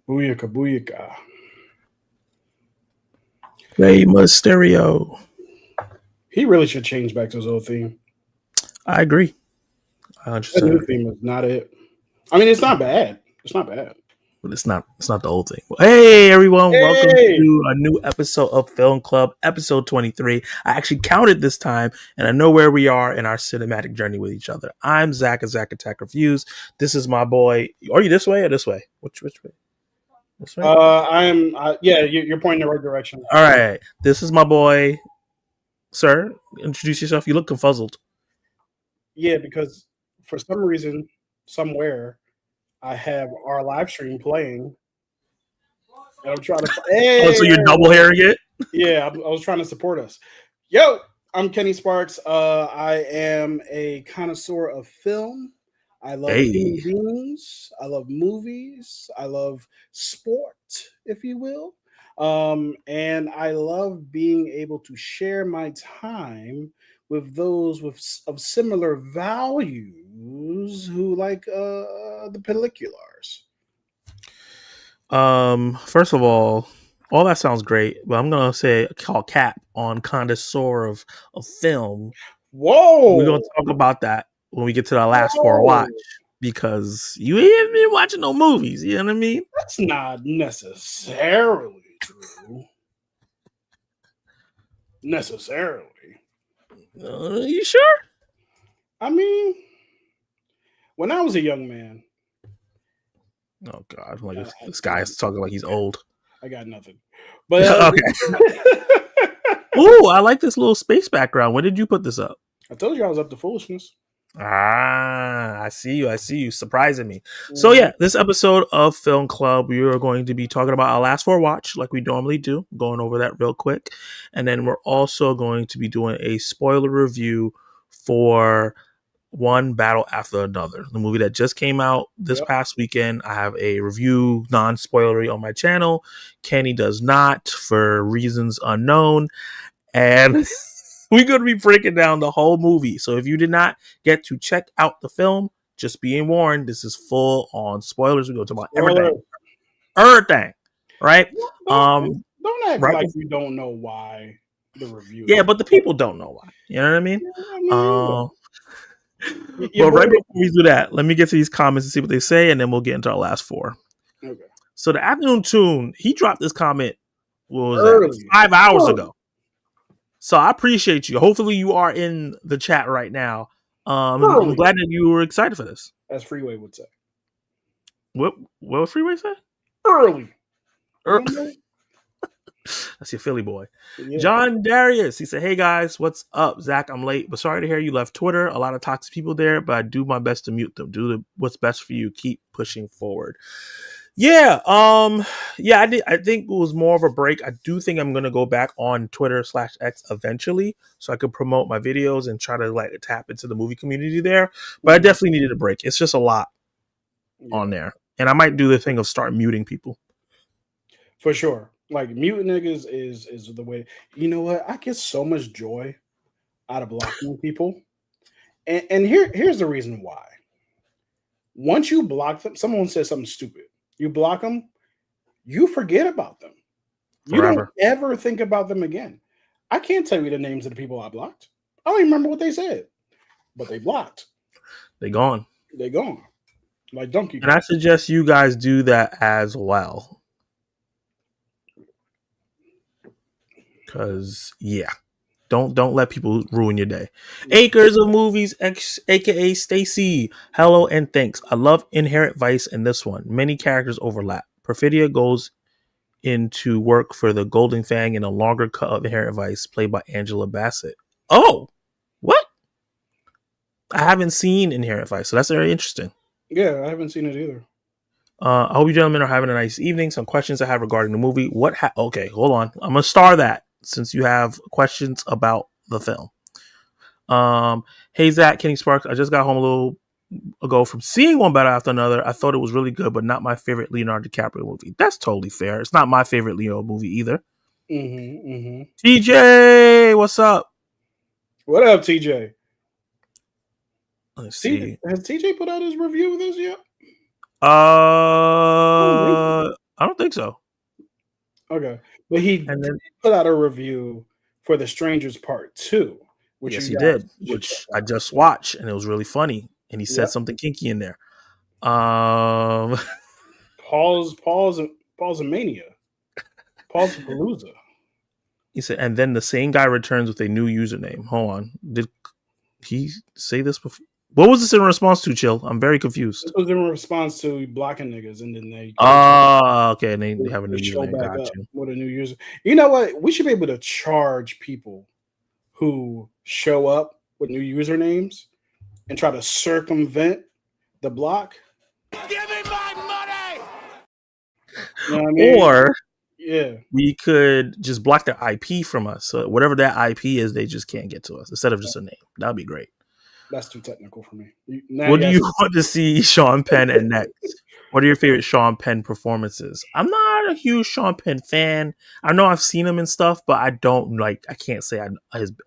Booyaka, booyaka. Rey Mysterio. He really should change back to his old theme. I agree. That new theme is not it. I mean, it's not bad. It's not bad. But it's not the whole thing. Hey everyone, welcome Hey! to a new episode of Film Club, episode 23. I actually counted this time, and I know where we are in our cinematic journey with each other. I'm Zach of Zach Attack Reviews. This is my boy. Are you this way or this way? Which way? This way? Yeah, you're pointing in the right direction. All right. This is my boy. Sir, introduce yourself. You look confuzzled. Yeah, because for some reason, somewhere, I have our live stream playing. And I'm trying to. Hey, oh, so you're double hearing it? Yeah, I was trying to support us. Yo, I'm Kenny Sparks. I am a connoisseur of film. I love human beings. I love movies. I love sport, if you will. And I love being able to share my time with those of similar values who like the pelliculars. First of all that sounds great, but I'm gonna call cap on connoisseur of film. Whoa, we're gonna talk about that when we get to the last four watch, because you ain't been watching no movies. You know what I mean? That's not necessarily true. Necessarily. You sure? I mean, when I was a young man. Oh God! Like this guy is talking like he's old. I got nothing. But okay. Ooh, I like this little space background. When did you put this up? I told you I was up to foolishness. I see you. Surprising me. Mm-hmm. So yeah, this episode of Film Club, we are going to be talking about our last four watch, like we normally do, going over that real quick. And then we're also going to be doing a spoiler review for One Battle After Another, the movie that just came out this past weekend. I have a review non-spoilery on my channel. Kenny does not, for reasons unknown. And we're going to be breaking down the whole movie. So if you did not get to check out the film, just being warned, this is full on spoilers. We're going to talk about everything. Right? Don't act like you don't know why the review. Yeah, but the people don't know why. You know what I mean? But right before we do that, let me get to these comments and see what they say, and then we'll get into our last four. Okay. So the Afternoon Tune, he dropped this comment, what was that, 5 hours ago. So I appreciate you. Hopefully you are in the chat right now. I'm glad that you were excited for this. As Freeway would say. What would Freeway say? Early. That's your Philly boy. Yeah. John Darius, he said, hey guys, what's up? Zach, I'm late, but sorry to hear you left Twitter. A lot of toxic people there, but I do my best to mute them. What's best for you. Keep pushing forward. Yeah, I think it was more of a break. I do think I'm gonna go back on Twitter /X eventually, so I could promote my videos and try to like tap into the movie community there. But I definitely needed a break. It's just a lot on there, and I might do the thing of start muting people. For sure, like muting niggas is the way. You know what? I get so much joy out of blocking people, and here's the reason why. Once you block them, someone says something stupid. You block them, you forget about them. You don't ever think about them again. I can't tell you the names of the people I blocked. I don't even remember what they said, but they blocked. They gone. Like donkey. And I suggest you guys do that as well. Because, yeah. Don't let people ruin your day. Acres of Movies, aka Stacy. Hello and thanks. I love Inherent Vice in this one. Many characters overlap. Perfidia goes into work for the Golden Fang in a longer cut of Inherent Vice, played by Angela Bassett. Oh, what? I haven't seen Inherent Vice, so that's very interesting. Yeah, I haven't seen it either. I hope you gentlemen are having a nice evening. Some questions I have regarding the movie. Okay, hold on. I'm gonna star that, since you have questions about the film. Hey Zach, Kenny Sparks, I just got home a little ago from seeing One Battle After Another. I thought it was really good, but not my favorite Leonardo DiCaprio movie. That's totally fair. It's not my favorite Leo movie either. TJ, what's up? What up, TJ? Let's see. Has TJ put out his review of this yet? I think so. Okay, but he And did then put out a review for The Strangers Part 2, which yes, you he guys did, should check which I out. just watched, and it was really funny. And he said Yep. something kinky in there. Um, Paul's a mania. Paul's a palooza. he said, and then the same guy returns with a new username. Hold on, did he say this before? What was this in response to, Chill? I'm very This confused. was in response to blocking niggas, and then they Oh, okay. And they have a new they show username. back Got up you. with a new user. You know what? We should be able to charge people who show up with new usernames and try to circumvent the block. Give me my money! You know what I mean? Or Yeah, we could just block their IP from us. So whatever that IP is, they just can't get to us instead of just a name. That'd be great. that's too technical for me. Now What you do you guys, want to see Sean Penn and next? What are your favorite Sean Penn performances? I'm not a huge Sean Penn fan. I know I've seen him and stuff, but I don't like. I can't say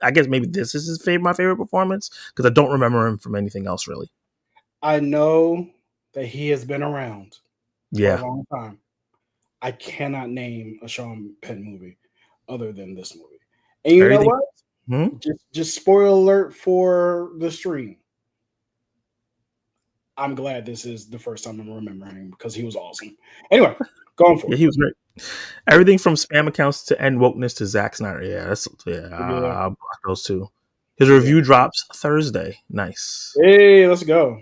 I guess maybe this is my favorite performance because I don't remember him from anything else really. I know that he has been around for a Yeah, long time. I cannot name a Sean Penn movie other than this movie. And you know everything. what? Hmm? Just spoiler alert for the stream. I'm glad this is the first time I'm remembering him because he was awesome. Anyway, going for Yeah, it. he was great. Everything from spam accounts to end wokeness to Zack Snyder. Yeah, I'll block those two. His yeah. review drops Thursday. Nice. Hey, let's go.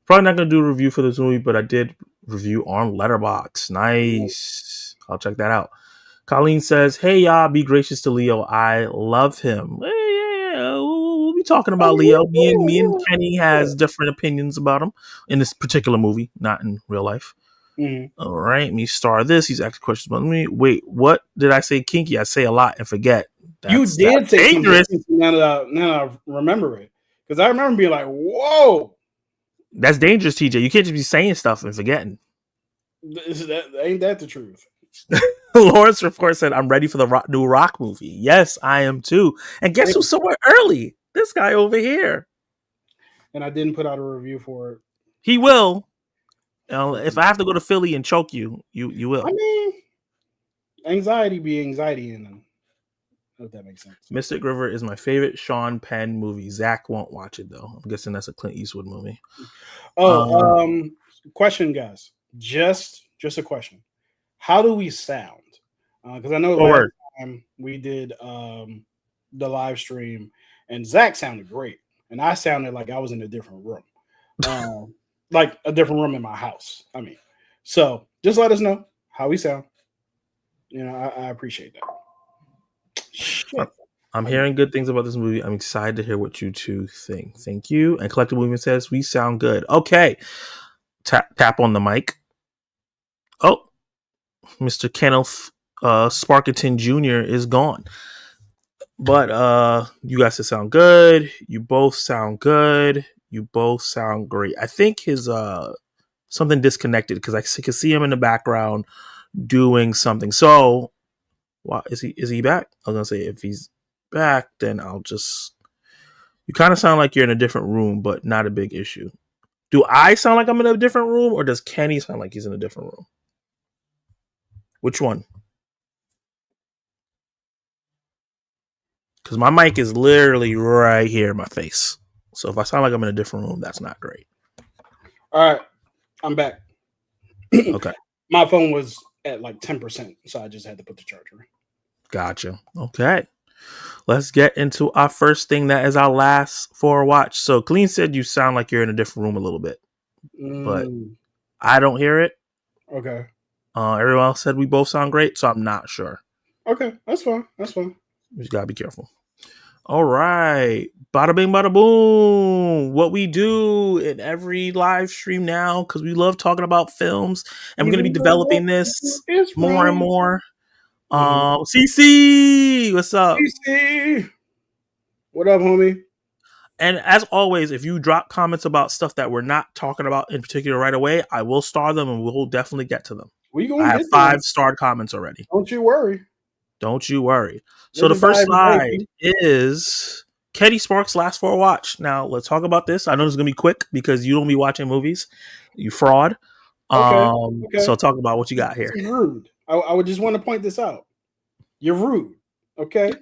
Probably not gonna do a review for this movie, but I did review on Letterboxd. Nice. I'll check that out. Colleen says, "Hey y'all, be gracious to Leo. I love him." Yeah, we'll be talking about Leo. Me and Kenny has different opinions about him in this particular movie, not in real life. Mhm. All right, me star this. He's asking questions about me. Wait, what did I say? Kinky? I say a lot and forget. You That's did say dangerous. something now I remember it because I remember being like, "Whoa, That's dangerous, TJ. You can't just be saying stuff and forgetting. ain't that the truth?" Lawrence Report said, "I'm ready for the new Rock movie." Yes, I am too. And guess who's somewhere early? This guy over here. And I didn't put out a review for it. He will. If I have to go to Philly and choke you, you will. I mean, anxiety be anxiety in them. If that makes sense. Mystic River is my favorite Sean Penn movie. Zach won't watch it though. I'm guessing that's a Clint Eastwood movie. Question, guys. Just a question. How do we sound? Because I know last Word. time we did the live stream, and Zach sounded great, and I sounded like I was in a different room, like a different room in my house. I mean, so just let us know how we sound. You know, I appreciate that. Shit. I'm hearing good things about this movie. I'm excited to hear what you two think. Thank you. And Collective Movement says we sound good. Okay. Tap on the mic. Oh, Mr. Kenneth Sparkerton Jr. is gone. But you guys sound good. You both sound good. You both sound great. I think his something disconnected because I can see him in the background doing something. So, is he back? I was gonna say if he's back, then I'll just. You kind of sound like you're in a different room, but not a big issue. Do I sound like I'm in a different room, or does Kenny sound like he's in a different room? Which one? Because my mic is literally right here in my face. So if I sound like I'm in a different room, that's not great. All right, I'm back. Okay. My phone was at like 10%, so I just had to put the charger in. Gotcha. Okay. Let's get into our first thing that is our last for watch. So Clean said you sound like you're in a different room a little bit, but I don't hear it. Okay. Everyone else said we both sound great, so I'm not sure. Okay, that's fine. That's fine. You just gotta be careful. All right. Bada bing, bada boom. What we do in every live stream now, because we love talking about films, and we're going to be developing this more and more. CC, what's up? CC, what up, homie? And as always, if you drop comments about stuff that we're not talking about in particular right away, I will star them and we'll definitely get to them. I have 5-starred comments already. Don't you worry. Don't you worry. So the first slide is Kenny Sparks' last for a watch. Now let's talk about this. I know it's gonna be quick because you don't be watching movies, you fraud. Okay. So talk about what you got This here. is rude. I would just want to point this out. You're rude. Okay.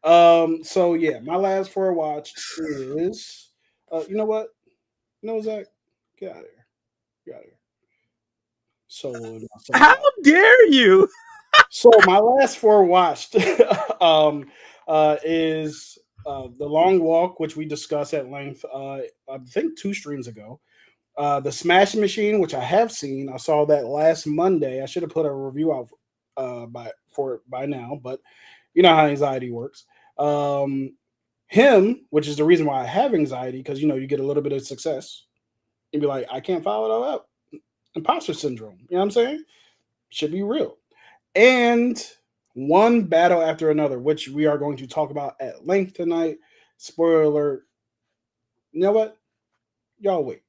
So yeah, my last four watched is you know what? You know, Zach? Get out of here. Get out of here. Solo in my How sunshine. dare you? So my last four watched is The Long Walk, which we discussed at length I think 2 streams ago. The Smashing Machine, which I have seen. I saw that last Monday. I should have put a review out for it by now, but you know how anxiety works. Him, which is the reason why I have anxiety, because you know you get a little bit of success, and be like, I can't follow it all up. Imposter syndrome. You know what I'm saying? Should be real. And One Battle After Another, which we are going to talk about at length tonight. Spoiler alert. You know what? Y'all wait.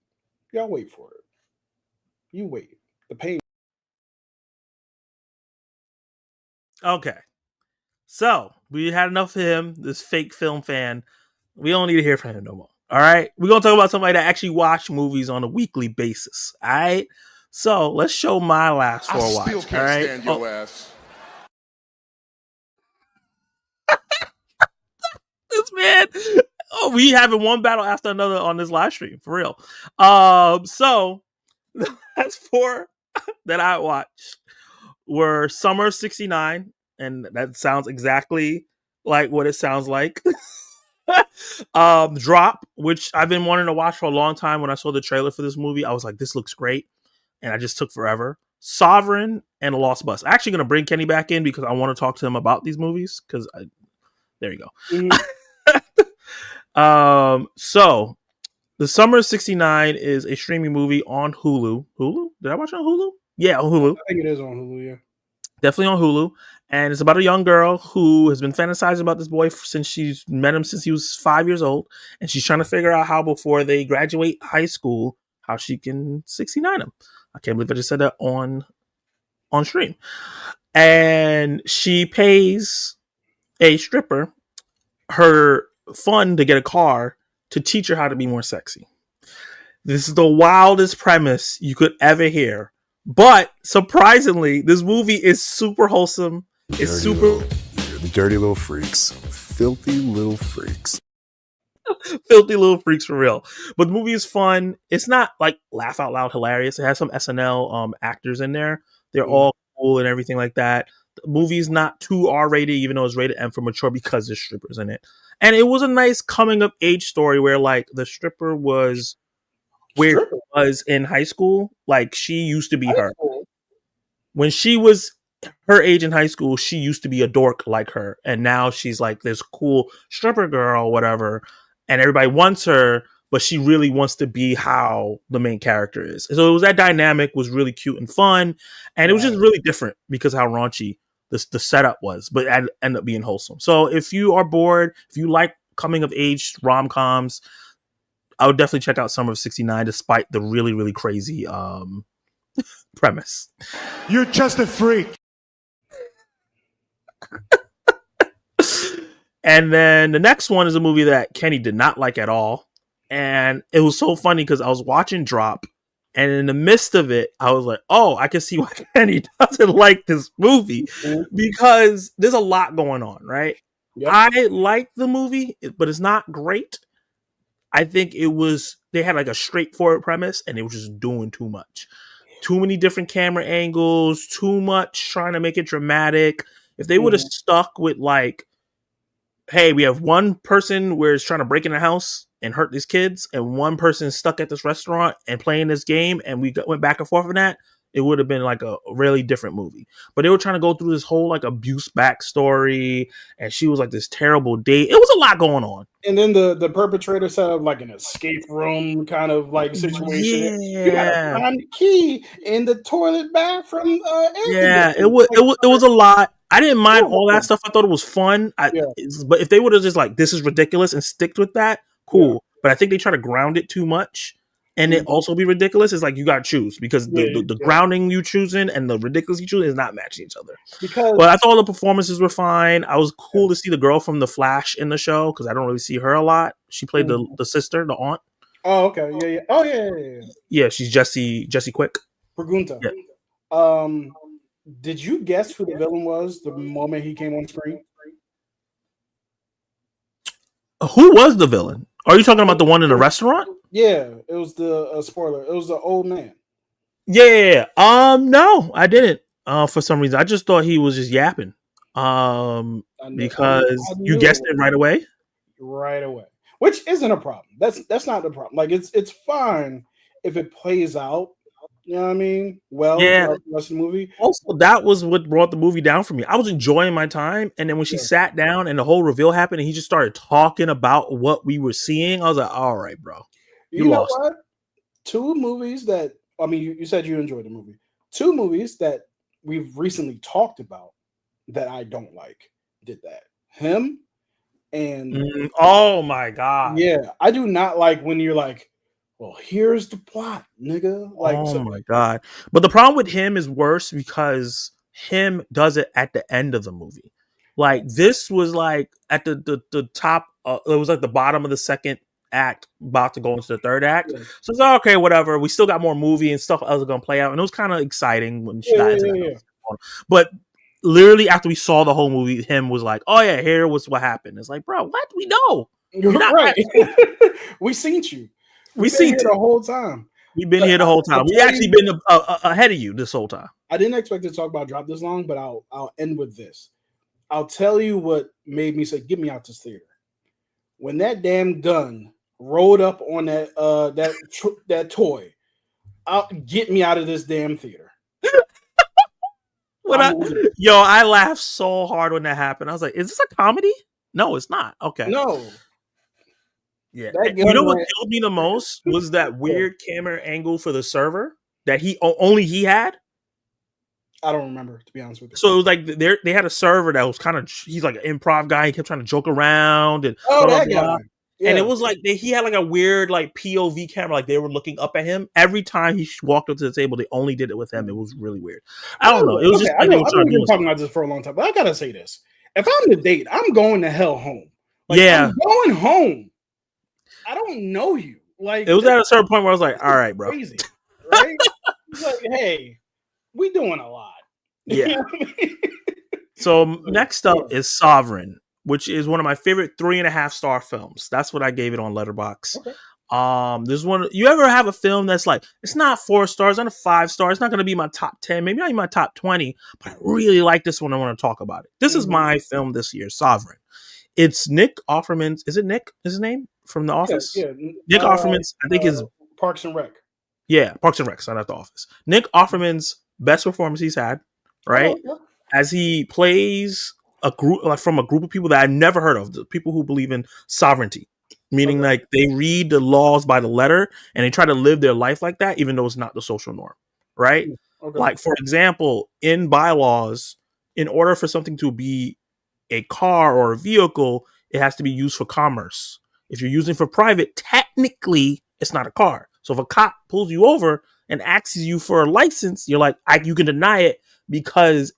Y'all wait for it. You wait. The pain. Okay. So we had enough of him, this fake film fan. We don't need to hear from him no more. All right. We're going to talk about somebody that actually watch movies on a weekly basis. All right. So let's show my last four watch. I still can't stand your ass. This man. Oh, we having one battle after another on this live stream for real. So that's four that I watched were Summer '69, and that sounds exactly like what it sounds like. Drop, which I've been wanting to watch for a long time. When I saw the trailer for this movie, I was like, this looks great, and I just took forever. Sovereign and A Lost Bus. I'm actually going to bring Kenny back in because I want to talk to him about these movies because there you go. So the Summer '69 is a streaming movie on Hulu. Hulu? Did I watch it on Hulu? Yeah, on Hulu. I think it is on Hulu, yeah. Definitely on Hulu. And it's about a young girl who has been fantasizing about this boy since she's met him since he was 5 years old. And she's trying to figure out how before they graduate high school, how she can 69 him. I can't believe I just said that on stream. And she pays a stripper her fund to get a car to teach her how to be more sexy. This is the wildest premise you could ever hear. But surprisingly, this movie is super wholesome. It's super dirty little freaks. Filthy little freaks. Filthy little freaks for real. But the movie is fun. It's not like laugh out loud hilarious. It has some SNL actors in there. They're all cool and everything like that. The movie's not too R-rated, even though it's rated M for mature because there's strippers in it. And it was a nice coming of age story where like the stripper was where she was in high school. Like she used to be her. When she was her age in high school, she used to be a dork like her. And now she's like this cool stripper girl, whatever. And everybody wants her, but she really wants to be how the main character is. So it was that dynamic was really cute and fun. And it was just really different because how raunchy the setup was, but it ended up being wholesome. So if you are bored, if you like coming of age rom-coms, I would definitely check out Summer of '69 despite the really, really crazy premise. You're just a freak. And then the next one is a movie that Kenny did not like at all. And it was so funny because I was watching Drop, and in the midst of it, I was like, oh, I can see why Kenny doesn't like this movie because there's a lot going on, right? Yep. I like the movie, but it's not great. I think they had like a straightforward premise and it was just doing too much. Too many different camera angles, too much trying to make it dramatic. If they would have stuck with like, hey, we have one person where it's trying to break in a house and hurt these kids, and one person stuck at this restaurant and playing this game, and we went back and forth on that, it would have been like a really different movie. But they were trying to go through this whole like abuse backstory, and she was like this terrible date. It was a lot going on. And then the perpetrator set up like an escape room kind of like situation. Yeah. You gotta find the key in the toilet bathroom. Yeah, it was a lot. I didn't mind all that stuff. I thought it was fun. But if they would have just like, this is ridiculous and sticked with that, cool. Yeah. But I think they try to ground it too much and it also be ridiculous. It's like you got to choose because the grounding you choosing and the ridiculous you choose is not matching each other. But I thought the performances were fine. I was cool to see the girl from The Flash in the show because I don't really see her a lot. She played the sister, the aunt. Oh, okay. Yeah. Oh, yeah. Yeah, she's Jesse Quick. Pregunta. Yeah. Did you guess who the villain was the moment he came on screen? Who was the villain? Are you talking about the one in the restaurant? Yeah, it was the spoiler. It was the old man. Yeah. No, I didn't. For some reason, I just thought he was just yapping. Because I you knew guessed it it right away. right away, which isn't a problem. That's not the problem. Like it's fine if it plays out. You know what I mean? Well, Yeah. throughout the rest of the movie. Also, that was what brought the movie down for me. I was enjoying my time, and then when she Yeah. sat down and the whole reveal happened, and he just started talking about what we were seeing, I was like, "All right, bro, you You know lost." what? Two movies that I mean, you said you enjoyed the movie. Two movies that we've recently talked about that I don't like did that. Him and Oh my god! yeah, I do not like when you're like, well, here's the plot, nigga. Like, Oh so, my god! But the problem with him is worse because him does it at the end of the movie. Like this was like at the top. It was like the bottom of the second act, about to go into the third act. yeah, So it's like, okay, whatever. We still got more movie and stuff else going to play out, and it was kind of exciting when she yeah, got yeah, into yeah, that. yeah. But literally after we saw the whole movie, him was like, "Oh yeah, here was what happened." It's like, bro, what? We know. You're not Right. We seen you. we We've been see. here the whole time. We've been But here the whole I'll time. We tell actually you, been ahead of you this whole time. I didn't expect to talk about Drop this long, but I'll end with this. I'll tell you what made me say, "Get me out this theater." When that damn gun rolled up on that toy, get me out of this damn theater. When I laughed so hard when that happened. I was like, "Is this a comedy?" No, it's not. Okay. No, Yeah. that You know gun what ran. killed me the most was that weird camera angle for the server that only he had. I don't remember, to be honest with you. So it was like they had a server that was kind of, he's like an improv guy. He kept trying to joke around and Oh, blah, that blah, blah. guy. Yeah. And it was like he had like a weird like POV camera, like they were looking up at him every time he walked up to the table. They only did it with him. It was really weird. I don't know. It was just I like they know. were I've trying to been do talking about this for a long time, but I gotta say this: if I'm the date, I'm going to hell home. Like, yeah, I'm going home. I don't know you. Like, it was at a certain point where I was like, "All right, bro, crazy, right?" It's like, hey, we doing a lot. yeah." You know what I mean? So next up is Sovereign, which is one of my favorite 3.5-star films. That's what I gave it on Letterboxd. Okay. There's one. You ever have a film that's like, it's not 4 stars, not a 5 star, it's not going to be my top 10, maybe not even my top 20, but I really like this one. I want to talk about it. This is my film this year, Sovereign. It's Nick Offerman's. Is it Nick? Is his name from The Office? Yeah. Nick Offerman's. I think is Parks and Rec. Yeah, Parks and Rec. Not The Office. Nick Offerman's best performance he's had. Right. Oh, yeah. As he plays a group, like from a group of people that I never heard of, the people who believe in sovereignty, meaning like they read the laws by the letter and they try to live their life like that, even though it's not the social norm, right? Okay. Like, for example, in bylaws, in order for something to be a car or a vehicle, it has to be used for commerce. If you're using for private, technically it's not a car. So if a cop pulls you over and asks you for a license, you're like, you can deny it because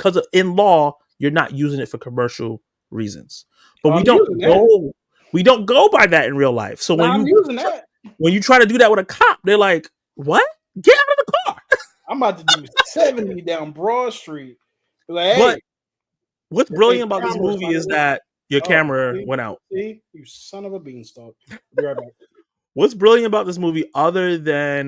of, in law, you're not using it for commercial reasons. But we don't go by that in real life. So when you try to do that with a cop, they're like, "What? Get out of the car!" I'm about to do 70 down Broad Street. Like, hey, but what's brilliant about this movie is that your camera went out. See, you son of a beanstalk. Be right back. What's brilliant about this movie, other than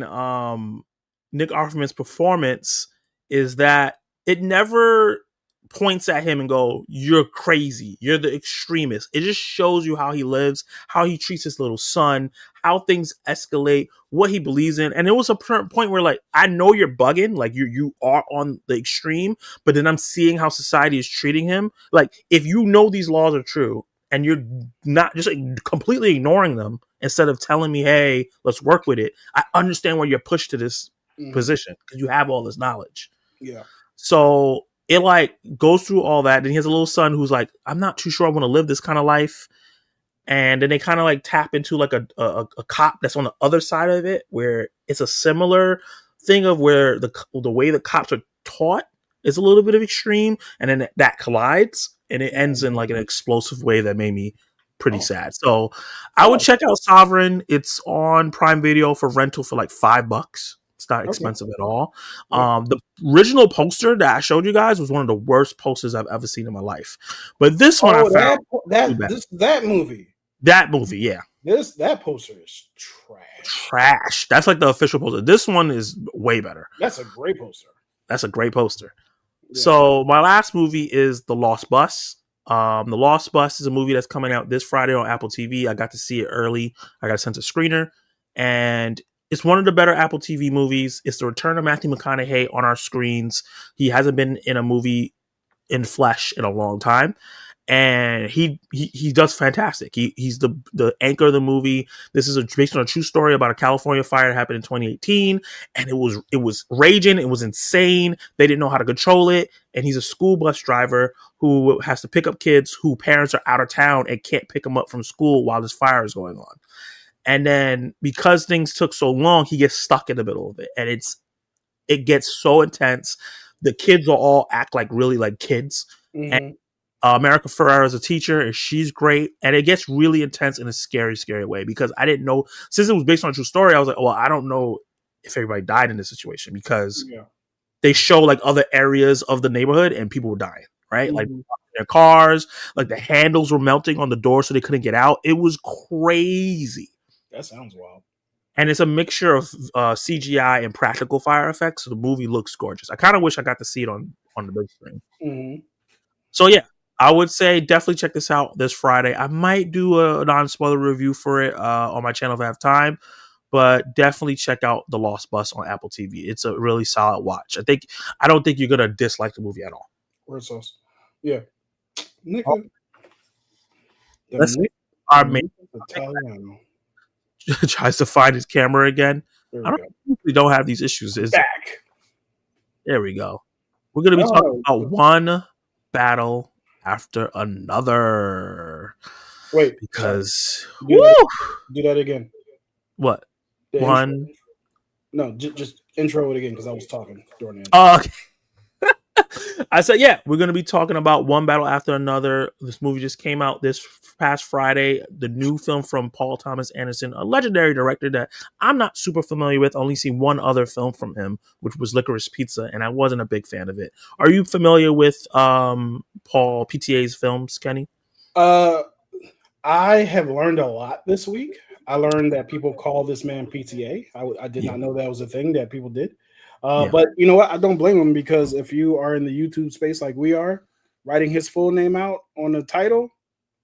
Nick Offerman's performance, is that it never points at him and go, "You're crazy. You're the extremist." It just shows you how he lives, how he treats his little son, how things escalate, what he believes in. And it was a point where, like, I know you're bugging, like you are on the extreme, but then I'm seeing how society is treating him. Like, if you know these laws are true and you're not just like completely ignoring them instead of telling me, "Hey, let's work with it," I understand why you're pushed to this position because you have all this knowledge. Yeah. So it like goes through all that. And he has a little son who's like, "I'm not too sure I want to live this kind of life." And then they kind of like tap into like a cop that's on the other side of it, where it's a similar thing of where the way the cops are taught is a little bit of extreme, and then that collides and it ends in like an explosive way that made me pretty sad. So I would check out Sovereign. It's on Prime Video for rental for like $5. It's not expensive at all. Yeah. The original poster that I showed you guys was one of the worst posters I've ever seen in my life. But this one I found that movie. That movie, yeah. That poster is trash. That's like the official poster. This one is way better. That's a great poster. Yeah. So my last movie is The Lost Bus. The Lost Bus is a movie that's coming out this Friday on Apple TV. I got to see it early. I got sent a screener, and it's one of the better Apple TV movies. It's the return of Matthew McConaughey on our screens. He hasn't been in a movie in flesh in a long time, and he does fantastic. He's the anchor of the movie. This is based on a true story about a California fire that happened in 2018, and it was raging. It was insane. They didn't know how to control it, and he's a school bus driver who has to pick up kids whose parents are out of town and can't pick them up from school while this fire is going on. And then because things took so long, he gets stuck in the middle of it, and it gets so intense. The kids will all act like really like kids. Mm-hmm. And America Ferrera is a teacher, and she's great. And it gets really intense in a scary, scary way, because I didn't know, since it was based on a true story, I was like, well, I don't know if everybody died in this situation, because they show like other areas of the neighborhood and people were dying, right? Mm-hmm. Like their cars, like the handles were melting on the door so they couldn't get out. It was crazy. That sounds wild. And it's a mixture of CGI and practical fire effects. So the movie looks gorgeous. I kind of wish I got to see it on the big screen. Mm-hmm. So yeah, I would say definitely check this out this Friday. I might do a non-spoiler review for it on my channel if I have time. But definitely check out The Lost Bus on Apple TV. It's a really solid watch. I don't think you're going to dislike the movie at all. Word sauce. Yeah. Let's see. Our main tries to find his camera again. We don't have these issues. Back. There we go. We're going to be talking about one battle after another. Wait. Because... Do that again. What? One? No, just intro it again, because I was talking during the intro. Okay. I said, yeah, we're going to be talking about One Battle After Another. This movie just came out this past Friday. The new film from Paul Thomas Anderson, a legendary director that I'm not super familiar with. Only seen one other film from him, which was Licorice Pizza, and I wasn't a big fan of it. Are you familiar with Paul PTA's films, Kenny? I have learned a lot this week. I learned that people call this man PTA. I did not know that was a thing that people did. But you know what? I don't blame him, because if you are in the YouTube space like we are, writing his full name out on the title,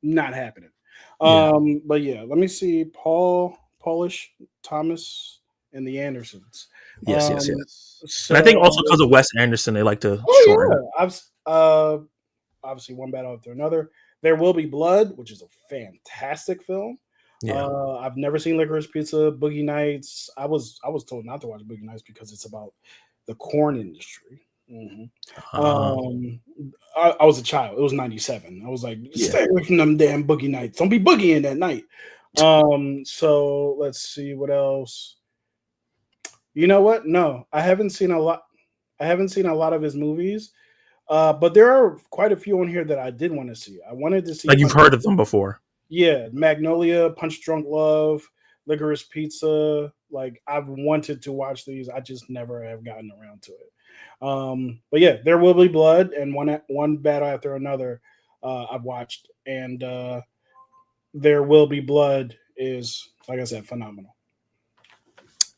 not happening. But yeah, let me see. Polish, Thomas, and the Andersons. Yes. So, and I think also because of Wes Anderson, they like to shorten. Yeah. Obviously, One Battle After Another. There Will Be Blood, which is a fantastic film. Yeah. I've never seen Licorice Pizza. Boogie Nights. I was told not to watch Boogie Nights because it's about the corn industry. Mm-hmm. I was a child. It was 97. I was like, stay away from them damn Boogie Nights. Don't be boogieing that night. So let's see what else. You know what? No, I haven't seen a lot. I haven't seen a lot of his movies. But there are quite a few on here that I did want to see. I wanted to see. Like you've heard of them before. Yeah, Magnolia, Punch Drunk Love, Licorice Pizza. Like, I've wanted to watch these. I just never have gotten around to it. But yeah, There Will Be Blood and One Battle After Another I've watched. And There Will Be Blood is, like I said, phenomenal.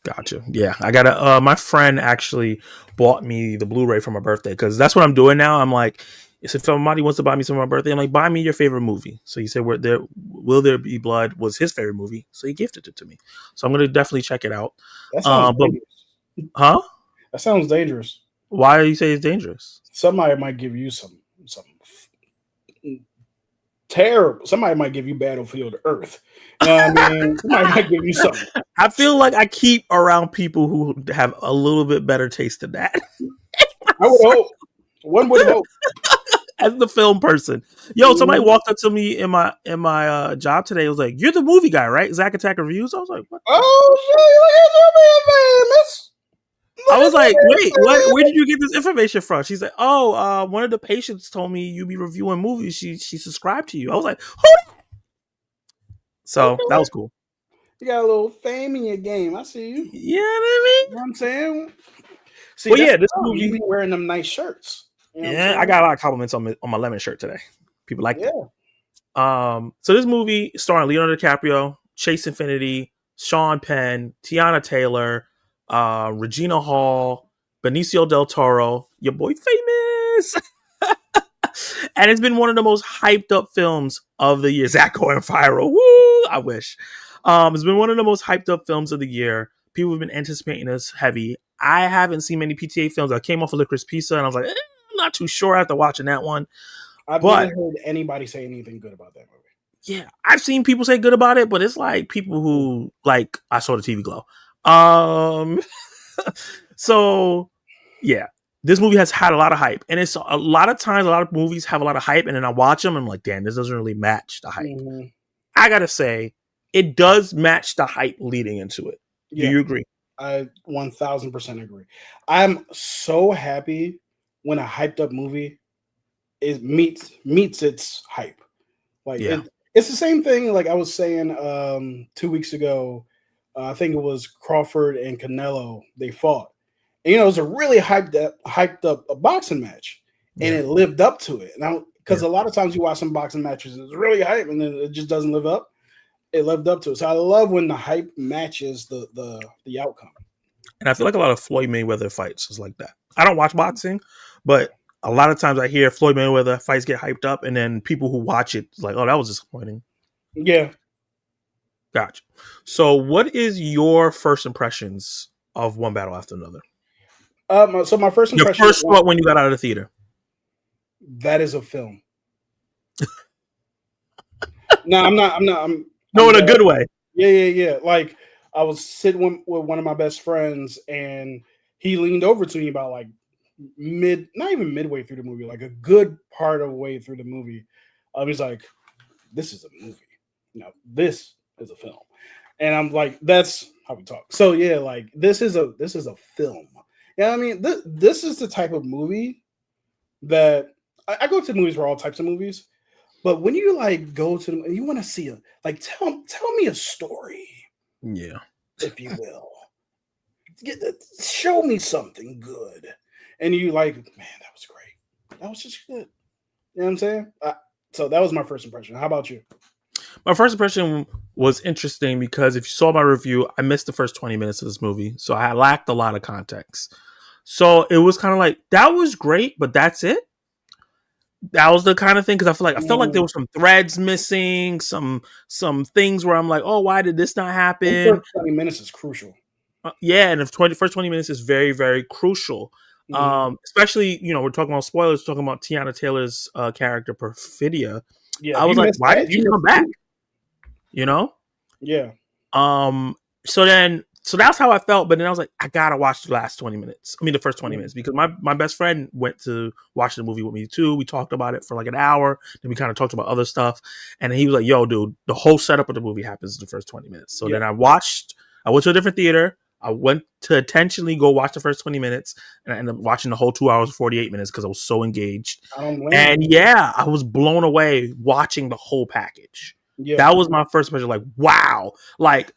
Gotcha. Yeah, I got my friend actually bought me the Blu-ray for my birthday, because that's what I'm doing now. I'm like, if somebody wants to buy me something for my birthday, I'm like, buy me your favorite movie. So he said, Will There Be Blood was his favorite movie, so he gifted it to me. So I'm going to definitely check it out. That sounds dangerous. Huh? That sounds dangerous. Why do you say it's dangerous? Somebody might give you some terrible. Somebody might give you Battlefield Earth. You know what I mean? Somebody might give you something. I feel like I keep around people who have a little bit better taste than that. I would hope. One would hope. As the film person, somebody walked up to me in my job today. It was like, "You're the movie guy, right? Zack Attack Reviews." I was like, "What?" Oh shit! I was like, "Wait, what? Where did you get this information from?" She's like, "Oh, one of the patients told me you be reviewing movies. She subscribed to you." I was like, "Who?" So that was cool. You got a little fame in your game. I see you. Yeah, I You know what I'm saying? See, Well, that's yeah, the this problem. You movie. be wearing them nice shirts. You know what I'm Yeah, I saying? got a lot of compliments on my lemon shirt today. People liked it. Yeah. So this movie starring Leonardo DiCaprio, Chase Infinity, Sean Penn, Tiana Taylor, Regina Hall, Benicio del Toro, your boy famous. And it's been one of the most hyped up films of the year. Zach going viral. Woo! I wish. It's been one of the most hyped up films of the year. People have been anticipating this heavy. I haven't seen many PTA films. I came off of Licorice Pizza and I was like, I'm not too sure after watching that one. I've never But heard anybody say anything good about that movie. yeah, I've seen people say good about it, but it's like people who like I saw the TV glow. Um, so yeah, this movie has had a lot of hype, and it's a lot of times a lot of movies have a lot of hype, and then I watch them and I'm like, damn, this doesn't really match the hype. Mm-hmm. I gotta say, it does match the hype leading into it. Do Yeah. you agree? I 1000% agree. I'm so happy when a hyped up movie meets its hype. Like Yeah. it's the same thing. Like I was saying 2 weeks ago, I think it was Crawford and Canelo. They fought. And, it was a really hyped up a boxing match, and Yeah. it lived up to it. Now, because Yeah. a lot of times you watch some boxing matches, it's really hype, and then it just doesn't live up. It lived up to it. So I love when the hype matches the outcome. And I feel like a lot of Floyd Mayweather fights is like that. I don't watch boxing, but a lot of times I hear Floyd Mayweather fights get hyped up, and then people who watch it like, oh, that was disappointing. Yeah. Gotcha. So, what is your first impressions of One Battle After Another? So my first Your impression. first thought when you got out of the theater? That is a film. No, I'm not. No, in a good way. Yeah. Like I was sitting with one of my best friends, and he leaned over to me about like not even midway through the movie, like a good part of the way through the movie. He's like, "This is a movie. No, this is a film." And I'm like, "That's how we talk." So yeah, like this is a film. Yeah, I mean, this is the type of movie that I go to movies for all types of movies. But when you like go to them and you want to see like tell me a story, Yeah. if you will, show me something good, and you like, man, that was great, that was just good. You know what I'm saying? So that was my first impression. How about you? My first impression was interesting because if you saw my review, I missed the first 20 minutes of this movie, so I lacked a lot of context. So it was kind of like that was great, but that's it. That was the kind of thing because I felt like there were some threads missing, some things where I'm like, oh, why did this not happen? The first 20 minutes is crucial. Yeah, and the first 20 minutes is very, very crucial. Especially, we're talking about spoilers, talking about Tiana Taylor's character Perfidia. Yeah, I was like, why did you come back? Yeah. So that's how I felt. But then I was like, I gotta watch the last 20 minutes. I mean, the first 20 minutes because my best friend went to watch the movie with me too. We talked about it for like an hour. Then we kind of talked about other stuff. And he was like, yo, dude, the whole setup of the movie happens in the first 20 minutes. So then I went to a different theater. I went to intentionally go watch the first 20 minutes and I ended up watching the whole 2 hours, 48 minutes because I was so engaged. And yeah, I was blown away watching the whole package. Yeah. That was my first impression. Like, wow. Like,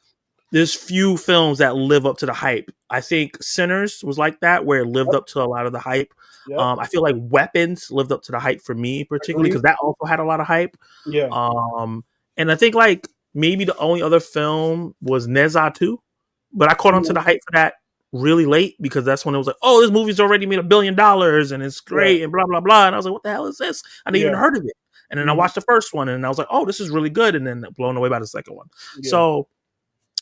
there's few films that live up to the hype. I think Sinners was like that, where it lived up to a lot of the hype. Yep. I feel like Weapons lived up to the hype for me, particularly because that also had a lot of hype. Yeah. And I think like maybe the only other film was Neza 2, but I caught on to the hype for that really late because that's when it was like, oh, this movie's already made $1 billion and it's great and blah, blah, blah. And I was like, what the hell is this? I didn't even heard of it. And then I watched the first one and I was like, oh, this is really good. And then blown away by the second one. Yeah. So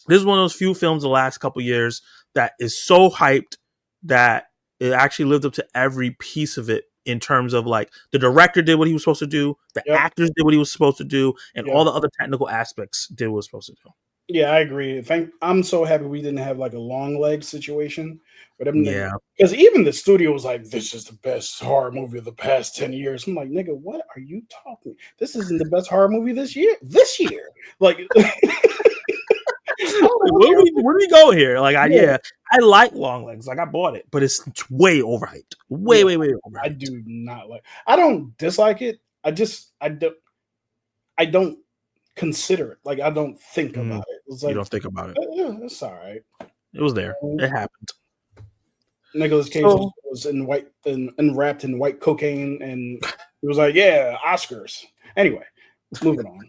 this is one of those few films the last couple years that is so hyped that it actually lived up to every piece of it in terms of like the director did what he was supposed to do, the actors did what he was supposed to do, and all the other technical aspects did what was supposed to do. Yeah, I agree. I'm so happy we didn't have like a long leg situation. Yeah. Because even the studio was like, this is the best horror movie of the past 10 years. I'm like, nigga, what are you talking? This isn't the best horror movie this year. Like, where do we go here? Like, I like Long Legs. Like, I bought it, but it's way overhyped. Way overhyped. I do not like. I don't dislike it. I don't consider it. Like I don't think about it. It's You like don't think about it. yeah, it's all right. It was there. It happened. Nicolas Cage was in white and wrapped in white cocaine, and he was like, "Yeah, Oscars." Anyway, moving on.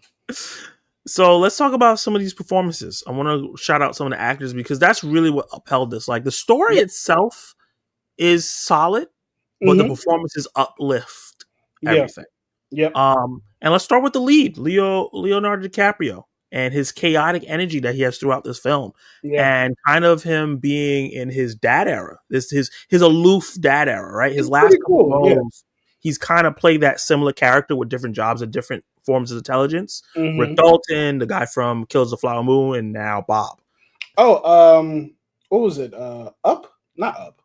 So let's talk about some of these performances. I want to shout out some of the actors because that's really what upheld this. Like the story itself is solid, but the performances uplift everything. Yep. And let's start with the lead, Leonardo DiCaprio, and his chaotic energy that he has throughout this film, and kind of him being in his dad era, his aloof dad era, right? His last couple roles, he's kind of played that similar character with different jobs and different forms of intelligence. Rick Dalton, the guy from Kills the Flower Moon, and now Bob. Oh, what was it? Up? Not Up.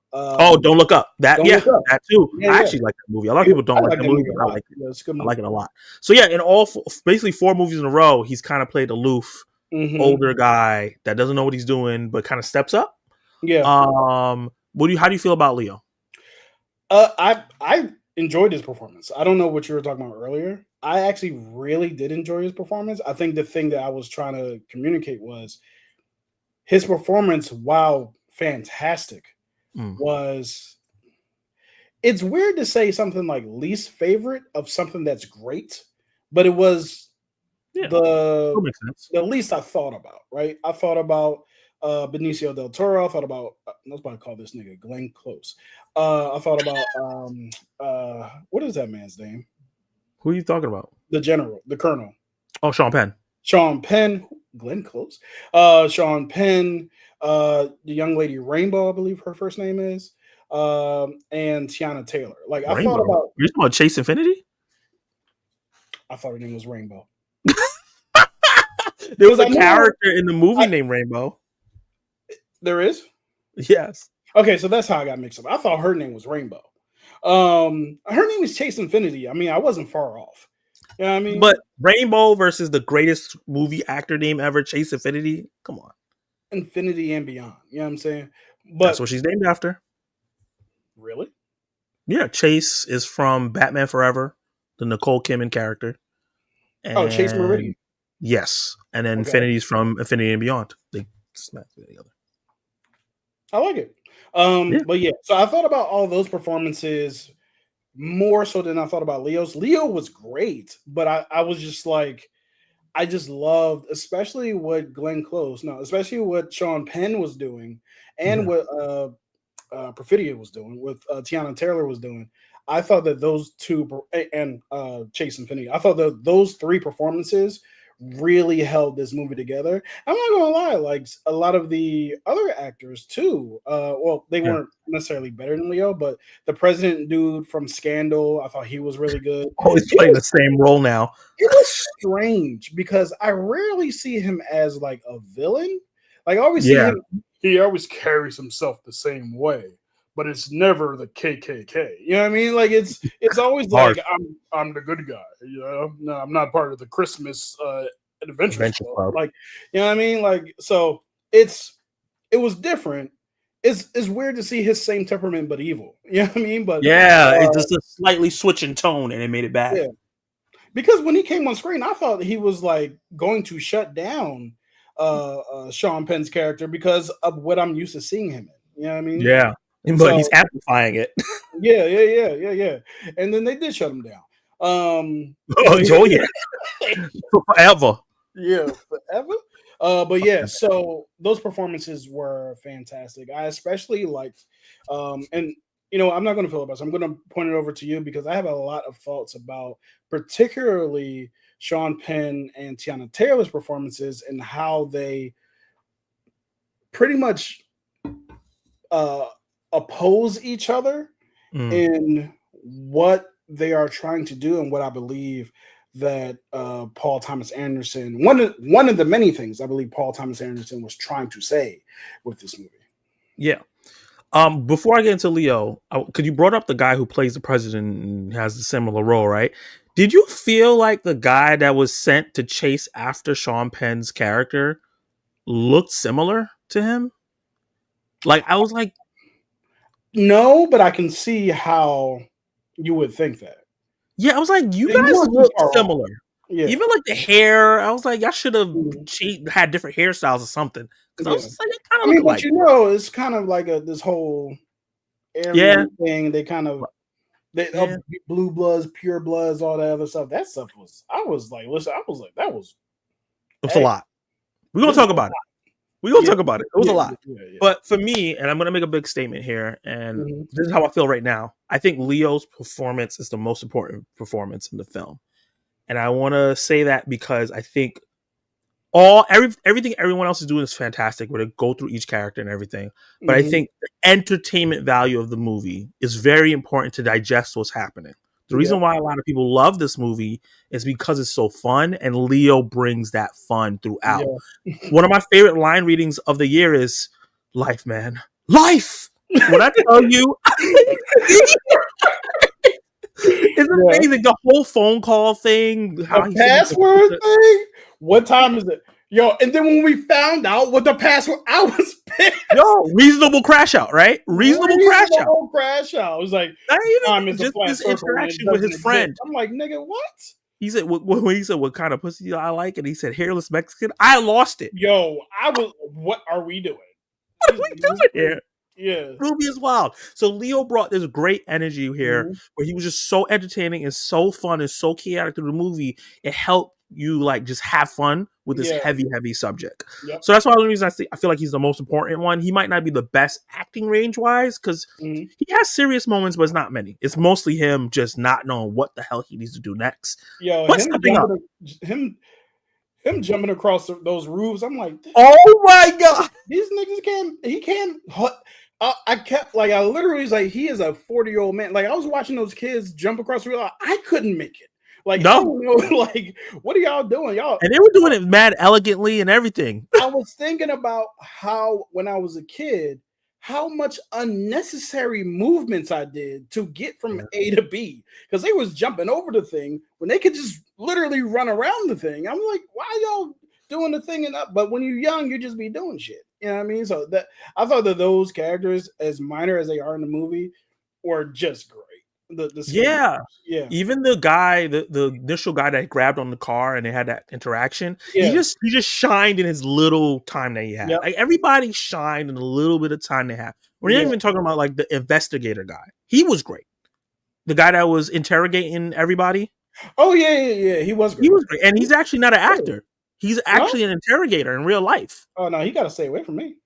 Don't Look Up. That Look Up. That too. I actually like that movie. A lot of people don't like that movie, but I like it. Yeah, it's a good movie. I like it a lot. So yeah, in all basically 4 movies in a row, he's kind of played aloof, older guy that doesn't know what he's doing, but kind of steps up. Yeah. How do you feel about Leo? I enjoyed his performance. I don't know what you were talking about earlier. I actually really did enjoy his performance. I think the thing that I was trying to communicate was his performance, while fantastic, was, it's weird to say something like least favorite of something that's great, but it was the least I thought about, right? I thought about Benicio del Toro. I thought about, I was about to call this nigga Glenn Close. I thought about what is that man's name? Who are you talking about? The general, the colonel. Oh, Sean Penn. Glenn Close. Sean Penn, the young lady Rainbow, I believe her first name is, and Tiana Taylor. Like Rainbow. I thought about. You're talking about Chase Infinity? I thought her name was Rainbow. There was a character in the movie named Rainbow. There is? Yes. Okay, so that's how I got mixed up. I thought her name was Rainbow. Her name is Chase Infinity. I mean, I wasn't far off. You know what I mean? But Rainbow versus the greatest movie actor name ever, Chase Infinity. Come on. Infinity and beyond. You know what I'm saying? But that's what she's named after. Really? Yeah, Chase is from Batman Forever, the Nicole Kidman character. And Chase Meridian. Yes. And then Infinity's from Infinity and Beyond. They smack together. I like it. But yeah, so I thought about all those performances more so than I thought about Leo's. Leo was great, but I was just like, I just loved, especially what especially what Sean Penn was doing and what Perfidia was doing, what Tiana Taylor was doing. I thought that those two, and Chase Infinity, I thought that those 3 performances really held this movie together. I'm not gonna lie, like a lot of the other actors too, they weren't necessarily better than Leo, but the president dude from Scandal, I thought he was really good. He's playing the same role now. It was strange because I rarely see him as like a villain. Like I always see him, he always carries himself the same way, but it's never the KKK. You know what I mean? Like it's always like I'm the good guy. You know, no, I'm not part of the Christmas adventure club. Like, you know what I mean? Like, so it was different. It's weird to see his same temperament but evil. You know what I mean? But it's just a slightly switch in tone, and it made it bad. Yeah, because when he came on screen, I thought he was like going to shut down Sean Penn's character because of what I'm used to seeing him in. You know what I mean? Yeah. But he's amplifying it. Yeah. And then they did shut him down. Forever. Yeah, forever. But yeah, so those performances were fantastic. I especially liked, and you know, I'm not going to filibuster. I'm going to point it over to you because I have a lot of thoughts about particularly Sean Penn and Tiana Taylor's performances and how they pretty much oppose each other in what they are trying to do and what I believe that Paul Thomas Anderson, one of the many things I believe Paul Thomas Anderson was trying to say with this movie. Yeah. Before I get into Leo, because you brought up the guy who plays the president and has a similar role, right? Did you feel like the guy that was sent to chase after Sean Penn's character looked similar to him? Like, I was like, no, but I can see how you would think that. Yeah, I was like, you guys look similar. Yeah. Even like the hair, I was like, y'all should have Mhm. had different hairstyles or something. Because I was Yeah. just like, it kind I of mean, look but alike. you know, it's kind of like this whole Yeah, Aryan thing. They kind of they yeah. blue bloods, pure bloods, all that other stuff. That stuff was. I was like, listen, I was like, that was. It was a Hey, lot. We're gonna this is talk a about it. lot. We're gonna Yeah, talk about it. It was a yeah, lot. yeah. But for me, and I'm gonna make a big statement here, and Mhm. this is how I feel right now. I think Leo's performance is the most important performance in the film. And I wanna say that because I think everything everyone else is doing is fantastic where they go through each character and everything, but I Mhm. think the entertainment value of the movie is very important to digest what's happening. The Yeah, reason why a lot of people love this movie is because it's so fun, and Leo brings that fun throughout. yeah. One of my favorite line readings of the year is life, man, life. When I tell you, it's Yeah. amazing. The whole phone call thing, how The he said he password thing. What time is it, yo? And then when we found out what the password, I was pissed. yo, reasonable crash out, right? Reasonable crash out. Reasonable crash out. It was like Not time even is a just flat this circle and it interaction with doesn't his exist. friend. I'm like, nigga, what? He said, when he said, what kind of pussy I like? And he said, hairless Mexican. I lost it. Yo, I was. What are we doing? What are we doing here? Yeah. Ruby is wild. So Leo brought this great energy here Mhm. where he was just so entertaining and so fun and so chaotic through the movie. It helped you like just have fun with this Yeah. heavy subject. Yep. So that's why the reason I feel like he's the most important one. He might not be the best acting range wise because Mhm. he has serious moments, but it's not many. It's mostly him just not knowing what the hell he needs to do next, Yo, but stepping up. him jumping across those roofs. I'm like, Oh my god! these niggas can't. He can't. I kept like I literally was like he is a 40-year-old man. Like I was watching those kids jump across the roof. I couldn't make it. Like I No, don't know. Like what are y'all doing, y'all? and they were doing it mad elegantly and everything. I was thinking about how when I was a kid, how much unnecessary movements I did to get from A to B because they was jumping over the thing when they could just literally run around the thing. I'm like, why y'all doing the thing and up? But when you're young, you just be doing shit. You know what I mean? So that I thought that those characters, as minor as they are in the movie, were just great. The scene. Yeah. Yeah. Even the guy, the initial guy that grabbed on the car and they had that interaction, Yeah. he just shined in his little time that he had. Yep. Like everybody shined in a little bit of time they had. We're not Yeah. even talking about like the investigator guy. He was great. The guy that was interrogating everybody, Oh yeah. He was he great. was great. And he's actually not an actor. He's No? actually an interrogator in real life. Oh no, he got to stay away from me.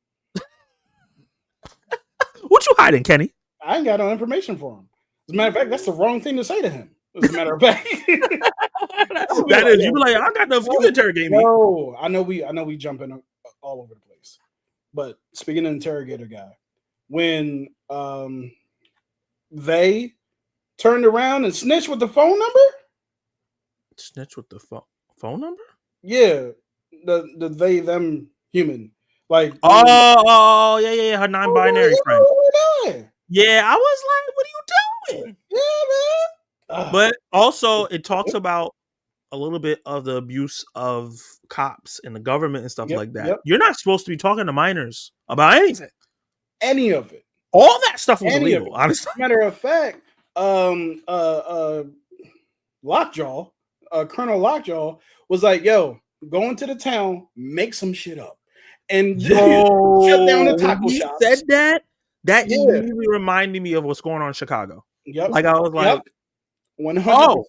What you hiding, Kenny? I ain't got no information for him. As a matter of fact, that's the wrong thing to say to him. As a matter of fact, That is, you be like, I got enough. You can interrogate me. no, I know we jumping all over the place. But speaking of interrogator guy, when they turned around and snitched with the phone number, Snitch with the phone number? yeah, the they them human, like Yeah. Her non-binary friend. Yeah, I was like, what are you doing? Yeah, man. But also, it talks about a little bit of the abuse of cops and the government and stuff like that. Yep. You're not supposed to be talking to minors about anything. Any of it. All that stuff was illegal, honestly. Matter of fact, Lockjaw, Colonel Lockjaw was like, "Yo, go into the town, make some shit up, and shut down the taco he shops." Said that immediately reminded me of what's going on in Chicago. Yep. Like I was like, 100%.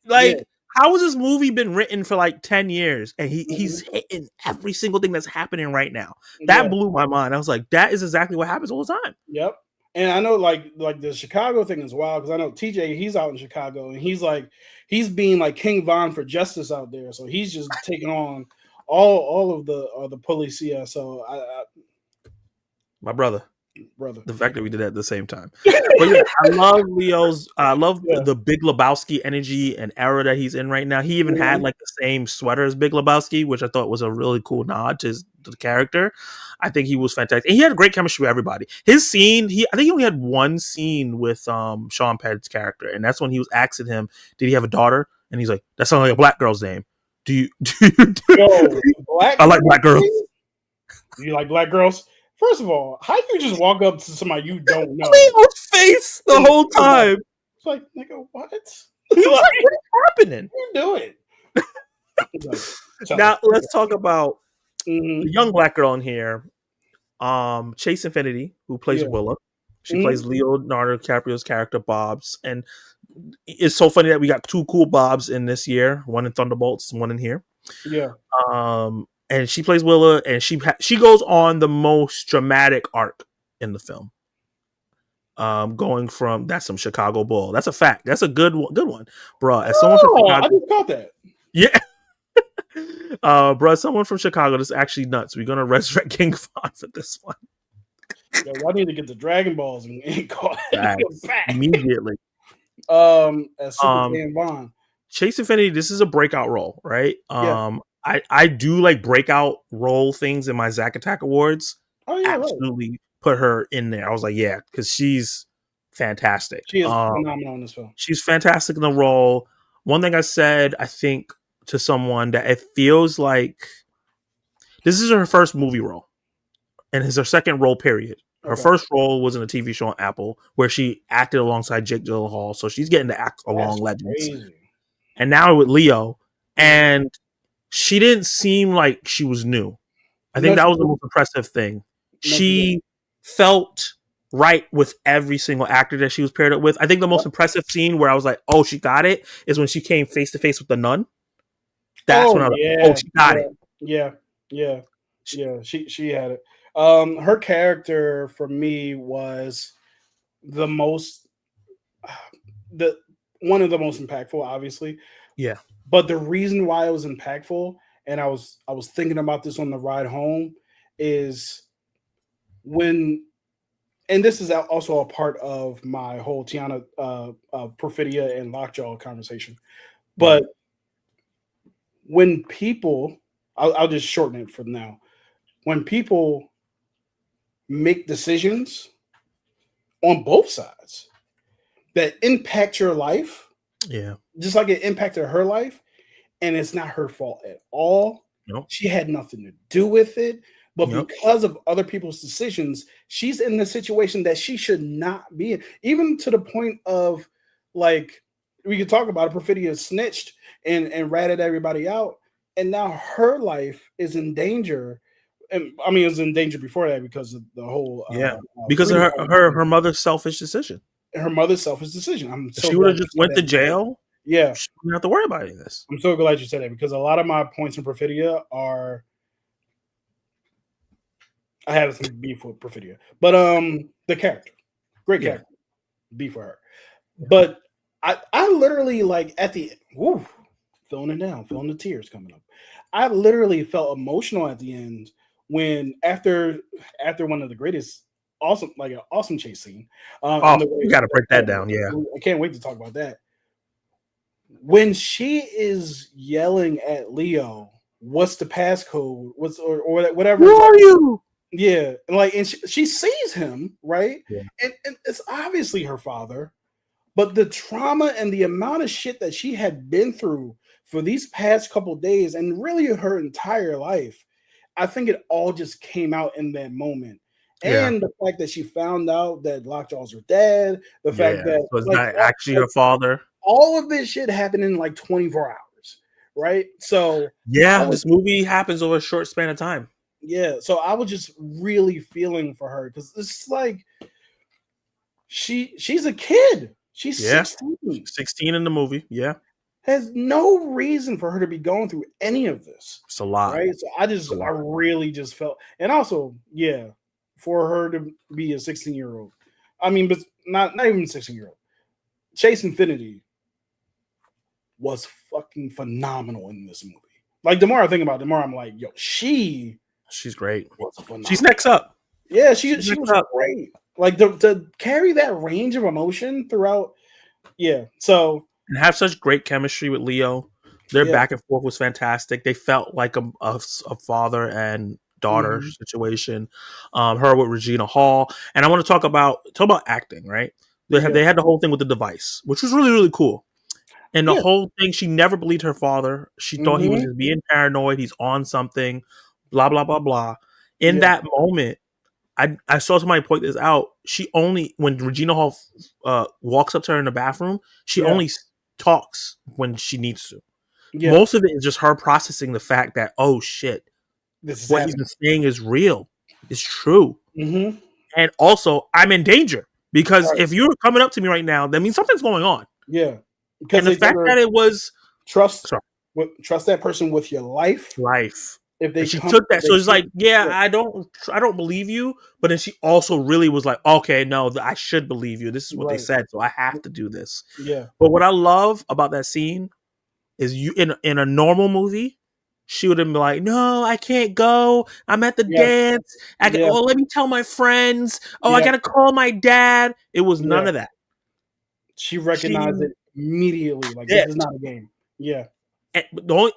Like, how has this movie been written for like 10 years and he's hitting every single thing that's happening right now? That blew my mind. I was like, that is exactly what happens all the time. Yep. And I know like the Chicago thing is wild because I know TJ, he's out in Chicago and he's being like King Von for justice out there. So he's just taking on all of the policia. So my brother. Brother. The fact that we did that at the same time. But yeah, I love Leo's. I love the Big Lebowski energy and era that he's in right now. He even had like the same sweater as Big Lebowski, which I thought was a really cool nod to the character. I think he was fantastic. And he had a great chemistry with everybody. His scene, I think he only had one scene with Sean Penn's character, and that's when he was asking him, did he have a daughter? And he's like, that sounds like a black girl's name. Yo, I like black girls. You like black girls? First of all, how you just walk up to somebody you don't know? Leo's face the whole time. It's like, nigga, what? He's like, what's happening? What are you doing? Now let's talk about Mm-hmm. the young black girl in here. Chase Infinity, who plays Willa. She plays Leonardo DiCaprio's character Bobs, and it's so funny that we got two cool Bobs in this year, one in Thunderbolts, one in here. Yeah. And she plays Willa, and she goes on the most dramatic arc in the film. Going from that's some Chicago bull. That's a fact. That's a good one, bro. As someone from Chicago, I just caught that. Yeah. Bro, someone from Chicago, that's actually nuts. We're gonna resurrect King Von for this one. Yo, I need to get the Dragon Balls and call it back immediately. As Super Saiyan Bond. Chase Infinity, this is a breakout role, right? I do like breakout role things in my Zack Attack Awards. Oh yeah, absolutely put her in there. I was like, yeah, because she's fantastic. She is phenomenal in this film. She's fantastic in the role. One thing I said, I think, to someone that it feels like this is her first movie role, and it's her second role. Period. Her first role was in a TV show on Apple where she acted alongside Jake Gyllenhaal, so she's getting to act along legends. Crazy. And now with Leo, and she didn't seem like she was new. I think that was the most impressive thing. She felt right with every single actor that she was paired up with. I think the most impressive scene where I was like, "Oh, she got it," is when she came face to face with the nun. That's when I was like, "Oh, she got it." Yeah. She had it. Her character for me was one of the most impactful, obviously. Yeah. But the reason why it was impactful, and I was thinking about this on the ride home, is when, and this is also a part of my whole Tiana Perfidia and Lockjaw conversation. But when people, I'll just shorten it for now. When people make decisions on both sides that impact your life, just like it impacted her life, and it's not her fault at all. Nope. She had nothing to do with it, but because of other people's decisions, she's in the situation that she should not be in. Even to the point of, like, we could talk about it, Perfidia snitched and ratted everybody out, and now her life is in danger. And I mean, it was in danger before that because of the whole because of her mother's selfish decision. Her mother's selfish decision. She would have just went to jail. Yeah, she wouldn't have to worry about any of this. I'm so glad you said that, because a lot of my points in Perfidia are, I have some beef with Perfidia, but the character, great character, beef for her. But I literally, like, at the feeling it down, feeling the tears coming up. I literally felt emotional at the end when after one of the greatest awesome chase scene. You got to break that down. Yeah, I can't wait to talk about that. When she is yelling at Leo, "What's the passcode? Or whatever? Who are you?" Yeah, and she sees him, right? Yeah. And it's obviously her father, but the trauma and the amount of shit that she had been through for these past couple of days, and really her entire life, I think it all just came out in that moment. And the fact that she found out that Lockjaws are dead, the fact that was not actually her father. All of this shit happened in like 24 hours, right? So this movie happens over a short span of time. Yeah, so I was just really feeling for her, because it's like she's a kid. She's 16. 16 in the movie. Yeah. Has no reason for her to be going through any of this. It's a lot. Right? So I really just felt, and also, for her to be a 16-year-old. I mean, but not even 16-year-old. Chase Infinity was fucking phenomenal in this movie. Like, the more I think about it, the more I'm like, yo, she's great. She's next up. Yeah, she was great. Like, to carry that range of emotion throughout. Yeah. So, and have such great chemistry with Leo. Their back and forth was fantastic. They felt like a father and daughter situation. Her with Regina Hall. And I want to talk about acting, right? They had the whole thing with the device, which was really, really cool. And the whole thing, she never believed her father. She thought he was just being paranoid. He's on something, blah, blah, blah, blah. In that moment, I saw somebody point this out. When Regina Hall walks up to her in the bathroom, she only talks when she needs to. Most of it is just her processing the fact that, oh shit, this is what he's happening. been saying is real, it's true, Mm-hmm. and also I'm in danger because Right. if you're coming up to me right now, that means something's going on. Yeah, because And the they fact that it was trust sorry, trust that person with your life. life. If they And she come, took that, they so it's can't. like, yeah, I don't believe you, but then she also really was like, okay, no, I should believe you. This is what they Right. said, so I have to do this. Yeah. But what I love about that scene is you in a normal movie, she would have been like, "No, I can't go. I'm at the Yeah. dance. Yeah. Oh, let me tell my friends. Oh, I Yeah. gotta call my dad." It was none Yeah. of that. She She recognized it immediately. Like, this did. is not a game. Yeah. And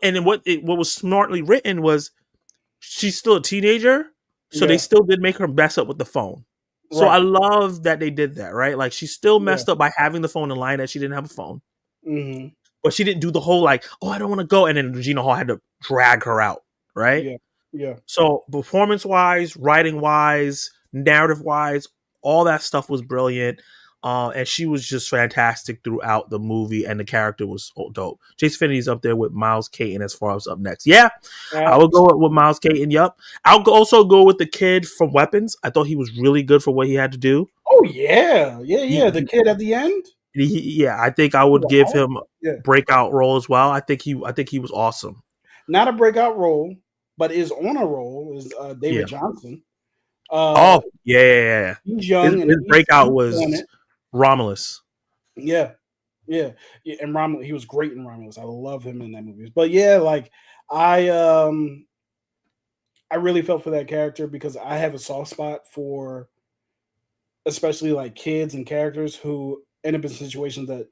then what was smartly written was she's still a teenager, so they Yeah. still did make her mess up with the phone. So Right. I love that they did that, right? Like she still Yeah. messed up by having the phone in line that she didn't have a phone. Mm-hmm. But she didn't do the whole like, oh, I don't want to go. And then Regina Hall had to drag her out, right? Yeah. Yeah. So performance wise, writing wise, narrative wise, all that stuff was brilliant. And she was just fantastic throughout the movie, and the character was so dope. Jason Finnedy's up there with Miles Caton as far as up next. Yeah, I will go with Miles Caton. Yup. Also go with the kid from Weapons. I thought he was really good for what he had to do. Oh yeah. Yeah. Yeah. The kid at the end. Yeah, I think I would give him Yeah. breakout role as well. I think he was awesome. Not a breakout role, but is on a roll is David Yeah. Johnson. Oh yeah. He's young His and breakout he's was on it. Romulus. Yeah. Yeah. And Romulus, he was great in Romulus. I love him in that movie. But yeah, like I really felt for that character because I have a soft spot for especially like kids and characters who end up in situations that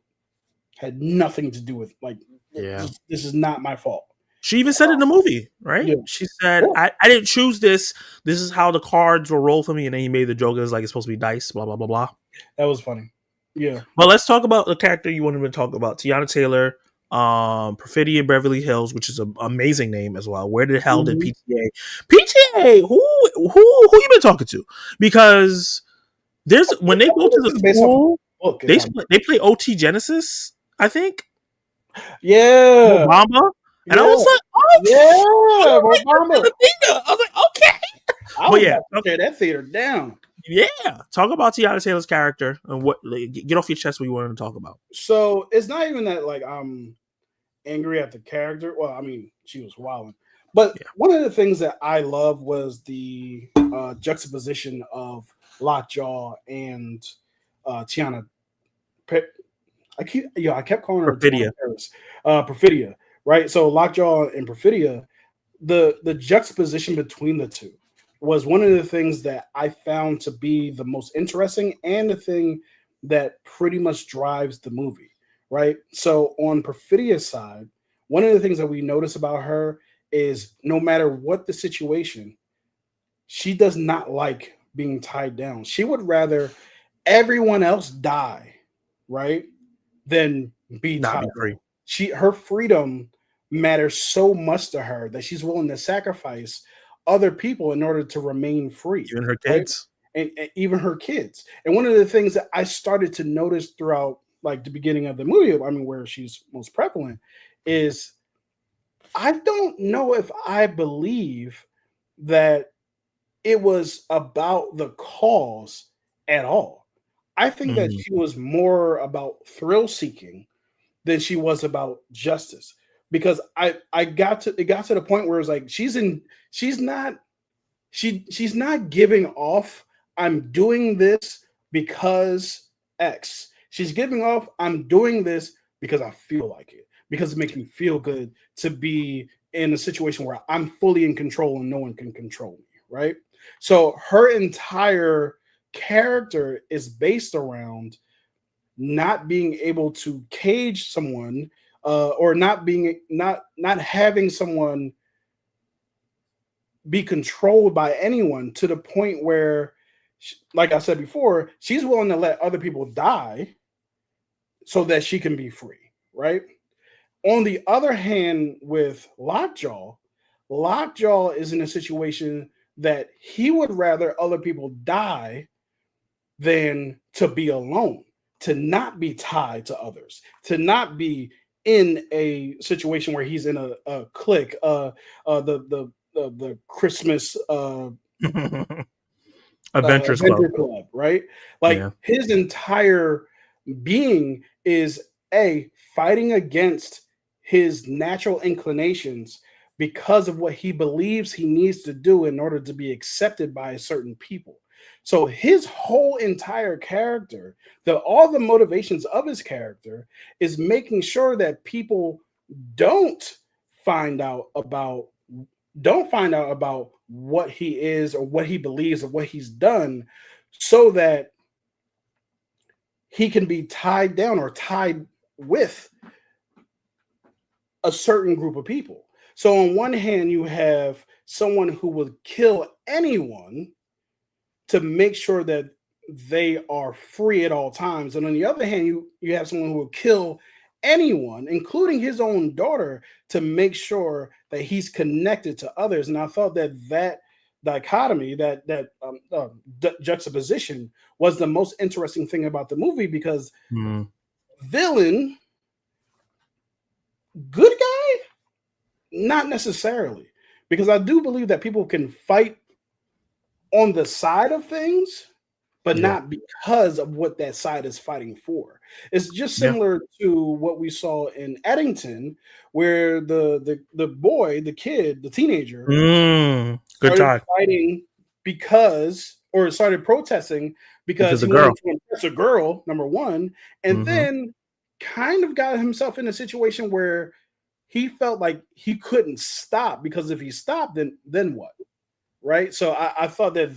had nothing to do with like this is not my fault. She even said it in the movie, right? Yeah. She said, I didn't choose this. This is how the cards were rolled for me. And then he made the joke. It was like, it's supposed to be dice, blah, blah, blah, blah. That was funny. Yeah. But let's talk about the character you wanted to talk about. Tiana Taylor, Perfidia Beverly Hills, which is an amazing name as well. Where the hell did PTA? PTA, who you been talking to? Because there's when they go to the school, they play OT Genesis, I think. Yeah. Obama. And I was like, oh, yeah, Obama. I was like, okay. I was tear that theater down. Yeah. Talk about Tiana Taylor's character and what get off your chest what you wanted to talk about. So it's not even that like I'm angry at the character. Well, I mean, she was wilding. But one of the things that I love was the juxtaposition of Lockjaw and Tiana. I kept calling her Perfidia. Perfidia, right? So Lockjaw and Perfidia, the juxtaposition between the two was one of the things that I found to be the most interesting and the thing that pretty much drives the movie, right? So on Perfidia's side, one of the things that we notice about her is no matter what the situation, she does not like being tied down. She would rather everyone else die, right, than be not tied be free. Her freedom matters so much to her that she's willing to sacrifice other people in order to remain free. Even her kids. Right? And even her kids. And one of the things that I started to notice throughout like the beginning of the movie, I mean, where she's most prevalent, is I don't know if I believe that it was about the cause at all. I think that she was more about thrill seeking than she was about justice, because it got to the point where it's like she's not giving off I'm doing this because X. She's giving off I'm doing this because I feel like it, because it makes me feel good to be in a situation where I'm fully in control and no one can control me, right? So her entire character is based around not being able to cage someone, or not having someone be controlled by anyone, to the point where, like I said before, she's willing to let other people die so that she can be free, right? On the other hand, with Lockjaw is in a situation that he would rather other people die than to be alone, to not be tied to others, to not be in a situation where he's in a clique, the Christmas Adventures Club. Adventure Club, right? Like Yeah. his entire being is fighting against his natural inclinations because of what he believes he needs to do in order to be accepted by certain people. So his whole entire character, all the motivations of his character is making sure that people don't find out about what he is or what he believes or what he's done, so that he can be tied down or tied with a certain group of people. So on one hand, you have someone who would kill anyone to make sure that they are free at all times. And on the other hand, you have someone who will kill anyone, including his own daughter, to make sure that he's connected to others. And I thought that dichotomy, that juxtaposition was the most interesting thing about the movie, because villain, good guy, not necessarily, because I do believe that people can fight on the side of things, but not because of what that side is fighting for. It's just similar to what we saw in Eddington, where the boy, the kid, the teenager, started fighting started protesting because he wanted to impress a girl, number one, and then kind of got himself in a situation where he felt like he couldn't stop, because if he stopped, then what? Right? So I thought that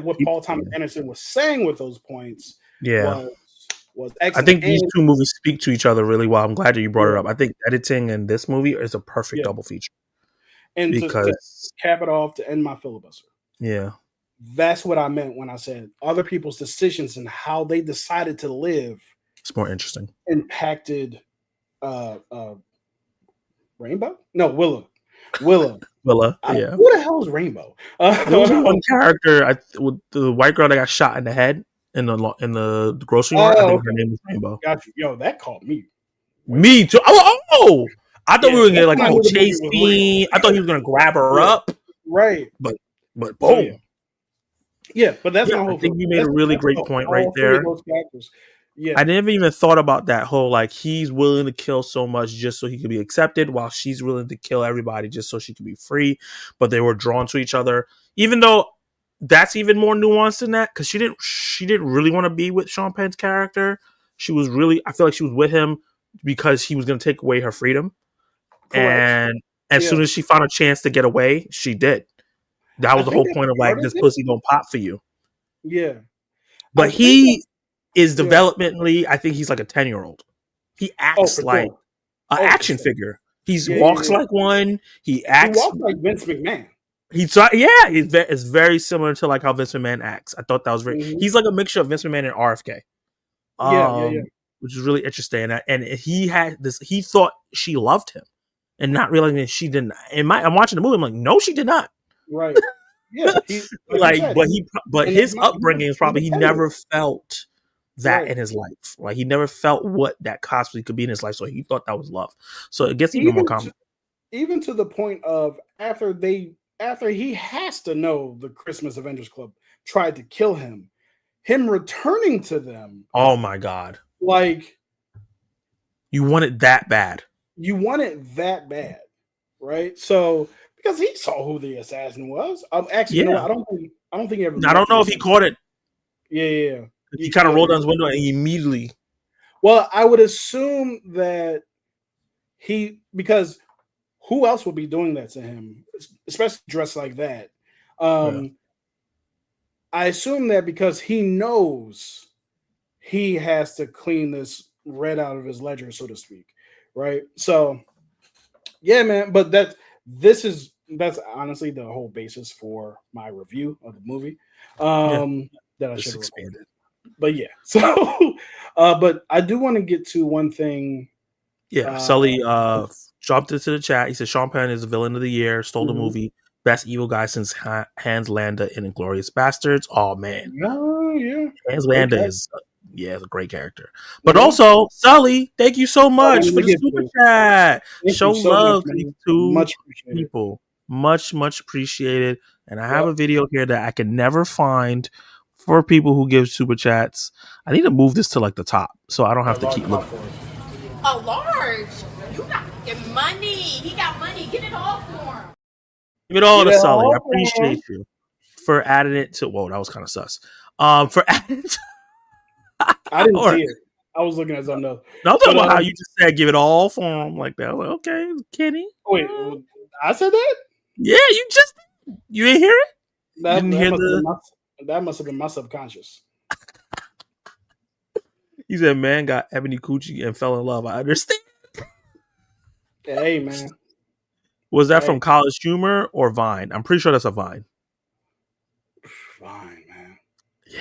what Paul Thomas Anderson was saying with those points was excellent. I think these two movies speak to each other really well. I'm glad that you brought it up. I think Editing and this movie is a perfect double feature. And to cap it off, to end my filibuster. Yeah. That's what I meant when I said other people's decisions and how they decided to live. It's more interesting. Impacted Rainbow? No, Willa. Willa, yeah. Who the hell is Rainbow? There was one character with the white girl that got shot in the head in the grocery mart. I think her name was Rainbow. Got you. Yo, that caught me. Me too. Oh! I thought we were gonna get like a whole chase scene. I thought he was gonna grab her up. Right. But boom. So, yeah, but that's my whole. I think you made a really great point right there. Yeah. I never even thought about that whole, like, he's willing to kill so much just so he could be accepted, while she's willing to kill everybody just so she could be free. But they were drawn to each other, even though that's even more nuanced than that, because she didn't really want to be with Sean Penn's character. I feel like she was with him because he was going to take away her freedom. Correct. And as soon as she found a chance to get away, she did. That was the whole point of, like, this pussy don't pop for you. Yeah. But he is developmentally, I think he's like a 10-year-old. He acts like an action figure. He walks like one. He walks like Vince McMahon. It's very similar to like how Vince McMahon acts. I thought that was very. He's like a mixture of Vince McMahon and RFK. Which is really interesting. And he had this. He thought she loved him, and not realizing that she didn't. I'm watching the movie. I'm like, no, she did not. Right. Yeah. But his upbringing is probably he never felt that in his life. Like, he never felt what that cosplay could be in his life, so he thought that was love. So it gets even more common. Even to the point of after he has to know the Christmas Avengers Club tried to kill him returning to them. Oh my God. Like, you want it that bad. Right? So because he saw who the assassin was. Actually, no, I don't think he ever. I don't know if he caught it. Yeah. He kind of rolled down his window and he immediately. Well, I would assume that because who else would be doing that to him, especially dressed like that? I assume that because he knows he has to clean this red out of his ledger, so to speak, right? So, yeah, man. But that's honestly the whole basis for my review of the movie. That I should have expanded. But yeah, so but I do want to get to one thing. Yeah, Sully dropped into the chat. He said Sean Penn is the villain of the year, stole the movie, best evil guy since Hans Landa in Inglourious Bastards. Oh man, yeah, Hans Landa is Yeah, it's a great character. But also, Sully, thank you so much for the super chat. Show love to these two people. Much appreciated. And I have a video here that I can never find for people who give super chats. I need to move this to like the top so I don't have to keep looking. A large. You got money. He got money. Get it all for him. Give it all to Sully. I appreciate you for adding it to. Whoa, that was kind of sus. For adding it. I didn't see it. I was looking at something else. No, I'm talking about how you just said give it all for him like that. Like, okay, Kenny. Wait, I said that? Yeah, you didn't hear it? That must have been my subconscious. He said, man got ebony coochie and fell in love. I understand. Hey, man. Was that from College Humor or Vine? I'm pretty sure that's a Vine. Vine, man. Yeah.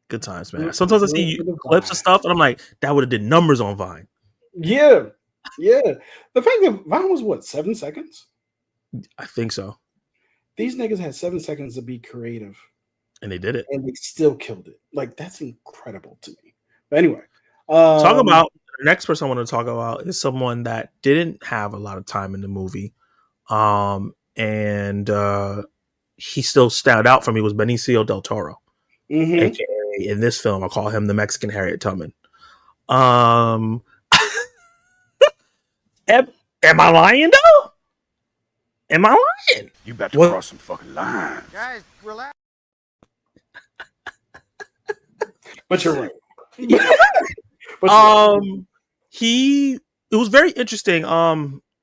Good times, man. Sometimes I see clips of stuff and I'm like, that would have did numbers on Vine. Yeah. The fact that Vine was what, 7 seconds? I think so. These niggas had 7 seconds to be creative. And they did it. And they still killed it. Like, that's incredible to me. But anyway. Talk about the next person I want to talk about is someone that didn't have a lot of time in the movie. And he still stood out for me was Benicio del Toro. Mm-hmm. AKA in this film, I call him the Mexican Harriet Tubman. Am I lying though? Am I lying? You about to cross some fucking lines. Guys, relax. But you're right. It was very interesting.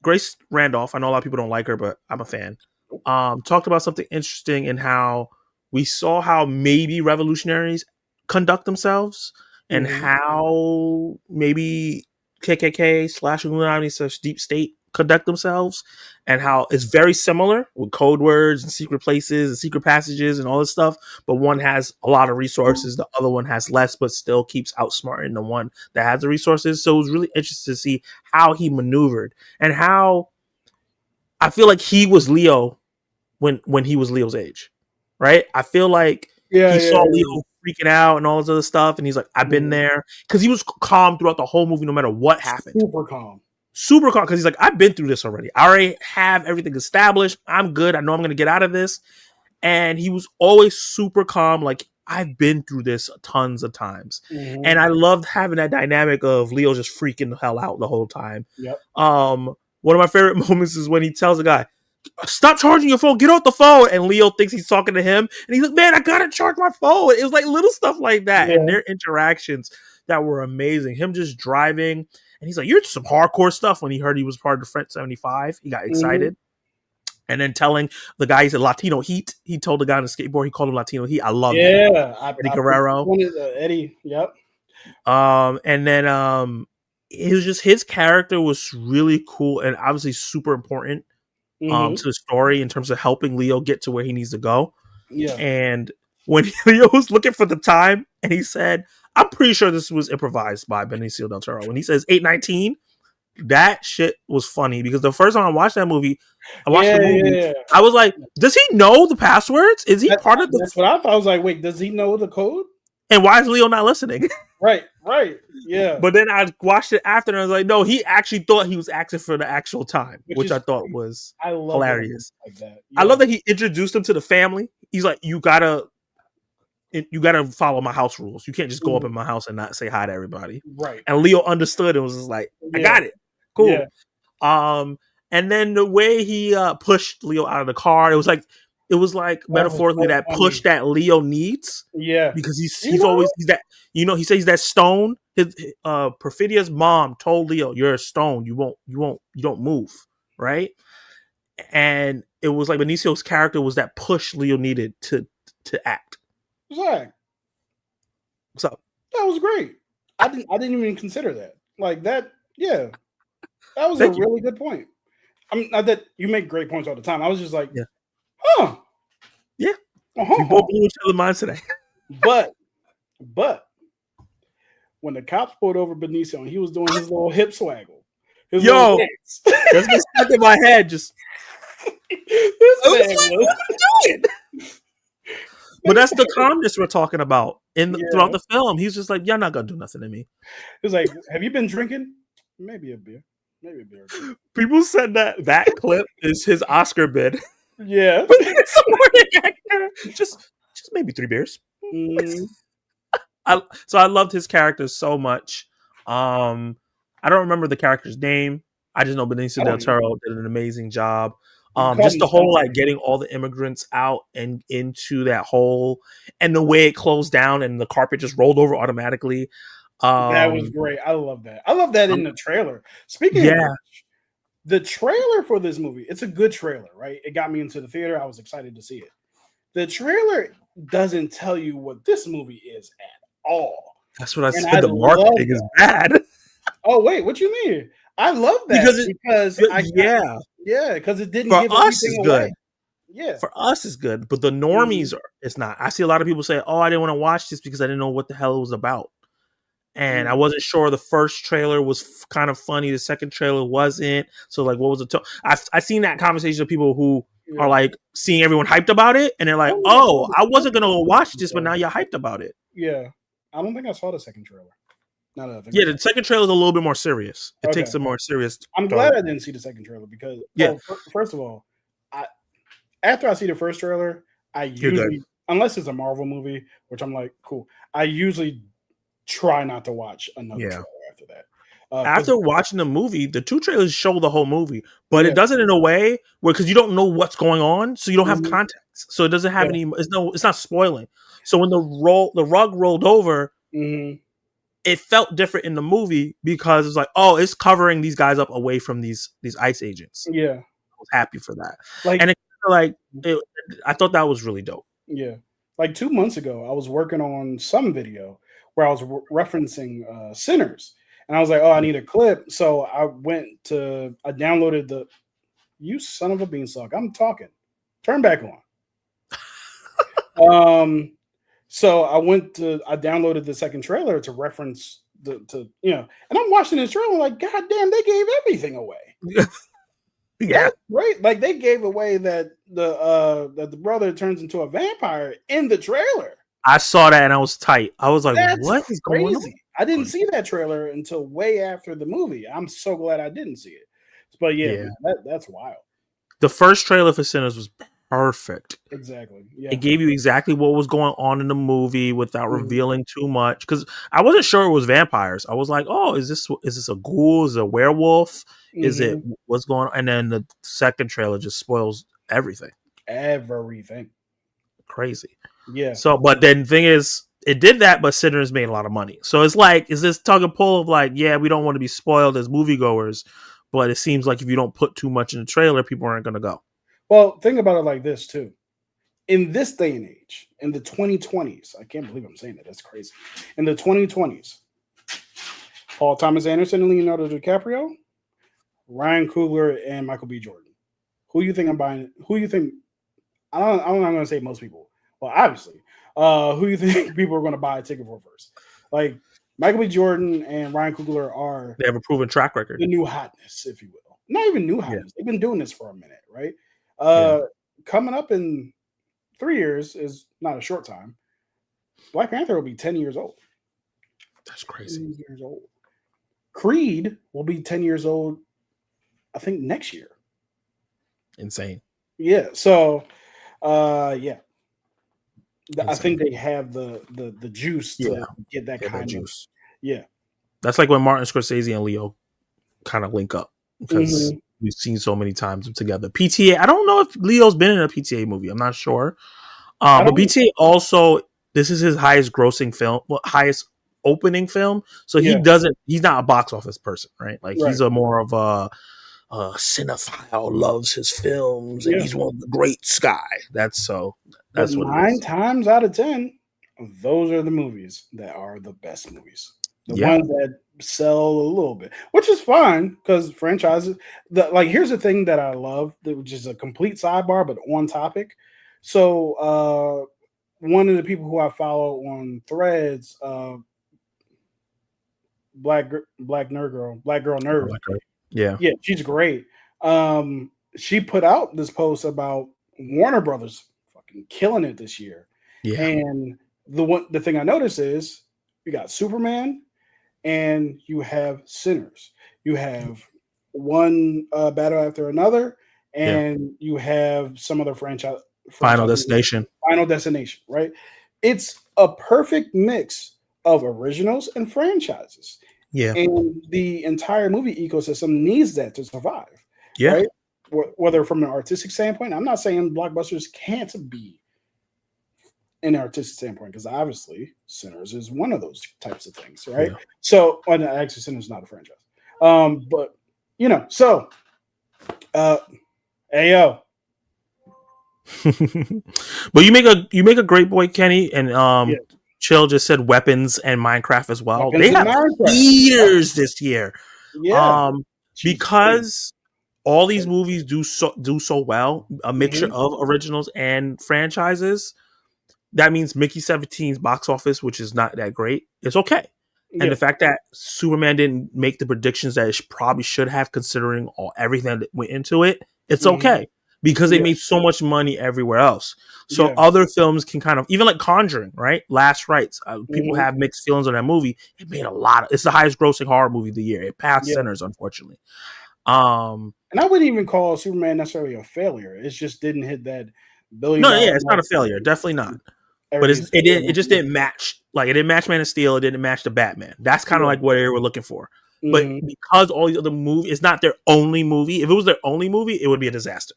Grace Randolph, I know a lot of people don't like her, but I'm a fan. Talked about something interesting in how we saw how maybe revolutionaries conduct themselves and how maybe KKK / Illuminati / deep state conduct themselves, and how it's very similar with code words and secret places and secret passages and all this stuff. But one has a lot of resources, the other one has less, but still keeps outsmarting the one that has the resources. So it was really interesting to see how he maneuvered and how I feel like he was Leo when he was Leo's age, right? I feel like he saw Leo freaking out and all this other stuff, and he's like, I've been there, because he was calm throughout the whole movie no matter what happened. Super calm, because he's like, I've been through this already. I already have everything established. I'm good. I know I'm going to get out of this. And he was always super calm, like, I've been through this tons of times. And I loved having that dynamic of Leo just freaking the hell out the whole time. One of my favorite moments is when he tells the guy, stop charging your phone, get off the phone. And Leo thinks he's talking to him. And he's like, man, I gotta charge my phone. It was like little stuff like that. And their interactions that were amazing. Him just driving. And he's like, you're just some hardcore stuff. When he heard he was part of the French 75, he got excited. And then telling the guy, he said Latino Heat. He told the guy on the skateboard, he called him Latino Heat. I love that. Eddie Guerrero. Eddie, yep. And then it was just, his character was really cool and obviously super important to the story in terms of helping Leo get to where he needs to go. And when Leo was looking for the time and he said, I'm pretty sure this was improvised by Benicio del Toro. When he says 8:19, that shit was funny, because the first time I watched that movie, I was like, does he know the passwords? Is he part of the... That's what I thought. I was like, wait, does he know the code? And why is Leo not listening? Right. Yeah. But then I watched it after and I was like, no, he actually thought he was asking for the actual time, which I thought was hilarious. Like that. I love that he introduced him to the family. He's like, you gotta follow my house rules. You can't just go up in my house and not say hi to everybody. Right. And Leo understood and was just like, I got it. Cool. Yeah. And then the way he pushed Leo out of the car, it was like metaphorically that push that Leo needs. Yeah. Because he's always that, he says he's that stone. His Perfidia's mom told Leo, you're a stone. You don't move. Right. And it was like Benicio's character was that push Leo needed to act. Zach. What's up? That was great. I didn't even consider that. Like that, yeah. That was really good point. I mean, not that you make great points all the time. I was just like, huh. Yeah. We both blew each other's minds today. But when the cops pulled over Benicio and he was doing his little hip swaggle. That's been stuck in my head. Just what are you doing? But that's the calmness we're talking about. throughout the film. He's just like, "You're not gonna do nothing to me." He's like, "Have you been drinking? Maybe a beer, maybe a beer." People said that clip is his Oscar bid. Yeah, Supporting actor. Just maybe 3 beers. mm-hmm. I loved his character so much. I don't remember the character's name. I just know Benicio del Toro did an amazing job. Just the whole like getting all the immigrants out and into that hole, and the way it closed down and the carpet just rolled over automatically. That was great. I love that. I love that in the trailer. Speaking of which, the trailer for this movie, it's a good trailer, right? It got me into the theater. I was excited to see it. The trailer doesn't tell you what this movie is at all. That's what I said. The marketing is bad. Oh, wait, what you mean? I love that because it didn't for give us is good. Away. Yeah, for us is good, but the normies it's not. I see a lot of people say, "Oh, I didn't want to watch this because I didn't know what the hell it was about," and I wasn't sure. The first trailer was kind of funny. The second trailer wasn't. So, like, what was the? I've seen that conversation of people who are like seeing everyone hyped about it, and they're like, "Oh, I wasn't gonna go watch this, but now you're hyped about it." Yeah, I don't think I saw the second trailer. The second trailer is a little bit more serious. It takes a more serious. I'm glad I didn't see the second trailer because, first of all, after I see the first trailer, I usually, unless it's a Marvel movie, which I'm like, cool, I usually try not to watch another trailer after that. After watching the movie, the 2 trailers show the whole movie, but it does it in a way where because you don't know what's going on, so you don't have context, so it doesn't have any. It's not spoiling. So when the rug rolled over. It felt different in the movie because it's like, oh, it's covering these guys up away from these ICE agents. Yeah, I was happy for that. I thought that was really dope. Yeah, like 2 months ago, I was working on some video where I was referencing Sinners, and I was like, oh, I need a clip, so I downloaded the. You son of a beanstalk! I'm talking. Turn back on. So I downloaded the second trailer to reference and I'm watching this trailer like, God damn, they gave everything away. Right? Like they gave away that the brother turns into a vampire in the trailer. I saw that and I was tight. I was like, what is going on? I didn't see that trailer until way after the movie. I'm so glad I didn't see it. But that's wild. The first trailer for Sinners was perfect. Exactly. Yeah. It gave you exactly what was going on in the movie without revealing too much. Because I wasn't sure it was vampires. I was like, "Oh, is this a ghoul? Is it a werewolf? Is it what's going on?" And then the second trailer just spoils everything. Everything. Crazy. Yeah. So, but then the thing is, it did that, but Sinners made a lot of money. So it's like, is this tug and pull of like, yeah, we don't want to be spoiled as moviegoers, but it seems like if you don't put too much in the trailer, people aren't going to go. Well, think about it like this, too. In this day and age, in the 2020s, I can't believe I'm saying that. That's crazy. In the 2020s, Paul Thomas Anderson and Leonardo DiCaprio, Ryan Coogler, and Michael B. Jordan. Who you think I'm buying? Who you think? I'm not going to say most people. Well, obviously. Who you think people are going to buy a ticket for first? Like, Michael B. Jordan and Ryan Coogler they have a proven track record. The new hotness, if you will. Not even new hotness. Yeah. They've been doing this for a minute, right? Coming up in 3 years is not a short time. Black Panther will be 10 years old. That's crazy. 10 years old. Creed will be 10 years old, I think, next year. Insane. Yeah. So, I think they have the juice to get that kind of juice. Yeah. That's like when Martin Scorsese and Leo kind of link up because we've seen so many times together. PTA. I don't know if Leo's been in a PTA movie. I'm not sure. But PTA also, this is his highest grossing film, highest opening film. So he's not a box office person, right? Like he's a more of a cinephile, loves his films, and he's one of the greats guy. That's what 9 times out of 10, those are the movies that are the best movies. The ones that sell a little bit, which is fine because franchises. Here's the thing that I love, which is a complete sidebar, but on topic. So, one of the people who I follow on Threads, Black Girl Nerd. Yeah, she's great. She put out this post about Warner Brothers fucking killing it this year, and the thing I notice is you got Superman and you have Sinners. You have one battle after another, Yeah. and you have some other franchise. Final Destination. Final Destination, right? It's a perfect mix of originals and franchises. Yeah. And the entire movie ecosystem needs that to survive, Yeah. right? Whether from an artistic standpoint, I'm not saying blockbusters can't be an artistic standpoint, because obviously Sinners is one of those types of things, right? Yeah. So, well, no, actually, Sinners is not a franchise, but so, ayo, But you make a great point, Kenny, and yeah, Chill just said weapons and Minecraft as well. weapons They in have Minecraft, theaters this year. yeah, Um, Jesus, because all these crazy. movies do so well, a mixture Mhm. of originals and franchises. That means Mickey 17's box office, which is not that great, is okay. And Yeah, the fact that Superman didn't make the predictions that it probably should have, considering everything that went into it, it's mhm. okay because they Yeah, made so much money everywhere else. So yeah, other films can kind of, even like Conjuring, right? Last Rites. People mhm. have mixed feelings on that movie. It made a lot. It's the highest grossing horror movie of the year. It passed Yeah. Sinners, unfortunately. Um, And I wouldn't even call Superman necessarily a failure. It just didn't hit that billion no, dollar yeah, it's not mark a failure. Definitely not. But every it just didn't match. Like it didn't match Man of Steel. It didn't match the Batman. That's kind of Yeah. like what they were looking for. But Mhm. because all these other movies, it's not their only movie. If it was their only movie, it would be a disaster.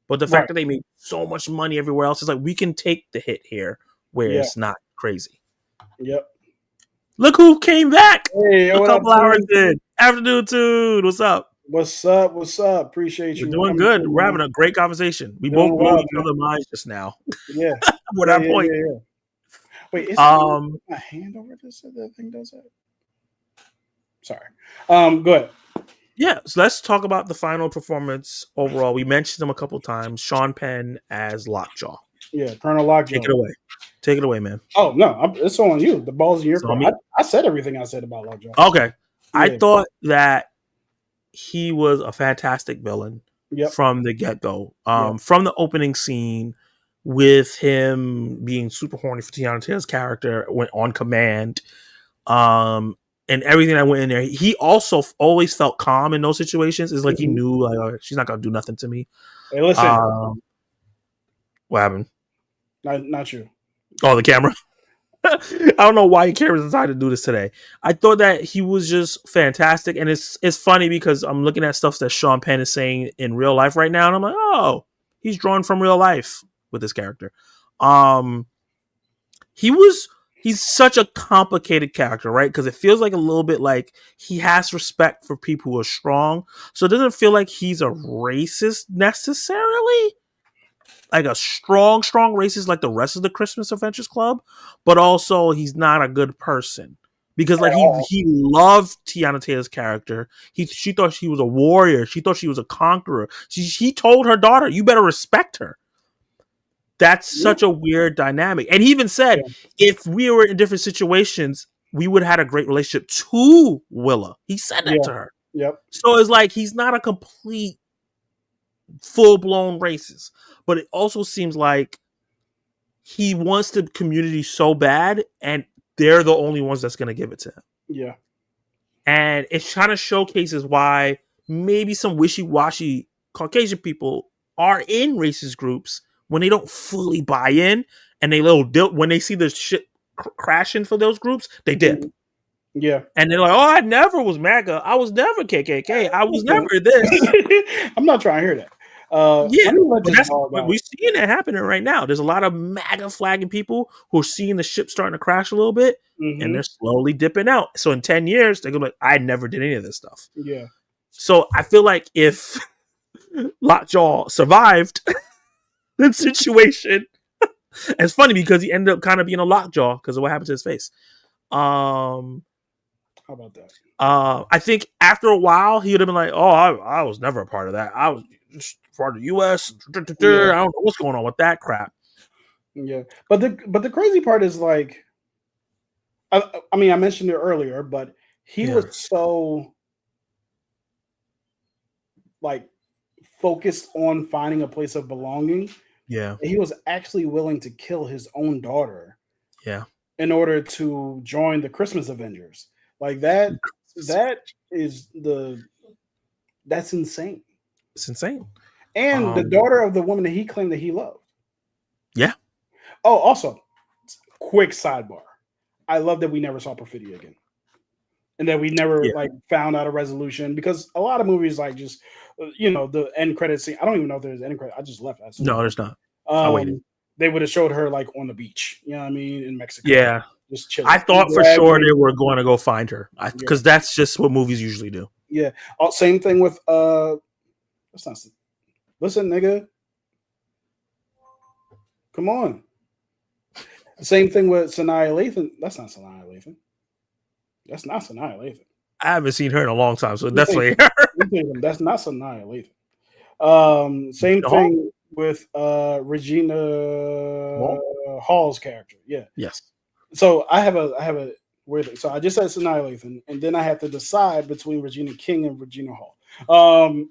But the Right. fact that they made so much money everywhere else is like we can take the hit here where Yeah. it's not crazy. Yep. Look who came back Hey, a what up, couple hours dude? in. Afternoon, dude. What's up? What's up? What's up? Appreciate We're you doing coming good. through, We're man. having a great conversation. We Doing both blew well, each man. other's minds just now. Yeah. With Yeah, our yeah, point. yeah, yeah. Wait, is my hand over this so that thing does that? Sorry. Go ahead. Yeah, so let's talk about the final performance overall. We mentioned him a couple times. Sean Penn as Lockjaw. Yeah, Colonel Lockjaw. Take it away. Take it away, man. Oh no, it's on you. The ball's in your It's on court. me. I said everything I said about Lockjaw. Okay. I Yeah. thought that he was a fantastic villain Yep. from the get-go. Yeah. From the opening scene with him being super horny for Tiana Taylor's character, went on command. And everything that went in there, he also always felt calm in those situations. It's like he Mhm. knew, like, oh, she's not gonna do nothing to me. Hey, listen. What happened? Not you. Oh, the camera. I don't know why Karen decided to do this today. I thought that he was just fantastic, and it's funny because I'm looking at stuff that Sean Penn is saying in real life right now, and I'm like, oh, he's drawn from real life with this character. He's such a complicated character, right? Because it feels like a little bit like he has respect for people who are strong, so it doesn't feel like he's a racist necessarily. Like a strong racist like the rest of the Christmas Adventures Club, but also he's not a good person because like he loved Tiana Taylor's character. She thought she was a warrior. She thought she was a conqueror. She told her daughter, "You better respect her." That's such a weird dynamic. And he even said, if we were in different situations, we would have had a great relationship to Willa. He said that to her. Yep. So it's like he's not a complete full-blown racist, but it also seems like he wants the community so bad and they're the only ones that's going to give it to him. Yeah. And it kind of showcases why maybe some wishy-washy Caucasian people are in racist groups when they don't fully buy in and they when they see the shit crashing for those groups, they dip. Yeah. And they're like, oh, I never was MAGA. I was never KKK. I was never this. I'm not trying to hear that. Yeah, but we're seeing that happening right now. There's a lot of MAGA flagging people who are seeing the ship starting to crash a little bit, and they're slowly dipping out. So in 10 years, they're gonna be like, I never did any of this stuff. Yeah. So I feel like if Lockjaw survived the situation, it's funny because he ended up kind of being a Lockjaw because of what happened to his face. How about that? I think after a while he would have been like, "Oh, I was never a part of that. I was just part of the U.S. I don't know what's going on with that crap." Yeah, but the crazy part is like, I mean, I mentioned it earlier, but he was so like focused on finding a place of belonging. Yeah, he was actually willing to kill his own daughter. Yeah, in order to join the Christmas Avengers. Like that is that's insane. It's insane. And the daughter of the woman that he claimed that he loved. Yeah. Oh, also, quick sidebar. I love that we never saw Perfidia again. And that we never like found out a resolution, because a lot of movies like just the end credit scene. I don't even know if there's end credit. I just left. No, there's not. I waited. They would have showed her like on the beach. You know what I mean? In Mexico. Yeah. Just chilling. I thought for sure they were going to go find her, because that's just what movies usually do. Yeah. Same thing with that's not. Listen, nigga. Come on. Same thing with Sanaa Lathan. That's not Sanaa Lathan. That's not Sanaa Lathan. I haven't seen her in a long time, so definitely her. That's not Sanaa Lathan. Same thing with Regina Hall's character. Yeah. Yes. So I have a weird thing. So I just said Sanaa Lathan, and then I have to decide between Regina King and Regina Hall.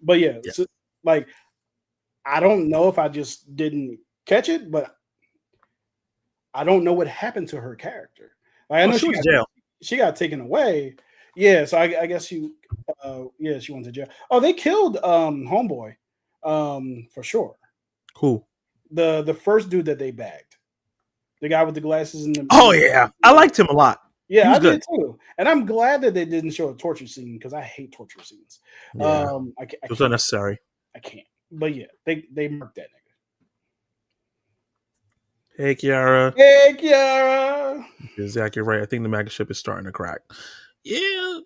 But yeah. So, like, I don't know if I just didn't catch it, but I don't know what happened to her character. Like, I know she was in jail. She got taken away. Yeah, so I guess she went to jail. Oh, they killed Homeboy, for sure. Who? The first dude that they bagged, the guy with the glasses and the. Oh yeah, I liked him a lot. Yeah, I did too, and I'm glad that they didn't show a torture scene, because I hate torture scenes. Yeah. It was unnecessary. I can't. But yeah, they murked that nigga. Hey, Kiara. Hey, Kiara. Exactly right. I think the mega ship is starting to crack. Yeah.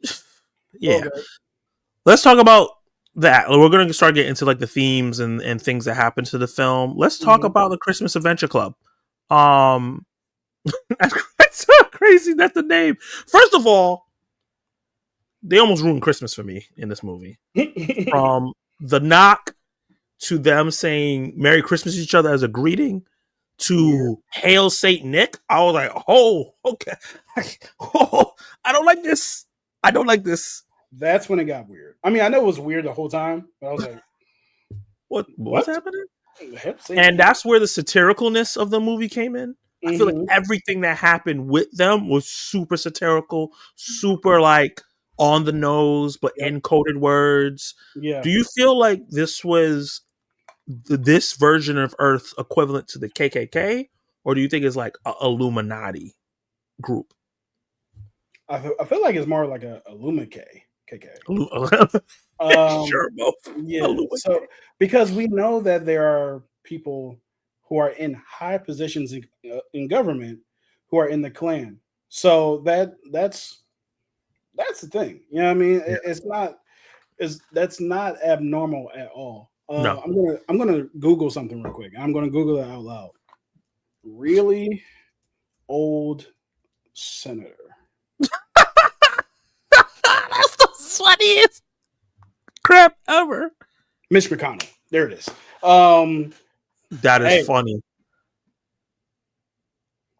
Yeah. Okay. Let's talk about that. We're going to start getting into like the themes and things that happen to the film. Let's talk about the Christmas Adventure Club. That's so crazy. That's the name. First of all, they almost ruined Christmas for me in this movie. From the knock to them saying Merry Christmas to each other as a greeting to Hail Saint Nick. I was like, oh, okay. I don't like this. I don't like this. That's when it got weird. I mean, I know it was weird the whole time, but I was like, what's happening? And that's where the satiricalness of the movie came in. I feel like everything that happened with them was super satirical, super like on the nose, but encoded words. Yeah. Do you feel like this was this version of Earth equivalent to the KKK, or do you think it's like a Illuminati group? I feel like it's more like a Illumicay. Sure, both. Yeah. So because we know that there are people who are in high positions in government who are in the Klan. So that's the thing. You know what I mean? Yeah. That's not abnormal at all. No. I'm gonna Google something real quick. I'm gonna Google it out loud. Really old senator. That's the funniest crap ever. Mitch McConnell. There it is. That is funny.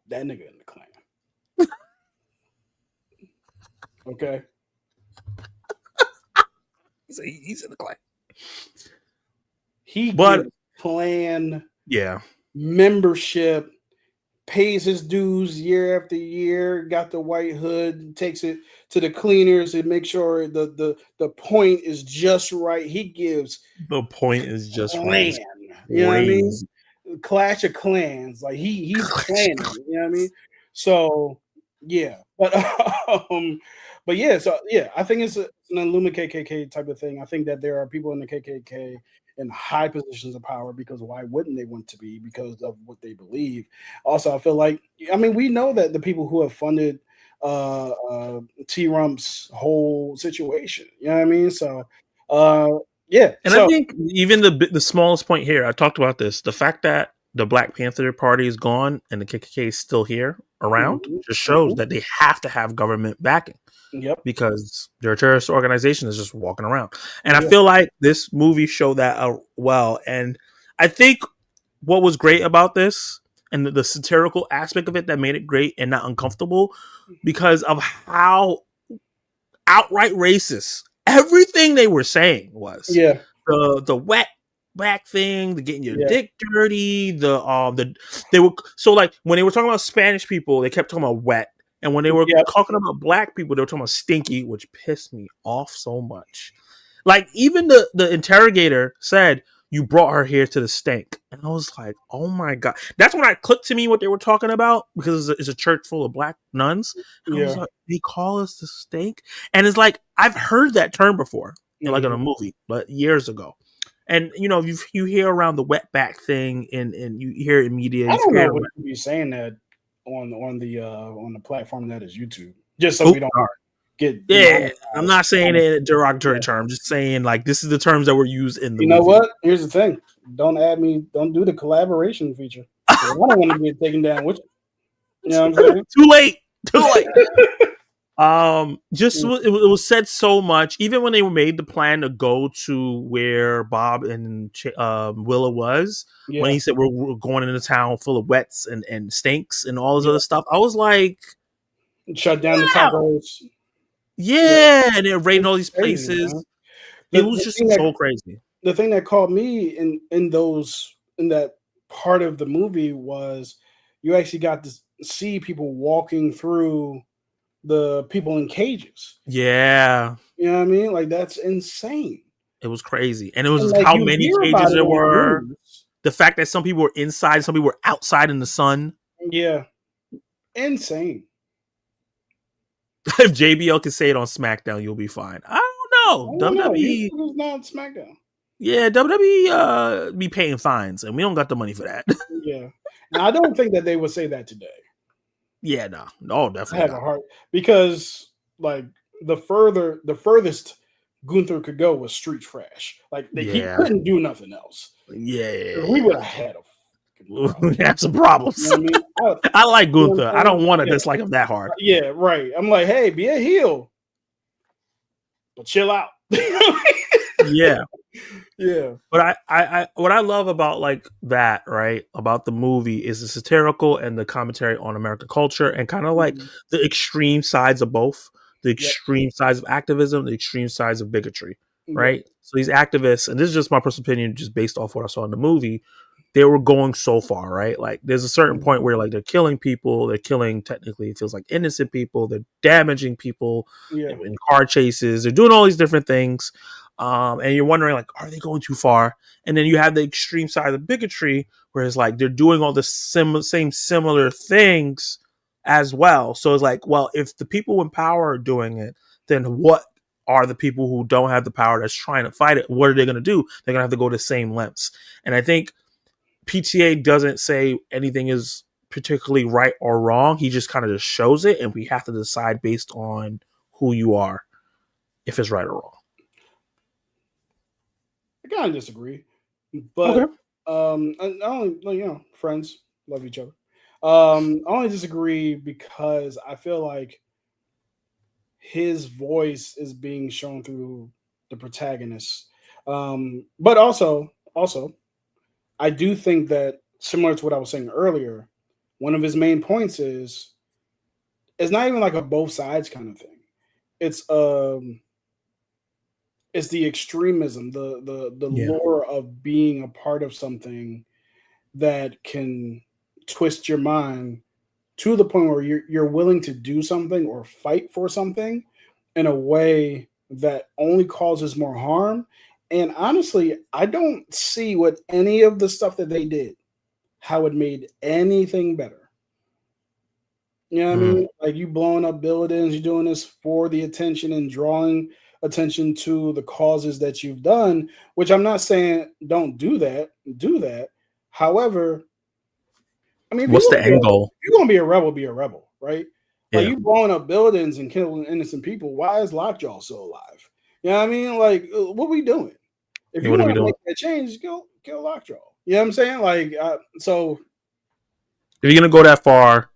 That nigga in the Klan. Okay. He's in the Klan. He gets Klan membership, pays his dues year after year, got the white hood, takes it to the cleaners and make sure the point is just right. He gives the point is just right. You know what I mean? Clash of Clans. Like he's planning, you know what I mean? So yeah. But yeah, so yeah, I think it's an Illumicay KKK type of thing. I think that there are people in the KKK in high positions of power, because why wouldn't they want to be? Because of what they believe. Also, I feel like, I mean, we know that the people who have funded T-Rump's whole situation, you know what I mean? So yeah. And I think even the smallest point here, I talked about this, the fact that the Black Panther Party is gone and the KKK is still here around just shows that they have to have government backing. Yep. Because their terrorist organization is just walking around. And I feel like this movie showed that well. And I think what was great about this and the satirical aspect of it that made it great and not uncomfortable, because of how outright racist everything they were saying was. Yeah. The wet back thing, the getting your Yeah. dick dirty, they were so like when they were talking about Spanish people, they kept talking about wet. And when they were Yep. talking about black people, they were talking about stinky, which pissed me off so much. Like even the interrogator said, "You brought her here to the stink," and I was like, "Oh my god!" That's when I clicked to me what they were talking about because it's a church full of black nuns. And I was like, "They call us the stink," and it's like I've heard that term before, like in a movie, but years ago. And you know, you hear around the wetback thing, and you hear it in media. I don't know what you're saying that on the platform that is YouTube, just so we don't get. I'm not saying it in a derogatory term. Just saying like this is the terms that were used in the. You know what? Here's the thing: don't add me. Don't do the collaboration feature. I don't want to get taken down with you. You know what I'm saying? Too late. It was said so much. Even when they made the plan to go to where Bob and Willa was, when he said we're going into town full of wets and stinks and all this other stuff, I was like, shut down the tacos. Yeah, and they're raiding all these places. It was just so crazy. The thing that caught me in that part of the movie was you actually got to see people walking through the people in cages. Yeah. You know what I mean? Like, that's insane. It was crazy. And it was like, how many cages there were. The fact that some people were inside, some people were outside in the sun. Yeah. Insane. If JBL can say it on SmackDown, you'll be fine. I don't know. WWE was not SmackDown. Yeah, WWE be paying fines, and we don't got the money for that. Yeah. Now, I don't think that they would say that today. Yeah, no, definitely. I have a heart because like the furthest Gunther could go was street trash. Like he couldn't do nothing else. Yeah, we would have had we have some problems. You know what I mean? I like Gunther. I don't want to dislike him that hard. Yeah, right. I'm like, hey, be a heel, but chill out. Yeah. Yeah. But I what I love about like that, right, about the movie is the satirical and the commentary on American culture and kind of like the extreme sides of both, the extreme sides of activism, the extreme sides of bigotry, right? So these activists, and this is just my personal opinion, just based off what I saw in the movie, they were going so far, right? Like there's a certain point where like they're killing people, they're killing technically it feels like innocent people, they're damaging people in car chases, they're doing all these different things. And you're wondering, like, are they going too far? And then you have the extreme side of bigotry, where it's like they're doing all the similar things as well. So it's like, well, if the people in power are doing it, then what are the people who don't have the power that's trying to fight it? What are they going to do? They're going to have to go to the same lengths. And I think PTA doesn't say anything is particularly right or wrong. He just kind of just shows it, and we have to decide based on who you are, if it's right or wrong. I kind of disagree, but I only friends love each other. I only disagree because I feel like his voice is being shown through the protagonist, but also I do think that similar to what I was saying earlier, one of his main points is it's not even like a both sides kind of thing. It's the extremism, the lure of being a part of something that can twist your mind to the point where you're willing to do something or fight for something in a way that only causes more harm. And honestly, I don't see what any of the stuff that they did, how it made anything better. You know what I mean? Like you blowing up buildings, you're doing this for the attention and drawing attention to the causes that you've done, which I'm not saying don't do that. However, I mean, what's the end goal? If you're going to be a rebel, right? Like you blowing up buildings and killing innocent people. Why is Lockjaw still alive? You know what I mean? Like, what are we doing? If you want to make that change, kill Lockjaw. You know what I'm saying? Like, so if you're going to go that far,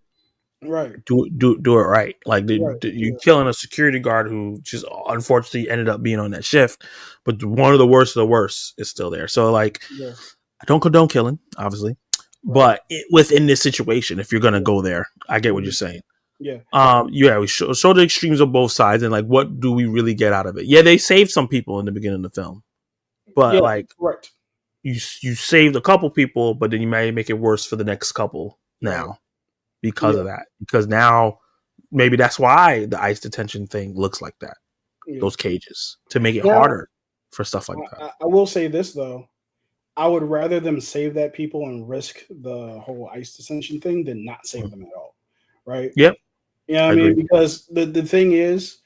right, do it right. Like you're killing a security guard who just unfortunately ended up being on that shift, but one of the worst of the worst is still there. So like, I don't condone killing, obviously, but within this situation, if you're gonna go there, I get what you're saying. Yeah. We show the extremes of both sides and like, what do we really get out of it? Yeah, they saved some people in the beginning of the film, but like, correct. you saved a couple people, but then you may make it worse for the next couple now because of that. Because now maybe that's why the ICE detention thing looks like that. Those cages to make it harder for stuff like that. I will say this though. I would rather them save that people and risk the whole ICE detention thing than not save them at all. Right? Yep. Yeah, I mean, because the thing is,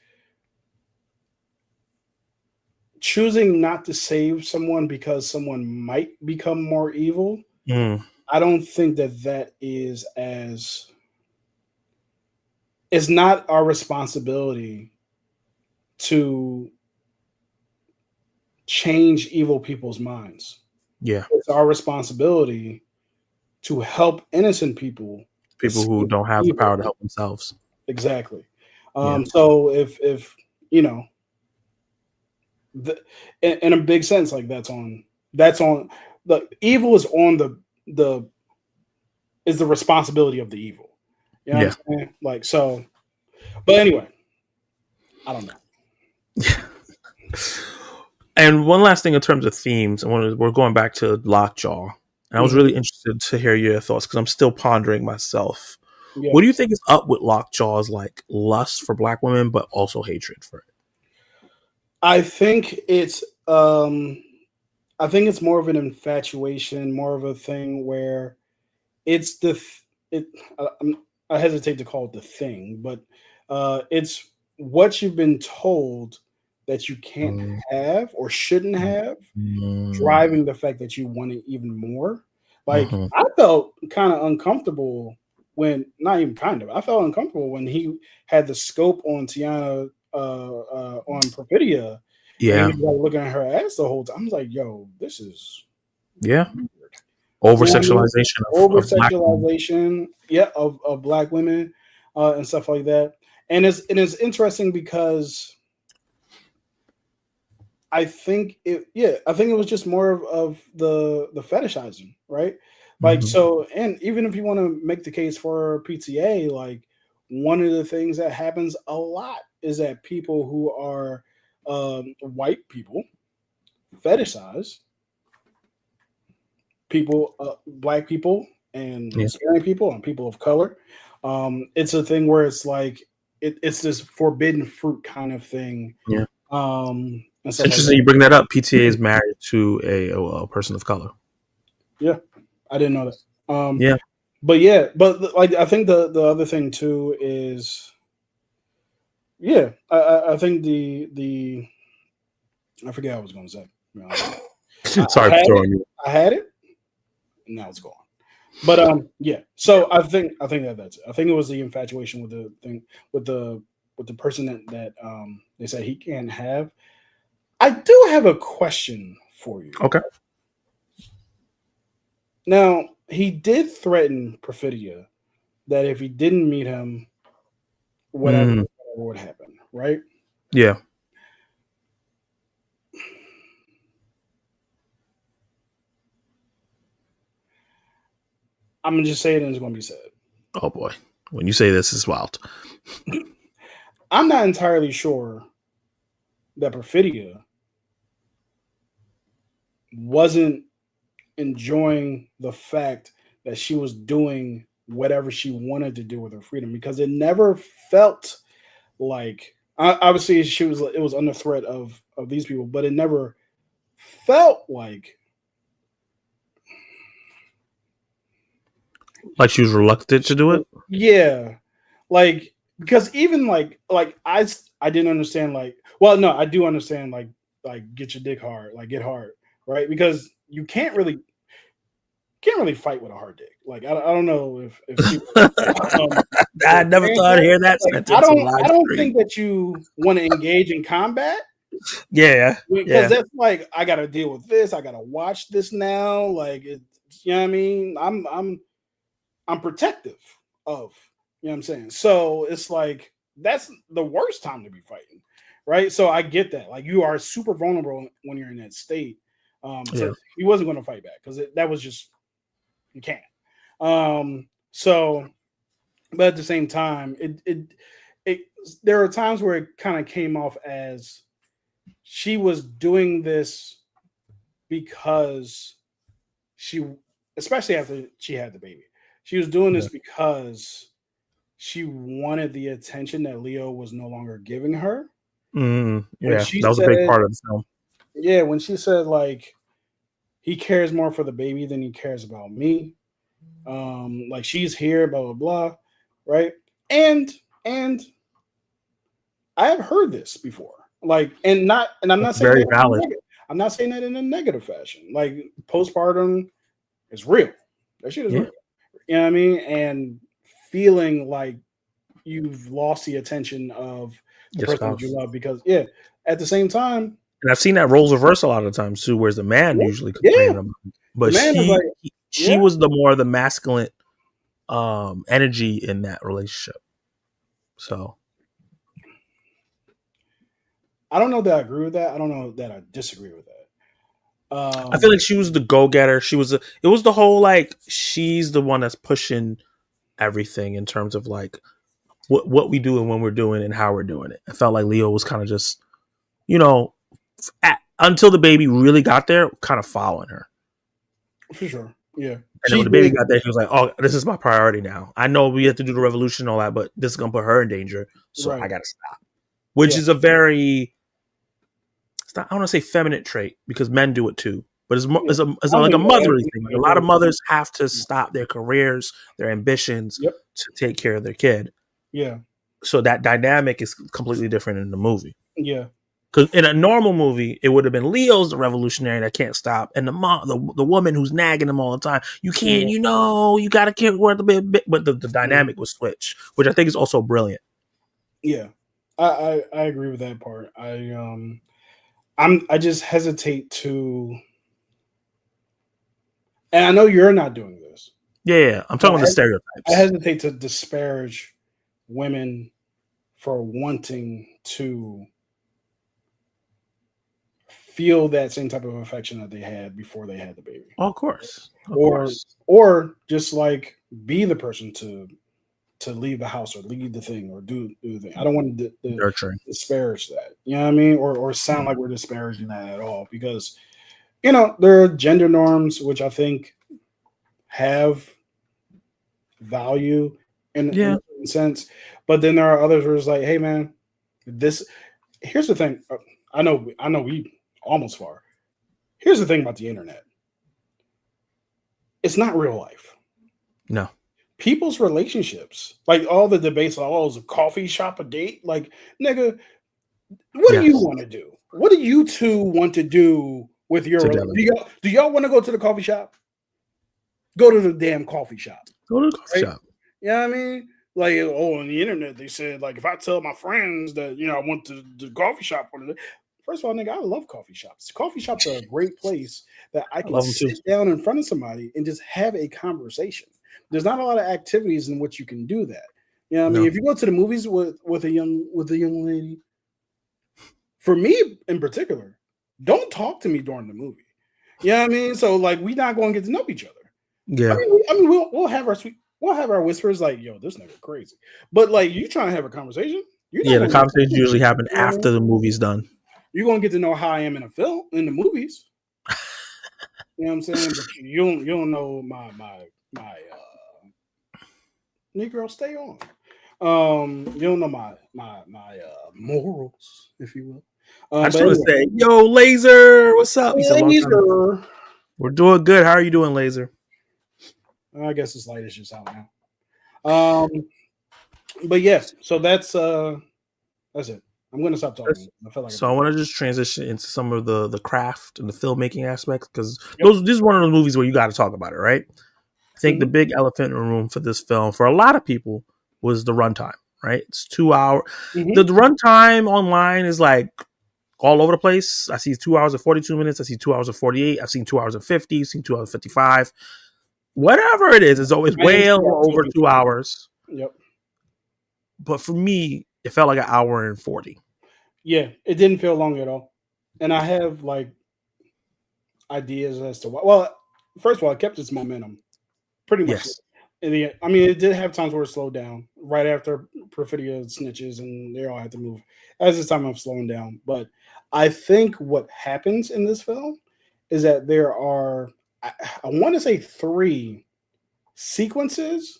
choosing not to save someone because someone might become more evil, I don't think that is as... It's not our responsibility to change evil people's minds. Yeah. It's our responsibility to help innocent people who don't have the power to help themselves. Exactly. So if you know, in a big sense, like that's on the evil is on the responsibility of the evil. You know what I'm saying? Like, so, but anyway, I don't know. Yeah. And one last thing in terms of themes, we're going back to Lockjaw. And I was really interested to hear your thoughts because I'm still pondering myself. Yeah. What do you think is up with Lockjaw's like lust for black women, but also hatred for it? I think it's more of an infatuation, more of a thing where it's I hesitate to call it the thing, but it's what you've been told that you can't have or shouldn't have, driving the fact that you want it even more. Like, I felt kind of uncomfortable when, not even kind of, I felt uncomfortable when he had the scope on Tiana on Perfidia. Yeah. And he was like looking at her ass the whole time. I was like, yo, this is weird. Over sexualization of black women and stuff like that. And it's interesting because I think it was just more of the fetishizing, right? Like, so, and even if you want to make the case for PTA, like, one of the things that happens a lot is that people who are white people fetishize people, black people and Hispanic people and people of color. It's a thing where it's like it's this forbidden fruit kind of thing. Yeah. It's interesting you bring that up. PTA is married to a person of color. Yeah, I didn't know that. But like I think the other thing too is, I think the I forget what I was going to say. Sorry for throwing you. I had it. Now it's gone. But so I think that's it. I think it was the infatuation with the thing with the person that they said he can't have. I do have a question for you. Okay. Now, he did threaten Perfidia that if he didn't meet him, whatever would happen, right? Yeah. I'm gonna just say it and it's gonna be said. Oh boy. When you say this, it's wild. I'm not entirely sure that Perfidia wasn't enjoying the fact that she was doing whatever she wanted to do with her freedom, because it never felt like, obviously it was under threat of these people, but it never felt like she was reluctant to do it. Yeah, like, because even like I didn't understand, like, well, no, I do understand, like get your dick hard, like get hard, right? Because you can't really fight with a hard dick. Like, I don't know if people, I never thought I'd hear that sentence. I don't think that you want to engage in combat. Yeah, because that's like, I got to deal with this. I got to watch this now. Like, you know what I mean? I'm protective of, you know what I'm saying? So it's like, that's the worst time to be fighting, right? So I get that. Like, you are super vulnerable when you're in that state. So he wasn't going to fight back because that was just, you can't. So, but at the same time, it there are times where it kind of came off as she was doing this because she, especially after she had the baby, she was doing this because she wanted the attention that Leo was no longer giving her. Yeah, She that was a big part of the film. Yeah, when she said like he cares more for the baby than he cares about me. Like she's here, blah blah blah, right? And I have heard this before, like, and I'm not It's saying very that valid. I'm not saying that in a negative fashion. Like postpartum is real. That shit is real. You know what I mean? And feeling like you've lost the attention of the person that you love because at the same time. And I've seen that roles reverse a lot of times too, whereas the man usually complaining about it. But the man is like, she was the more the masculine energy in that relationship. So I don't know that I agree with that. I don't know that I disagree with that. I feel like she was the go-getter. It was the whole like she's the one that's pushing everything in terms of like what we do and when we're doing and how we're doing it. I felt like Leo was kind of just, until the baby really got there, kind of following her. For sure. Yeah. And then when the baby got there, he was like, oh, this is my priority now. I know we have to do the revolution and all that, but this is going to put her in danger. So I got to stop. Which is a very, I don't want to say feminine trait because men do it too. But it's like a motherly thing. Like a lot of mothers have to stop their careers, their ambitions to take care of their kid. Yeah. So that dynamic is completely different in the movie. Yeah. Because in a normal movie, it would have been Leo's the revolutionary that can't stop, and the woman who's nagging him all the time. You can't, you got to care where the bit. But the dynamic was switched, which I think is also brilliant. Yeah, I agree with that part. I just hesitate to, and I know you're not doing this. Yeah, I'm talking about the stereotypes. I hesitate to disparage women for wanting to feel that same type of affection that they had before they had the baby. Oh, of course. Or just like be the person to leave the house or lead the thing or do the thing. I don't want to disparage that. You know what I mean? Or sound like we're disparaging that at all because, there are gender norms which I think have value in a certain sense. But then there are others where it's like, hey man, here's the thing. I know we almost far. Here's the thing about the internet. It's not real life. No. People's relationships, like all the debates, like, oh, is a coffee shop a date? Like, nigga, what do you want to do? What do you two want to do with your relationship? Do y'all want to go to the coffee shop? Go to the damn coffee shop. Go to the coffee shop. You know what I mean? Like, on the internet, they said, like, if I tell my friends that, I went to the coffee shop one day. First of all, nigga, I love coffee shops. Coffee shops are a great place that I can sit down in front of somebody and just have a conversation. There's not a lot of activities in which you can do that. You know what I mean? If you go to the movies with a young lady, for me in particular, don't talk to me during the movie. You know what I mean? So like we're not going to get to know each other. Yeah. I mean we'll have our whispers like, yo, this nigga crazy. But like you trying to have a conversation. The conversations usually happen after the movie's done. You're gonna get to know how I am in the movies. You know what I'm saying? But you don't know my Negro, stay on. You don't know my morals, if you will. I just want to say, yo, Laser, what's up? Laser. We're doing good. How are you doing, Laser? I guess this light is just out now. But yes, so that's it. I'm going to stop talking. I feel like I want to just transition into some of the craft and the filmmaking aspects because this is one of those movies where you got to talk about it, right? I think the big elephant in the room for this film, for a lot of people, was the runtime, right? It's 2 hours. The runtime online is like all over the place. I see 2 hours and 42 minutes. I see 2 hours and 48. I've seen 2 hours and 50. I've seen 2 hours and 55. Whatever it is, it's always way over 2 hours. Yep. But for me, it felt like an hour and 40. Yeah, it didn't feel long at all. And I have like ideas as to why. Well, first of all, it kept its momentum pretty much. Yes. It did have times where it slowed down right after Perfidia snitches and they all had to move as this time of slowing down. But I think what happens in this film is that there are I want to say 3 sequences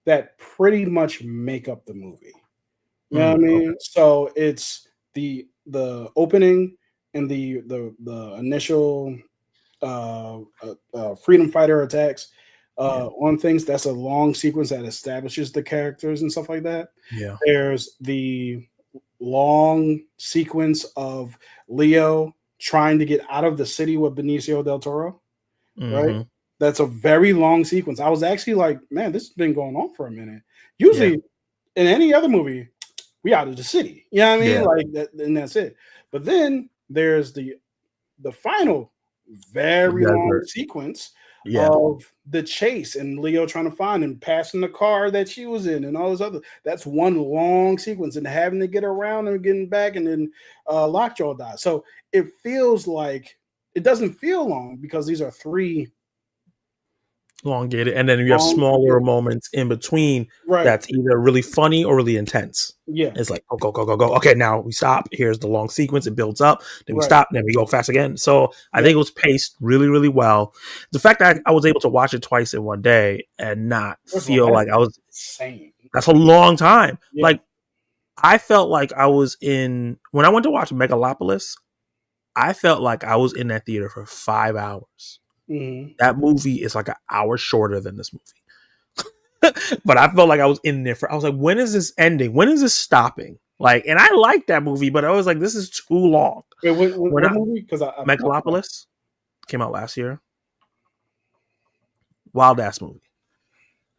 that pretty much make up the movie. You know what I Okay. mean? So it's the opening and the initial freedom fighter attacks on things. That's a long sequence that establishes the characters and stuff like that. Yeah. There's the long sequence of Leo trying to get out of the city with Benicio del Toro, right? Mm-hmm. That's a very long sequence. I was actually like, man, this has been going on for a minute. Yeah. Usually in any other movie, we out of the city. You know what I mean? Yeah. Like that, and that's it. But then there's the final very long sequence of the chase and Leo trying to find and passing the car that she was in and all this other. That's one long sequence and having to get around and getting back, and then Lockjaw dies. So it feels like it doesn't feel long because these are 3 elongated, and then you have smaller moments in between that's either really funny or really intense. Yeah, it's like go. Okay, now we stop. Here's the long sequence. It builds up. Then we stop. Then we go fast again. So I think it was paced really, really well. The fact that I was able to watch it twice in one day and not feel like I was insane. That's a long time. Yeah. Like I felt like I was in when I went to watch Megalopolis. I felt like I was in that theater for 5 hours. Mm-hmm. That movie is like an hour shorter than this movie. But I felt like I was in there I was like, when is this ending? When is this stopping? Like, and I liked that movie, but I was like, this is too long. Wait, what movie? Because Megalopolis came out last year. Wild ass movie.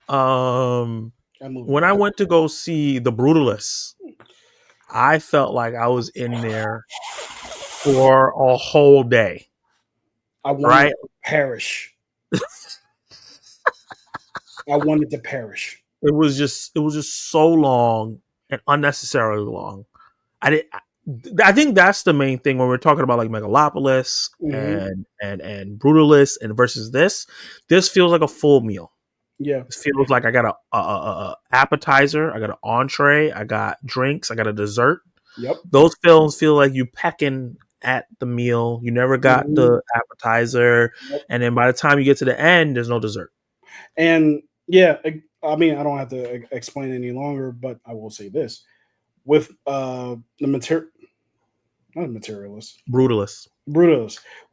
When I went to go see The Brutalists, I felt like I was in there for a whole day. I wanted to perish. I wanted to perish. It was just so long and unnecessarily long. I think that's the main thing when we're talking about like Megalopolis and Brutalist and versus this. This feels like a full meal. Yeah, it feels like I got a appetizer, I got an entree, I got drinks, I got a dessert. Yep, those films feel like you pecking at the meal. You never got the appetizer, and then by the time you get to the end, there's no dessert. And yeah, I mean, I don't have to explain any longer, but I will say this: with the Brutalist, with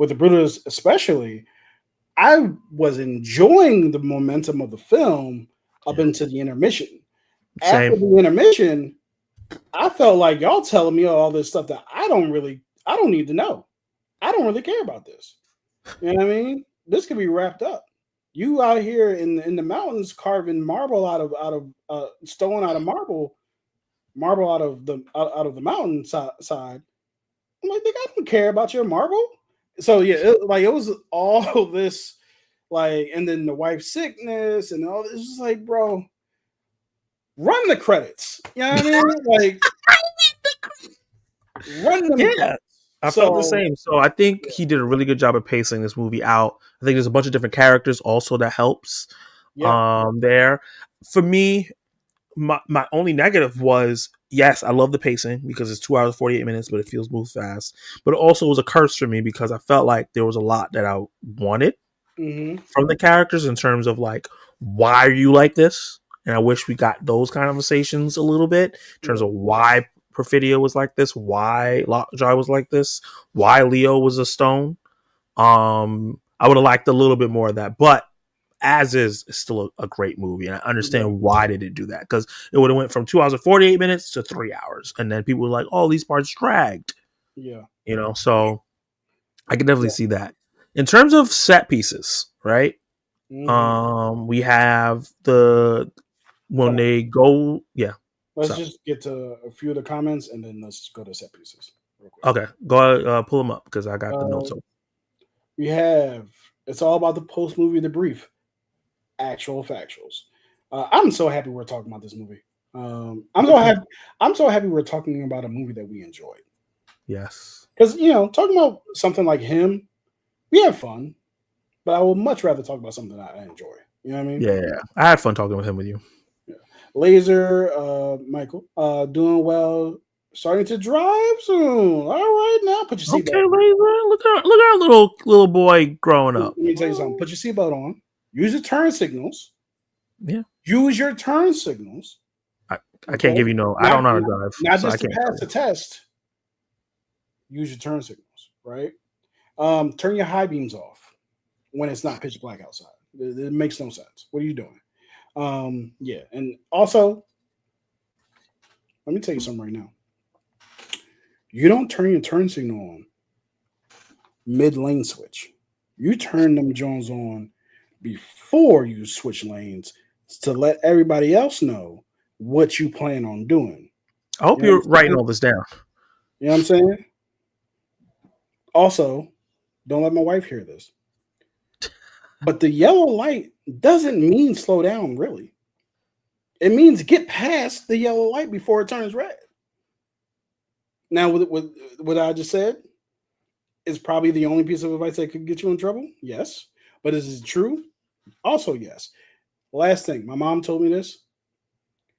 the Brutalist especially, I was enjoying the momentum of the film up into the intermission. Same. After the intermission, I felt like y'all telling me all this stuff that I don't need to know. I don't really care about this. You know what I mean? This could be wrapped up. You out here in the mountains carving marble out of stone out of marble out of the mountain side. I'm like, I don't care about your marble. So yeah, it was all this, like, and then the wife's sickness and all this. It's just like, bro, run the credits. You know what I mean? Like, run them. Yeah. I felt the same. So I think he did a really good job of pacing this movie out. I think there's a bunch of different characters also that helps there. For me, my only negative was, yes, I love the pacing because it's 2 hours, 48 minutes, but it feels moves fast. But it also was a curse for me because I felt like there was a lot that I wanted from the characters in terms of like, why are you like this? And I wish we got those conversations a little bit in terms of why Perfidia was like this, why Lockjaw was like this, why Leo was a stone. I would have liked a little bit more of that, but as is, it's still a great movie, and I understand why they didn't do that, because it would have went from 2 hours and 48 minutes to 3 hours, and then people were like, "Oh, these parts dragged." Yeah, you know. So I can definitely see that. In terms of set pieces, right? We have when they go, Let's just get to a few of the comments, and then let's go to set pieces real quick. Okay, go ahead, pull them up because I got the notes open. We have, it's all about the post-movie debrief, actual factuals. I'm so happy we're talking about this movie. I'm so happy we're talking about a movie that we enjoyed. Yes, because talking about something like him, we have fun, but I would much rather talk about something that I enjoy. You know what I mean? Yeah, I had fun talking with him with you. Laser, Michael, doing well. starting to drive soon. All right, now put your Okay, seatbelt on. look at our little boy growing Let up. me tell you something. Put your seatbelt on. Use your turn signals. Yeah, Use your turn signals. I can't give you no. I don't know how to drive, Not so I just to can't. pass the test. Use your turn signals, right? Turn your high beams off when it's not pitch black outside. It makes no sense. What are you doing? Yeah, and also, let me tell you something right now. You don't turn your turn signal on mid lane switch. You turn them Jones on before you switch lanes to let everybody else know what you plan on doing. I hope You know you're what I'm writing saying? all this down. You know what I'm saying? Also, don't let my wife hear this. But the yellow light doesn't mean slow down, really. It means get past the yellow light before it turns red. Now, with what I just said, is probably the only piece of advice that could get you in trouble. Yes. But is it true? Also, yes. Last thing, my mom told me this: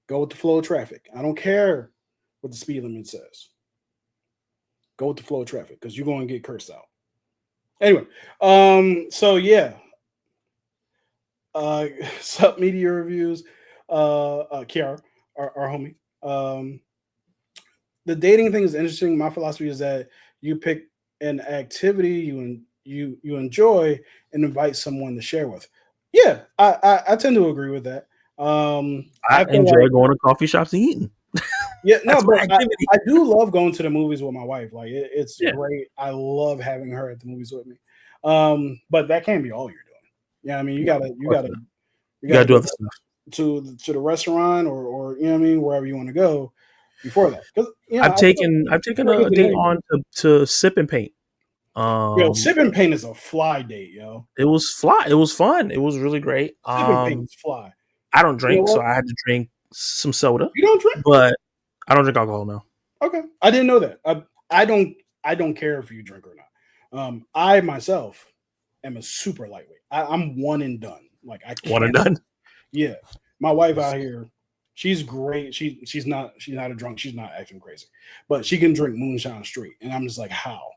go with the flow of traffic. I don't care what the speed limit says. Go with the flow of traffic because you're going to get cursed out. Anyway, so yeah, sub media reviews, Kiara, our homie. The dating thing is interesting. My philosophy is that you pick an activity you enjoy and invite someone to share with. Yeah, I tend to agree with that. I I feel enjoy like going to coffee shops and eating. yeah, no, That's my but activity. I do love going to the movies with my wife. Like it's Yeah, great. I love having her at the movies with me. But that can't be all you're doing. Yeah, I mean you no, gotta of you course gotta not. you You gotta gotta do go other stuff. to the restaurant or you know what I mean wherever you want to go before that because I've taken feel like a it's an date interview. on to sip and paint. Yo, sip and paint is a fly date, yo. It was fly. It was fun. It was really great. Sip and paint is fly. I don't You know drink, so what? I had to drink some soda, You don't drink? but I don't drink alcohol now. Okay, I didn't know that. I don't care if you drink or not. I myself am a super lightweight. I'm one and done. Like I One and can't. done. Yeah, my wife out here, she's great. She's not a drunk. She's not acting crazy, but she can drink moonshine straight, and I'm just like how,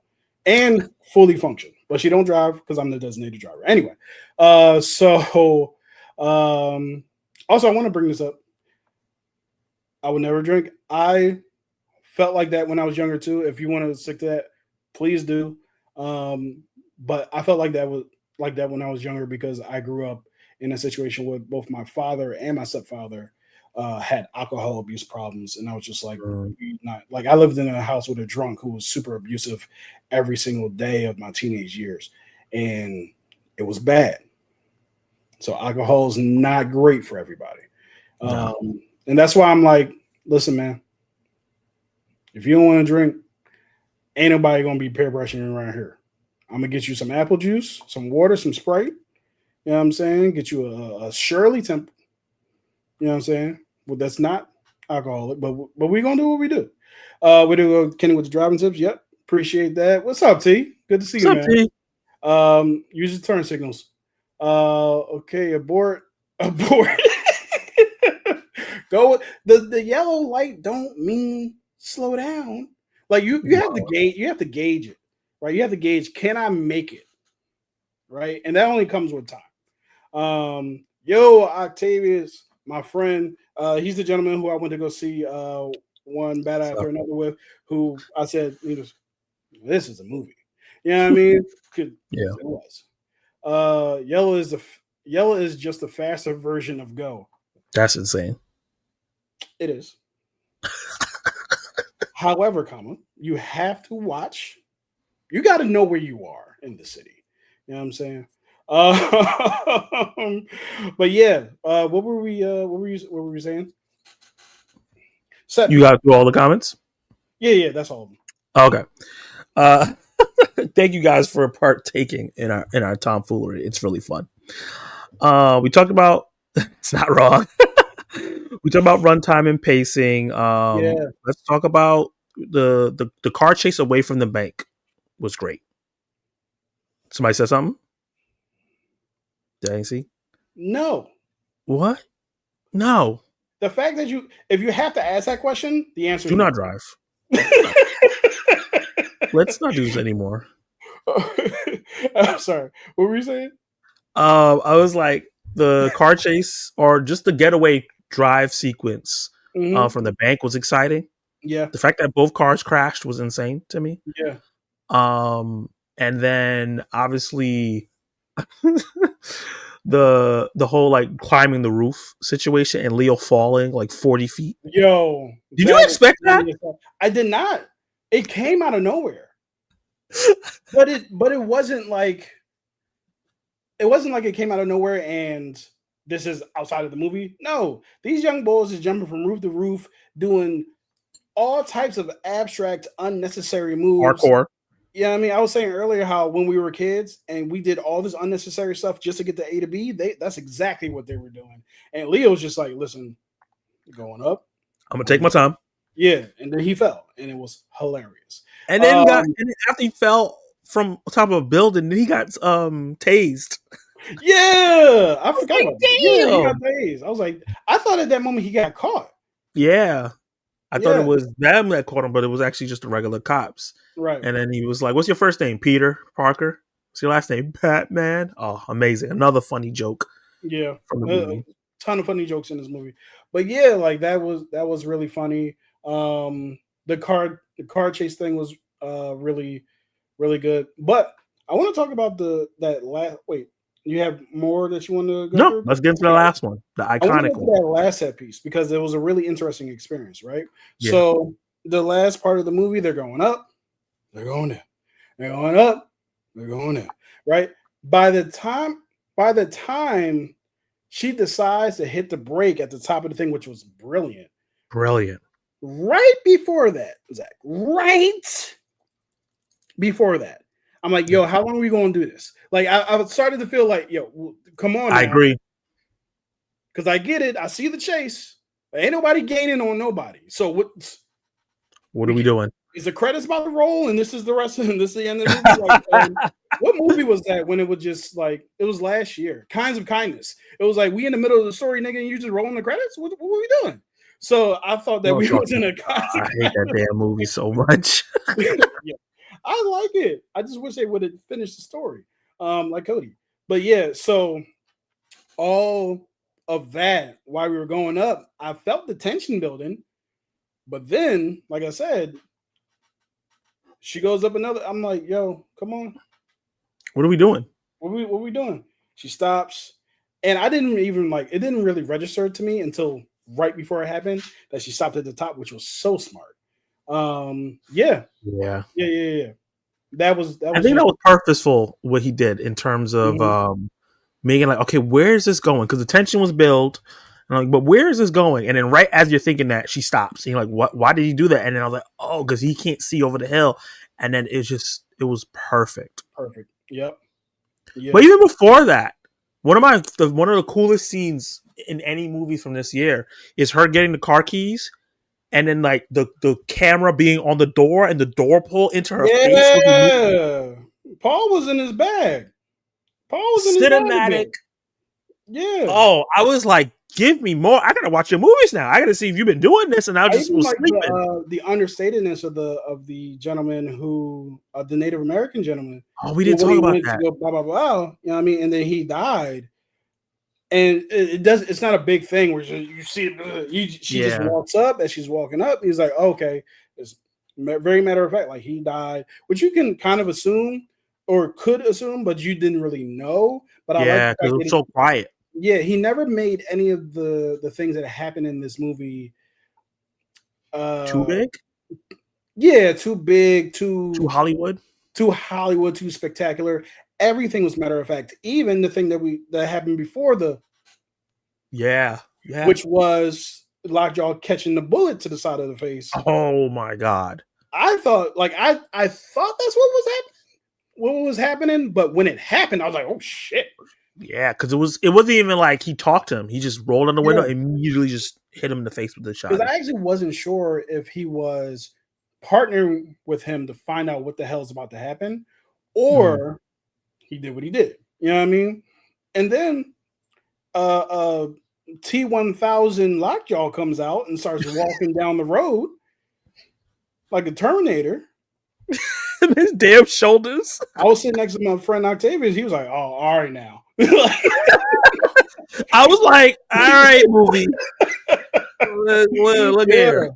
and fully function. But she don't drive because I'm the designated driver. Anyway, so also I want to bring this up. I would never drink. I felt like that when I was younger too. If you want to stick to that, please do. But I felt like that was like that when I was younger because I grew up in a situation where both my father and my stepfather had alcohol abuse problems, and I was just like, Mm, not like I lived in a house with a drunk who was super abusive every single day of my teenage years, and it was bad. So alcohol is not great for everybody, no. and that's why I'm like, listen, man, if you don't want to drink, ain't nobody gonna be peer pressuring around here. I'm gonna get you some apple juice, some water, some Sprite. You know what I'm saying? Get you a Shirley Temple. You know what I'm saying? Well, that's not alcoholic, but we're gonna do what we do. We do Kenny with the driving tips. Yep, appreciate that. What's up, T? Good to see What's you, up, man. T? Use your turn signals. Okay, abort, abort. Go with the yellow light. Don't mean slow down. Like you have to gauge. You have to gauge it, right? You have to gauge. Can I make it? Right, and that only comes with time. Yo, Octavius, my friend, he's the gentleman who I went to go see one bad after another with. Who I said, this is a movie. You know what I mean? 'Cause Yeah, it was. Yellow is just a faster version of Go. that's insane. It is. However, comma, you have to watch. You got to know where you are in the city. You know what I'm saying? But yeah, what were we? What were we saying? You got through all the comments. Yeah, that's all of them. Okay. Uh, thank you guys for partaking in our tomfoolery. It's really fun. We talked about it's not wrong. We talked about runtime and pacing. Yeah, Let's talk about the car chase away from the bank was great. Somebody said something. Did I see? no. What? No. The fact that if you have to ask that question, the answer Do is no. not drive. Let's not do this anymore. I'm sorry. What were you saying? I was like the car chase or just the getaway drive sequence from the bank was exciting. Yeah. The fact that both cars crashed was insane to me. Yeah. And then obviously the whole like climbing the roof situation and Leo falling like 40 feet. Yo, Did you expect that? I did not. It came out of nowhere. but it wasn't like it came out of nowhere and this is outside of the movie. No, these young boys is jumping from roof to roof, doing all types of abstract, unnecessary moves. Hardcore. Yeah, I mean, I was saying earlier how when we were kids and we did all this unnecessary stuff just to get to A to B, that's exactly what they were doing. And Leo's just like, listen, going up. I'm gonna take my time. Yeah, and then he fell, and it was hilarious. And then after he fell from top of a building, then he got tased. Yeah, I forgot about that. Yeah, he got Damn. tased. I was like, I thought at that moment he got caught. Yeah. I thought it was them that caught him, but it was actually just the regular cops. Right. And then he was like, "What's your first name? Peter Parker. What's your last name? Batman." Oh, amazing! Another funny joke. Yeah, from the movie. Ton of funny jokes in this movie. But yeah, like that was really funny. The car chase thing was really really good. But I want to talk about that last. Wait, you have more that you want to go through? Let's get into the last one, the iconic one. That last set piece because it was a really interesting experience, right? Yeah. So the last part of the movie, they're going up, they're going down, they're going up, they're going down, right? By the time she decides to hit the brake at the top of the thing, which was brilliant. Right before that, Zach, right before that, I'm like, yo, how long are we going to do this? Like, I started to feel like, yo, come on. I agree. Because I get it. I see the chase. Ain't nobody gaining on nobody. So what are we doing? Is the credits about to roll and this is the rest of this is the end of the movie? Like, what movie was that when it was just like, it was last year, Kinds of Kindness. It was like, we in the middle of the story, nigga, and you just rolling the credits? What were we doing? So I thought that we was in a I hate that damn movie so much. Yeah, I like it. I just wish they would have finished the story, like Cody. But yeah, so all of that while we were going up, I felt the tension building. But then, like I said, she goes up another. I'm like, yo, come on. What are we doing? What we doing? She stops. And I didn't even it didn't really register to me until right before it happened that she stopped at the top, which was so smart. Yeah. That was I think that was purposeful what he did in terms of making like, okay, where is this going? Because the tension was built. And I'm like, but where is this going? And then right as you're thinking that, she stops. And you're like, what? Why did he do that? And then I was like, oh, because he can't see over the hill. And then it was perfect. Perfect. Yep. Yeah. But even before that, one of the coolest scenes in any movies from this year is her getting the car keys and then like the camera being on the door and the door pull into her face. Yeah. Paul was in his bag. Paul was in cinematic. His bag. Yeah. Oh, I was like, give me more. I gotta watch your movies now. I gotta see if you've been doing this. And I just was like sleeping. The understatedness of the gentleman who the Native American gentleman. Oh, we didn't talk about that. Go, blah blah blah. You know what I mean? And then he died. And it's not a big thing where you see it. She just walks up as she's walking up. He's like, okay, it's very matter of fact. Like he died, which you can kind of assume or could assume, but you didn't really know. But because it was so quiet. Yeah, he never made any of the things that happened in this movie too big. Yeah, too big, too Hollywood, too spectacular. Everything was matter of fact. Even the thing that happened before which was Lockjaw catching the bullet to the side of the face. Oh my god! I thought I thought that's what was happening, but when it happened, I was like, oh shit. Yeah, because it wasn't even like he talked to him. He just rolled on the window and immediately just hit him in the face with the shot. Because I actually wasn't sure if he was partnering with him to find out what the hell is about to happen, or he did what he did. You know what I mean? And then T1000 Lockjaw comes out and starts walking down the road. like a Terminator. His damn shoulders. I was sitting next to my friend Octavius. He was like, "Oh, all right now." I was like, all right, movie. Look Yeah. here.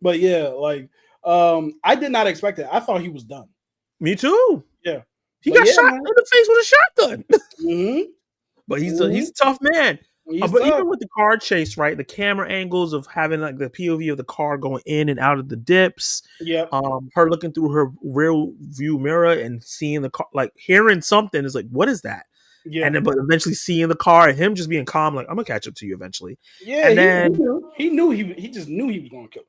But yeah, like I did not expect it. I thought he was done. Me too. Yeah. He But got yeah, shot man. in the face with a shotgun. Mm-hmm. But he's a tough man. He's But tough. even with the car chase, right? The camera angles of having like the POV of the car going in and out of the dips. Yep. Her looking through her rear view mirror and seeing the car, like hearing something is like, what is that? Yeah. And then, but eventually seeing the car and him just being calm, like I'm gonna catch up to you eventually. Yeah. And then he knew he just knew he was going to kill her.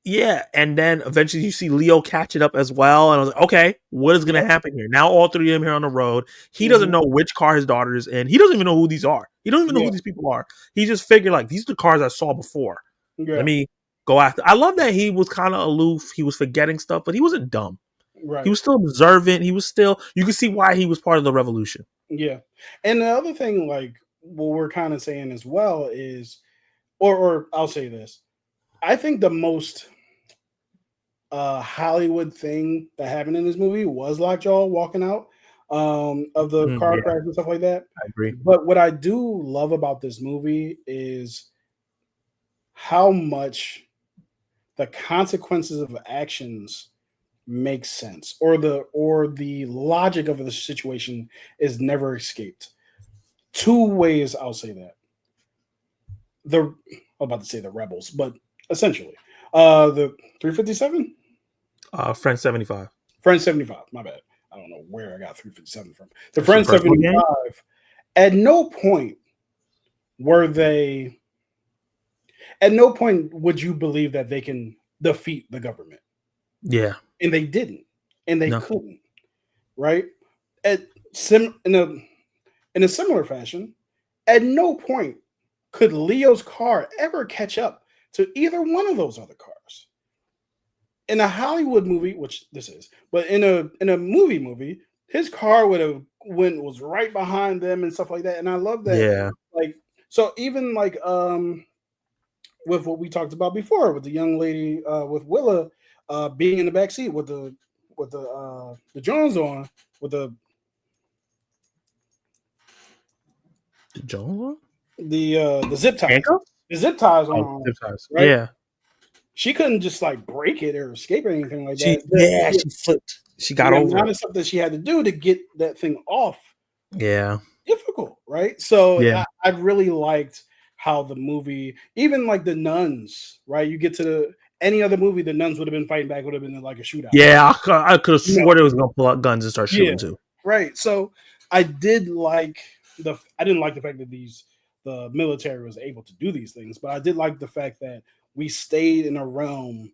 yeah, and then eventually you see Leo catch it up as well, and I was like, okay, what is gonna happen here? Now all three of them here on the road. He doesn't know which car his daughter is in. He doesn't even know who these are. He doesn't even know who these people are. He just figured like these are the cars I saw before. Yeah. Let me go after. I love that he was kind of aloof. He was forgetting stuff, but he wasn't dumb. Right. He was still observant. He was still. You could see why he was part of the revolution. Yeah, and the other thing, like what we're kind of saying as well is, or I'll say this, I think the most Hollywood thing that happened in this movie was Lockjaw walking out of the car crash and stuff like that. I agree. But what I do love about this movie is how much the consequences of actions make sense, or the logic of the situation is never escaped. Two ways I'll say that. I'm about to say the rebels, but essentially, the 357, Friend 75, Friend 75. My bad. I don't know where I got 357 from. The Friend 75. At no point would you believe that they can defeat the government. Yeah, and they didn't, and they couldn't. Right? In a similar fashion, at no point could Leo's car ever catch up to either one of those other cars. In a Hollywood movie, which this is, but in a movie, his car was right behind them and stuff like that. And I love that. Yeah. Like, so even like with what we talked about before, with the young lady with Willa being in the back seat with the Jones on, with the Jones, the zip ties, handcuffs? The zip ties on, zip ties. Right? Yeah. She couldn't just like break it or escape or anything like She flipped. She got over. The amount of stuff that she had to do to get that thing off. Yeah. Difficult, right? So yeah. I really liked how the movie, even like the nuns, right? You get to any other movie, the nuns would have been fighting back, would have been like a shootout. Yeah, I could have sworn they was gonna pull out guns and start shooting too. Right. So I didn't like the fact that the military was able to do these things, but I did like the fact that we stayed in a realm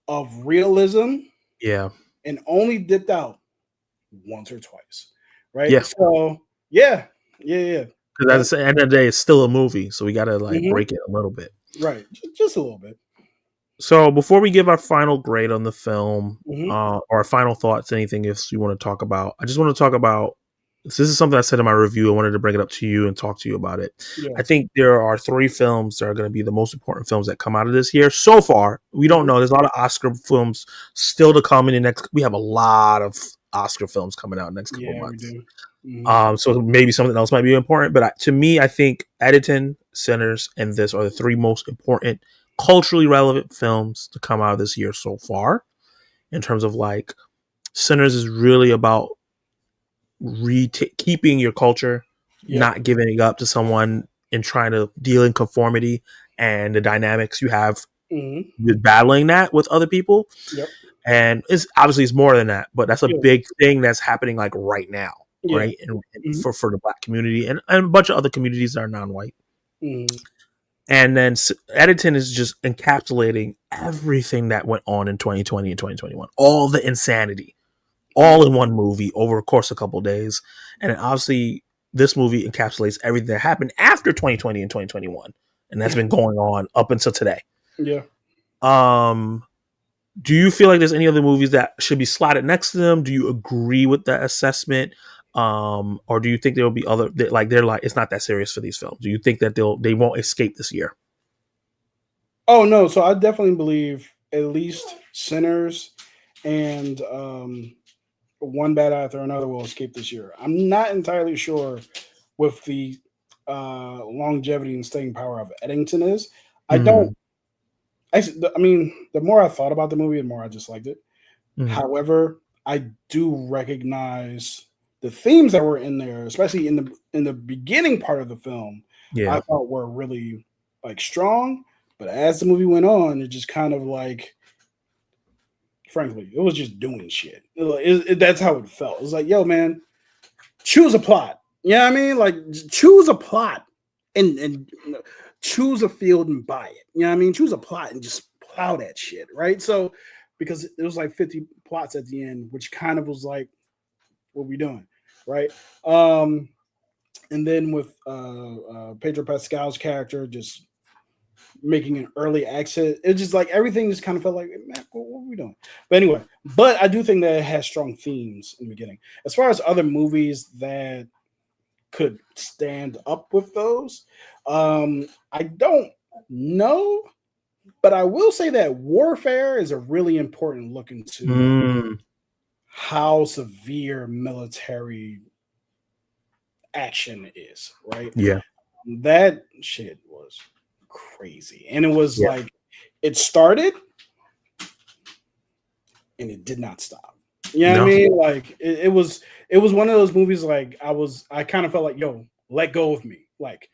of realism. Yeah. And only dipped out once or twice. Right. Yeah. So yeah. Because at the end of the day, it's still a movie, so we gotta like break it a little bit. Right. Just a little bit. So before we give our final grade on the film, or our final thoughts, anything else you want to talk about, I just want to talk about. This is something I said in my review. I wanted to bring it up to you and talk to you about it. Yeah. I think there are 3 films that are going to be the most important films that come out of this year. So far, we don't know. There's a lot of Oscar films still to come in the next. We have a lot of Oscar films coming out next couple months. We do. So maybe something else might be important. But to me, I think Editing, Sinners, and this are the 3 most important culturally relevant films to come out of this year so far. In terms of like, Sinners is really about keeping your culture, not giving it up to someone and trying to deal in conformity and the dynamics you have with battling that with other people. And it's more than that, but that's a big thing that's happening like right now, right? And for the Black community and a bunch of other communities that are non-white. And then Editing is just encapsulating everything that went on in 2020 and 2021, all the insanity, all in one movie over a course of a couple of days. And obviously this movie encapsulates everything that happened after 2020 and 2021. And that's been going on up until today. Yeah. Do you feel like there's any other movies that should be slotted next to them? Do you agree with that assessment? Or do you think there will be other, they're like, it's not that serious for these films? Do you think that they won't escape this year? Oh no. So I definitely believe at least Sinners and One Bad After Another will escape this year. I'm not entirely sure with the longevity and staying power of Eddington is. I don't. I mean, the more I thought about the movie, the more I just liked it. However, I do recognize the themes that were in there, especially in the beginning part of the film. Yeah. I thought were really like strong, but as the movie went on, it just kind of like, frankly, it was just doing shit. That's how it felt. It was like, yo, man, choose a plot. You know what I mean? Like, choose a plot and choose a field and buy it. You know what I mean? Choose a plot and just plow that shit, right? So, because it was like 50 plots at the end, which kind of was like, what we doing, right? And then with Pedro Pascal's character just making an early exit, it's just like everything just kind of felt like, man, what are we doing? But anyway, I do think that it has strong themes in the beginning. As far as other movies that could stand up with those, I don't know, but I will say that Warfare is a really important look into how severe military action is, right? Yeah. That shit was crazy. And it was like, it started and it did not stop. You know what I mean? Like it was one of those movies like I kind of felt like, yo, let go of me. Like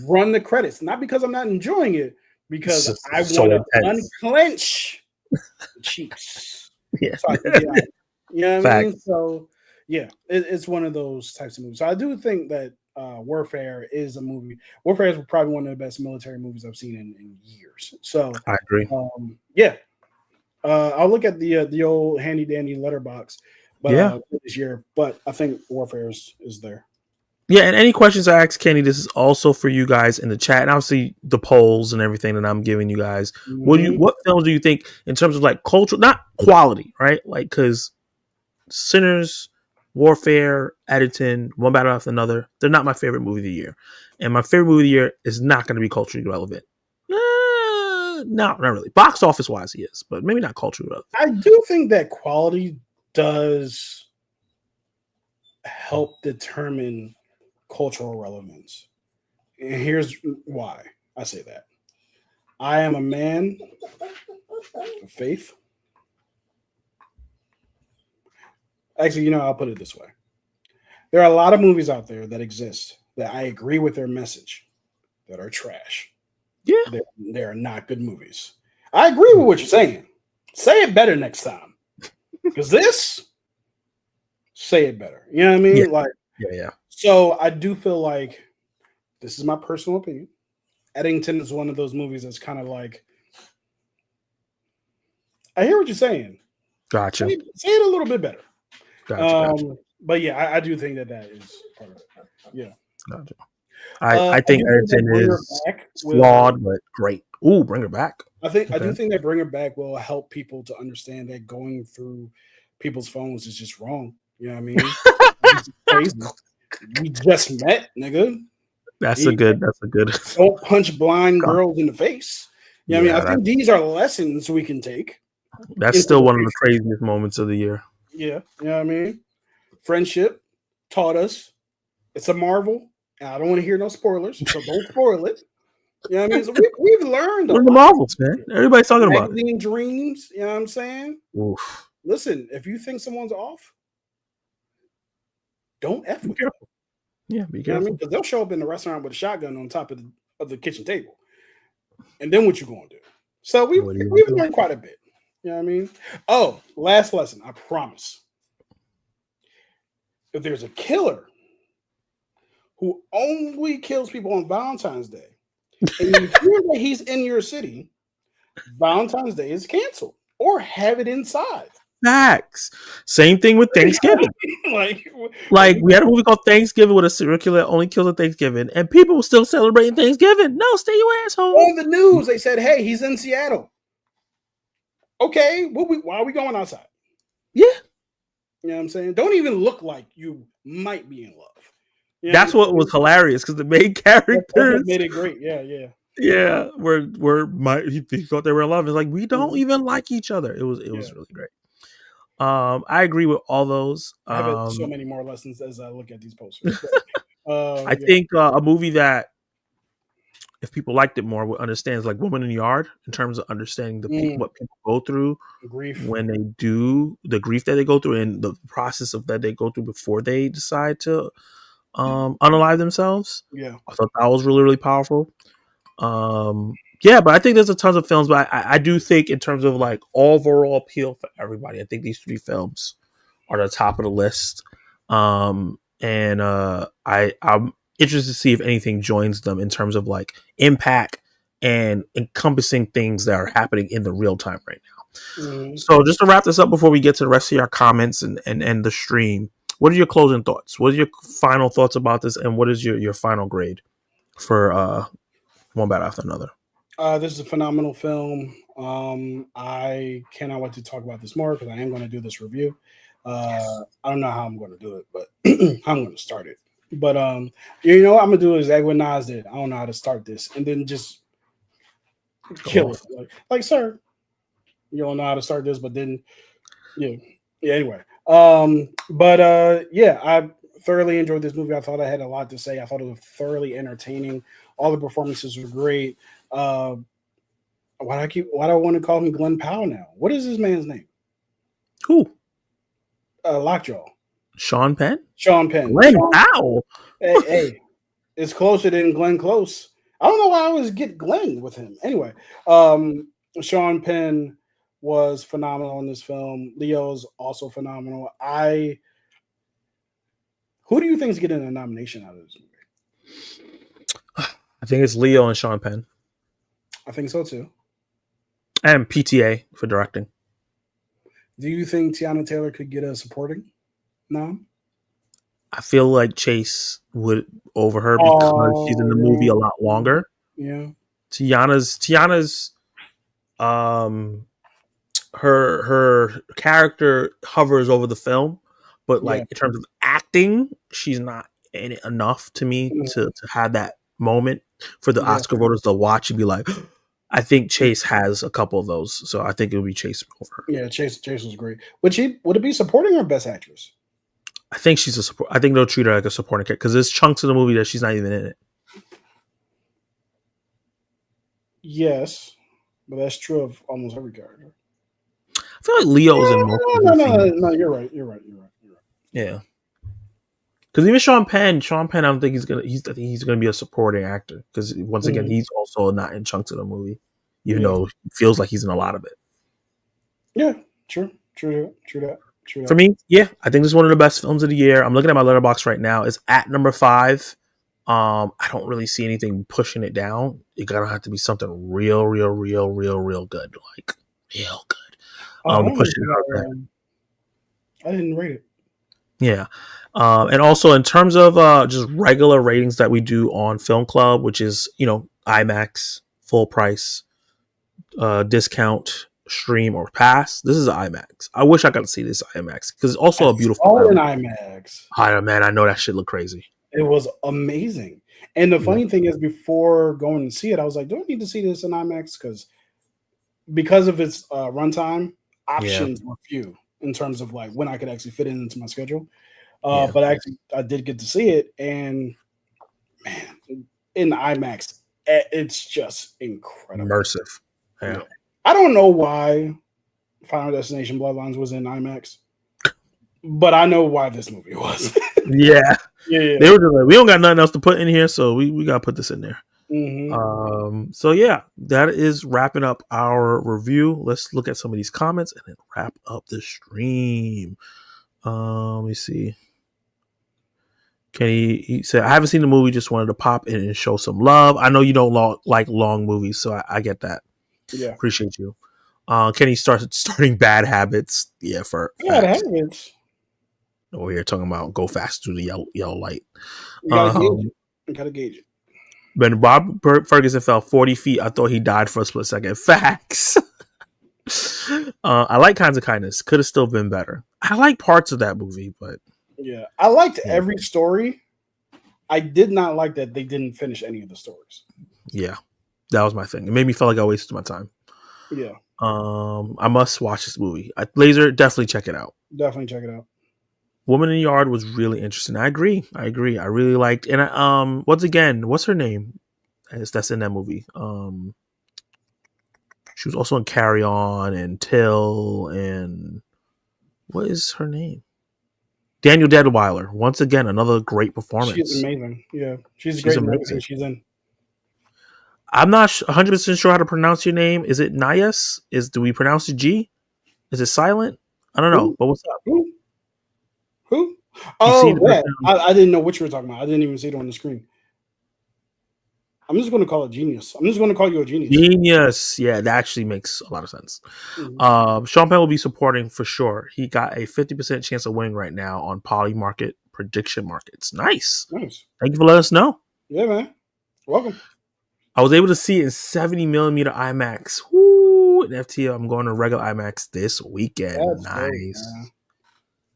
run the credits. Not because I'm not enjoying it, because I want to unclench the cheeks. Yeah. So you know what I mean? So yeah, it's one of those types of movies. So I do think that Warfare is a movie. Warfare is probably one of the best military movies I've seen in years. So I agree. Yeah. I'll look at the old handy dandy letterbox, but this year. But I think Warfare is there. Yeah, and any questions I ask Kenny, this is also for you guys in the chat, and obviously the polls and everything that I'm giving you guys. What films do you think, in terms of like culture, not quality, right? Like, because Sinners, Warfare, Eddington, One Battle After Another, they're not my favorite movie of the year, and my favorite movie of the year is not going to be culturally relevant. No, not really. Box office wise, he is, but maybe not culturally relevant. I do think that quality does help determine cultural relevance. And here's why I say that. I am a man of faith. Actually, I'll put it this way. There are a lot of movies out there that exist that I agree with their message that are trash. Yeah. They're not good movies. I agree with what you're saying. Say it better next time. Because say it better. You know what I mean? Yeah. Yeah. So I do feel like, this is my personal opinion, Eddington is one of those movies that's kind of like, I hear what you're saying. Gotcha. Say it a little bit better. Gotcha. But yeah, I do think that is part of it. Yeah. Gotcha. I think Eddington is flawed, but great. Ooh, Bring Her Back. I do think that Bring Her Back will help people to understand that going through people's phones is just wrong. You know what I mean? It's crazy. We just met, nigga. That's a good. Don't punch blind girls in the face. You know what I mean? I think these are lessons we can take. That's still one of the craziest moments of the year. Yeah, you know what I mean? Friendship taught us it's a marvel. And I don't want to hear no spoilers, so don't spoil it. You know what I mean? So we've learned. What are the Marvels, man? Everybody's talking about it. Dreams, you know what I'm saying? Oof. Listen, if you think someone's off, don't F with them. Yeah, be careful. You know what I mean? Because they'll show up in the restaurant with a shotgun on top of the kitchen table. And then what you gonna do? So we've learned quite a bit. You know what I mean? Oh, last lesson, I promise. If there's a killer who only kills people on Valentine's Day, and you hear that he's in your city, Valentine's Day is canceled, or have it inside. Facts. Same thing with Thanksgiving. like we had a movie called Thanksgiving with a serial killer that only kills at Thanksgiving, and people were still celebrating Thanksgiving. No, stay your asshole. On the news, they said, "Hey, he's in Seattle." Okay, why are we going outside? Yeah. You know what I'm saying? Don't even look like you might be in love. You know That's what was hilarious, because the main characters made it great. Yeah. Yeah, he thought they were in love. It's like we don't even like each other. It was really great. I agree with all those. I have so many more lessons as I look at these posters. I think a movie that if people liked it more would understand is like Woman in the Yard in terms of understanding what people go through grief when they do the grief that they go through and the process of that they go through before they decide to unalive themselves. Yeah, I thought that was really, really powerful. Yeah, but I think there's a tons of films, but I do think in terms of like overall appeal for everybody, I think these 3 films are the top of the list. I'm interested to see if anything joins them in terms of like impact and encompassing things that are happening in the real time right now. So just to wrap this up before we get to the rest of your comments and the stream, what are your closing thoughts? What are your final thoughts about this? And what is your final grade for One Bad After Another? This is a phenomenal film. I cannot wait to talk about this more because I am going to do this review. I don't know how I'm going to do it, but I'm going to start it. But you know what I'm going to do is exactly what Nas did. I don't know how to start this, and then just kill it. Like, sir, you don't know how to start this, but then yeah. Anyway, yeah, I thoroughly enjoyed this movie. I thought I had a lot to say. I thought it was thoroughly entertaining. All the performances were great. Why do I want to call him Glenn Powell now? What is this man's name? Who? Lockjaw. Sean Penn? Sean Penn. Glenn Powell. Hey, it's closer than Glenn Close. I don't know why I always get Glenn with him. Anyway, Sean Penn was phenomenal in this film. Leo's also phenomenal. Who do you think is getting a nomination out of this movie? I think it's Leo and Sean Penn. I think so too. And PTA for directing. Do you think Tiana Taylor could get a supporting nom? I feel like Chase would over her because she's in the movie a lot longer. Yeah. Tiana's her character hovers over the film, but like in terms of acting, she's not in it enough to me to have that moment for the Oscar voters to watch and be like, I think Chase has a couple of those, so I think it would be Chase over her. Yeah, Chase was great. Would it be supporting or best actress? I think she's a support. I think they'll treat her like a supporting character because there's chunks of the movie that she's not even in it. Yes, but that's true of almost every character. I feel like Leo's in most. No, you're right. Yeah, because even Sean Penn, I don't think he's gonna be a supporting actor because once again, he's also not in chunks of the movie, even though he feels like he's in a lot of it. Yeah, true that. For me, yeah, I think this is one of the best films of the year. I'm looking at my Letterboxd right now. It's at number 5. I don't really see anything pushing it down. It's gonna have to be something real good, like real good. I didn't rate it. Yeah, and also in terms of just regular ratings that we do on Film Club, which is IMAX, full price, discount, stream or pass. This is IMAX. I wish I got to see this IMAX because it's also a beautiful. All in IMAX. Man, I know that shit look crazy. It was amazing. And the funny thing is, before going to see it, I was like, do I need to see this in IMAX? Because of its runtime, options were few in terms of like when I could actually fit it into my schedule. But actually, I did get to see it. And man, in IMAX, it's just incredible. Immersive. Yeah. I don't know why Final Destination Bloodlines was in IMAX, but I know why this movie was. Yeah. They were just like, we don't got nothing else to put in here, so we got to put this in there. So yeah, that is wrapping up our review. Let's look at some of these comments and then wrap up the stream. Let me see. He said, I haven't seen the movie, just wanted to pop in and show some love. I know you don't like long movies, so I get that. Yeah, appreciate you. Kenny starting Bad Habits. Yeah, for Bad Habits. We're here talking about go fast through the yellow light. You gotta gauge it. When Bob Ferguson fell 40 feet, I thought he died for a split second. Facts. I like Kinds of Kindness. Could have still been better. I like parts of that movie, but yeah, I liked every story. I did not like that they didn't finish any of the stories. Yeah. That was my thing. It made me feel like I wasted my time. Yeah. I must watch this movie. Laser, definitely check it out. Definitely check it out. Woman in the Yard was really interesting. I agree. I really liked, and what's her name? That's in that movie. She was also in Carry On and Till, and what is her name? Daniel Deadweiler. Once again, another great performance. She's amazing. Yeah, she's great in everything she's in. I'm not 100% sure how to pronounce your name. Is it Nayas? Do we pronounce the G? Is it silent? I don't know. But what's up? Who? Oh, yeah. I didn't know what you were talking about. I didn't even see it on the screen. I'm just going to call it Genius. I'm just going to call you a genius. Genius. Yeah, that actually makes a lot of sense. Mm-hmm. Sean Penn will be supporting for sure. He got a 50% chance of winning right now on Polymarket prediction markets. Nice. Thank you for letting us know. Yeah, man. Welcome. I was able to see it in 70mm IMAX. Woo! In FTL, I'm going to regular IMAX this weekend. That's nice.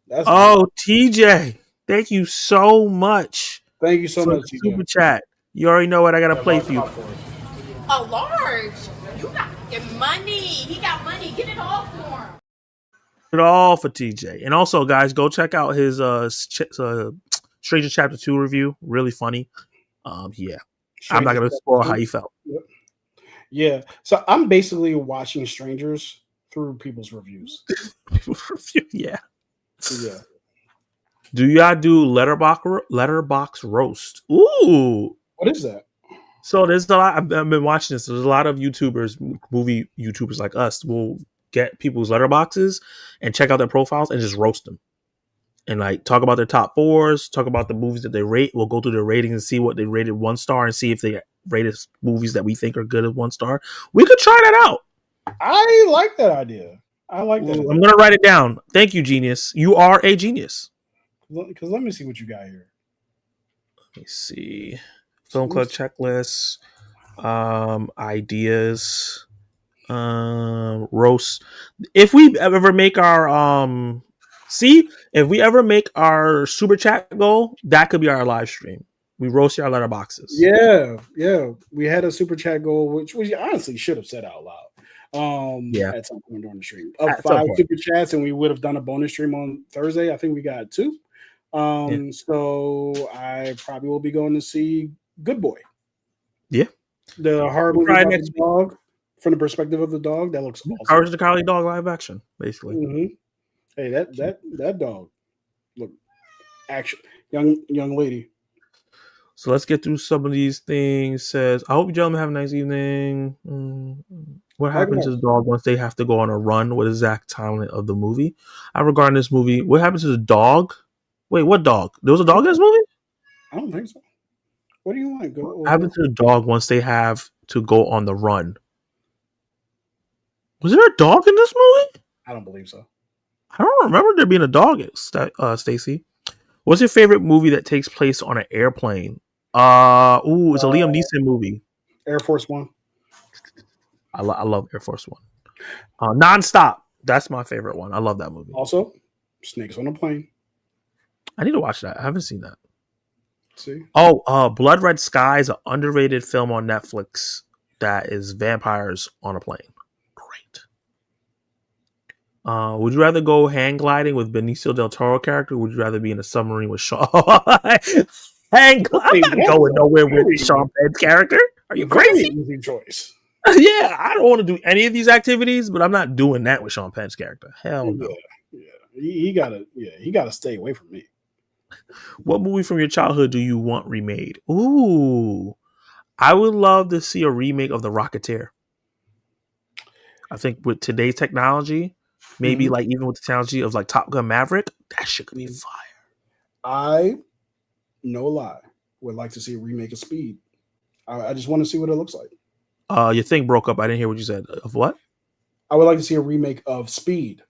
Great, TJ, thank you so much. Thank you so much, TJ. Super chat. You already know what I gotta play for you. A large. You got money. He got money. Get it all for him. It all for TJ. And also, guys, go check out his Stranger Chapter 2 review. Really funny. Yeah. I'm not gonna spoil how you felt. Yep. Yeah. So I'm basically watching Strangers through people's reviews. Yeah. Yeah. Do y'all do letterbox roast? Ooh. What is that? So there's a lot. I've been watching this. There's a lot of movie YouTubers like us will get people's letterboxes and check out their profiles and just roast them. And like talk about their top fours, talk about the movies that they rate. We'll go through their ratings and see what they rated 1 star and see if they rated movies that we think are good at 1 star. We could try that out. I like that idea. I like that. I'm gonna write it down. Thank you, genius. You are a genius. Because let me see what you got here. Let me see. Film club checklist, ideas, roast. If we ever make our super chat goal, that could be our live stream. We roast our letterboxes. Yeah. We had a super chat goal, which we honestly should have said out loud. At some point during the stream. Of 5 super chats, and we would have done a bonus stream on Thursday. I think we got 2. So I probably will be going to see Good Boy. Yeah. The horror movie about the dog from the perspective of the dog. That looks awesome. Courage the Cowardly Dog live action, basically. Mm-hmm. Hey, that dog. Look, action. Young lady. So let's get through some of these things. Says, I hope you gentlemen have a nice evening. What happens to the dog once they have to go on a run? What is the exact timeline of the movie? I regard this movie. What happens to the dog? Wait, what dog? There was a dog in this movie? I don't think so. What do you want? What happens to the dog once they have to go on the run? Was there a dog in this movie? I don't believe so. I don't remember there being a dog, Stacy. What's your favorite movie that takes place on an airplane? It's a Liam Neeson movie. Air Force One. I love Air Force One. Nonstop. That's my favorite one. I love that movie. Also, Snakes on a Plane. I need to watch that. I haven't seen that. See? Blood Red Sky is an underrated film on Netflix that is vampires on a plane. Great. Would you rather go hang gliding with Benicio del Toro character, or would you rather be in a submarine with Sean? I'm not going nowhere with Sean Penn's character. Are you crazy? Easy choice. Yeah, I don't want to do any of these activities, but I'm not doing that with Sean Penn's character. Hell no. Yeah. He gotta stay away from me. What movie from your childhood do you want remade? Ooh, I would love to see a remake of The Rocketeer. I think with today's technology, maybe like even with the technology of like Top Gun Maverick, that shit could be fire. I, no lie, would like to see a remake of Speed. I just want to see what it looks like. Your thing broke up. I didn't hear what you said. Of what? I would like to see a remake of Speed.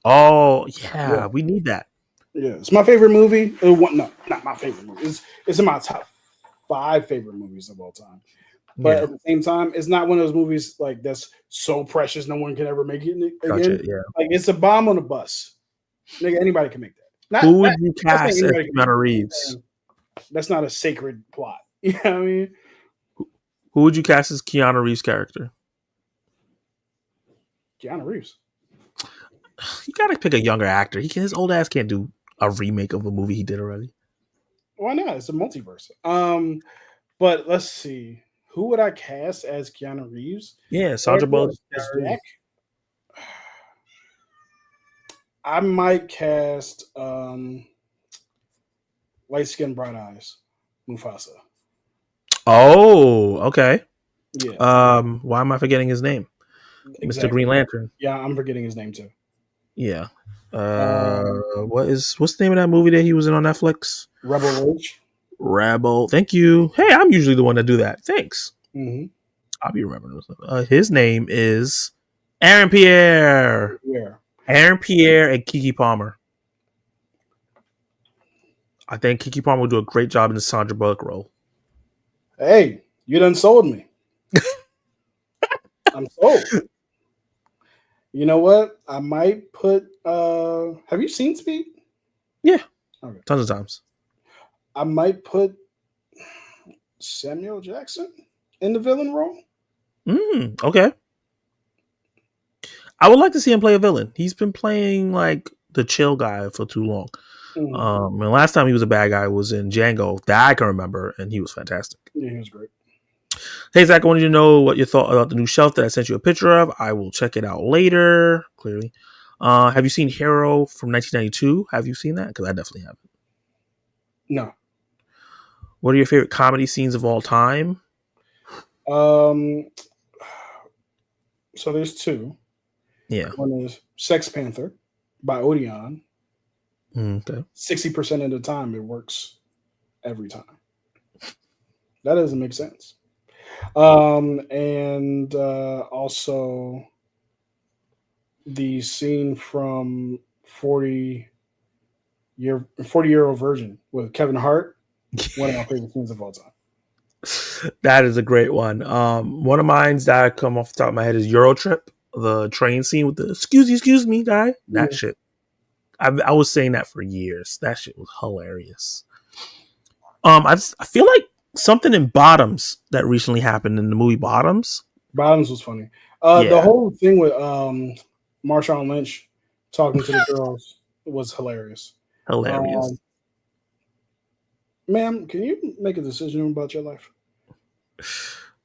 Oh, yeah. We need that. Yeah, it's my favorite movie. No, not my favorite movie. It's in my top 5 favorite movies of all time. But at the same time, it's not one of those movies like that's so precious no one can ever make it again. Gotcha, yeah. Like it's a bomb on a bus. Nigga, anybody can make that. Who would you cast as Keanu Reeves? That's not a sacred plot. You know what I mean? Who would you cast as Keanu Reeves' character? Keanu Reeves. You gotta pick a younger actor. His old ass can't do a remake of a movie he did already. Why not? It's a multiverse. But let's see. Who would I cast as Keanu Reeves? Yeah, Sandra Bullock. As Jack. I might cast light skin, bright eyes, Mufasa. Oh, okay. Yeah. Why am I forgetting his name? Exactly. Mr. Green Lantern. Yeah, I'm forgetting his name too. Yeah. What's the name of that movie that he was in on Netflix? Rebel Ridge. Rebel. Thank you. Hey, I'm usually the one to do that. Thanks. Mm-hmm. I'll be remembering this. His name is Aaron Pierre. Yeah. Aaron Pierre and Keke Palmer. I think Keke Palmer will do a great job in the Sandra Bullock role. Hey, you done sold me. I'm sold. You know what? I might put. Have you seen Speed? Yeah. Okay. Tons of times. I might put Samuel Jackson in the villain role. Okay. I would like to see him play a villain. He's been playing like the chill guy for too long. And last time he was a bad guy was in Django that I can remember, and he was fantastic. Yeah, he was great. Hey, Zach, I wanted you to know what you thought about the new shelf that I sent you a picture of. I will check it out later, clearly. Have you seen Hero from 1992? Have you seen that? Because I definitely haven't. No. What are your favorite comedy scenes of all time? So there's two. Yeah. One is Sex Panther by Odeon. Okay. 60% of the time, it works every time. That doesn't make sense. And also the scene from 40-year-old virgin with Kevin Hart. One of my favorite scenes of all time. That is a great one. One of mine that come off the top of my head is Eurotrip, the train scene with the excuse me guy. That shit. I was saying that for years. That shit was hilarious. I feel like something in Bottoms that recently happened in the movie Bottoms. Bottoms was funny. The whole thing with Marshawn Lynch talking to the girls was hilarious. Hilarious. Ma'am, can you make a decision about your life?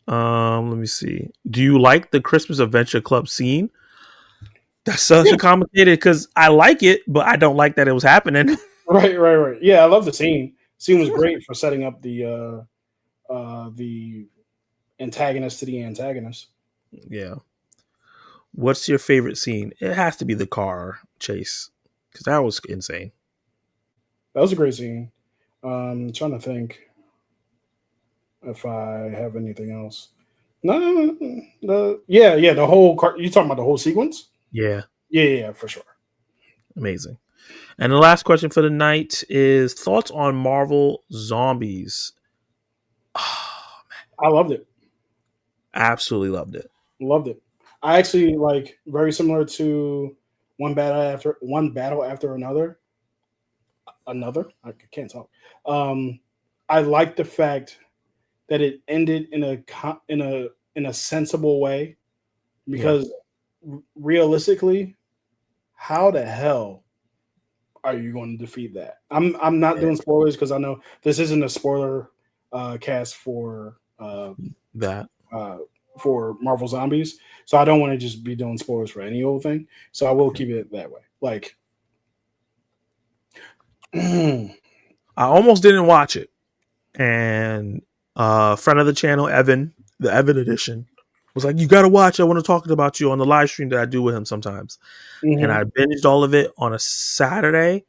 Let me see. Do you like the Christmas Adventure Club scene? That's such a complicated because I like it, but I don't like that it was happening. Right. Yeah, I love the scene. The scene was great for setting up the antagonist to the antagonist. Yeah. What's your favorite scene? It has to be the car chase because that was insane. That was a great scene. I'm trying to think if I have anything else. No, the whole car. You talking about the whole sequence? Yeah, for sure. Amazing. And the last question for the night is thoughts on Marvel Zombies. Oh, man. I loved it. Absolutely loved it. Loved it. I actually very similar to one battle after another. I can't talk. I like the fact that it ended in a sensible way, because realistically, how the hell are you going to defeat that? I'm not doing spoilers because I know this isn't a spoiler cast for for Marvel Zombies, so I don't want to just be doing spoilers for any old thing. So I will keep it that way. I almost didn't watch it, and friend of the channel, Evan, the Evan edition, was like, "You got to watch. I want to talk about you on the live stream that I do with him sometimes." Mm-hmm. And I binged all of it on a Saturday,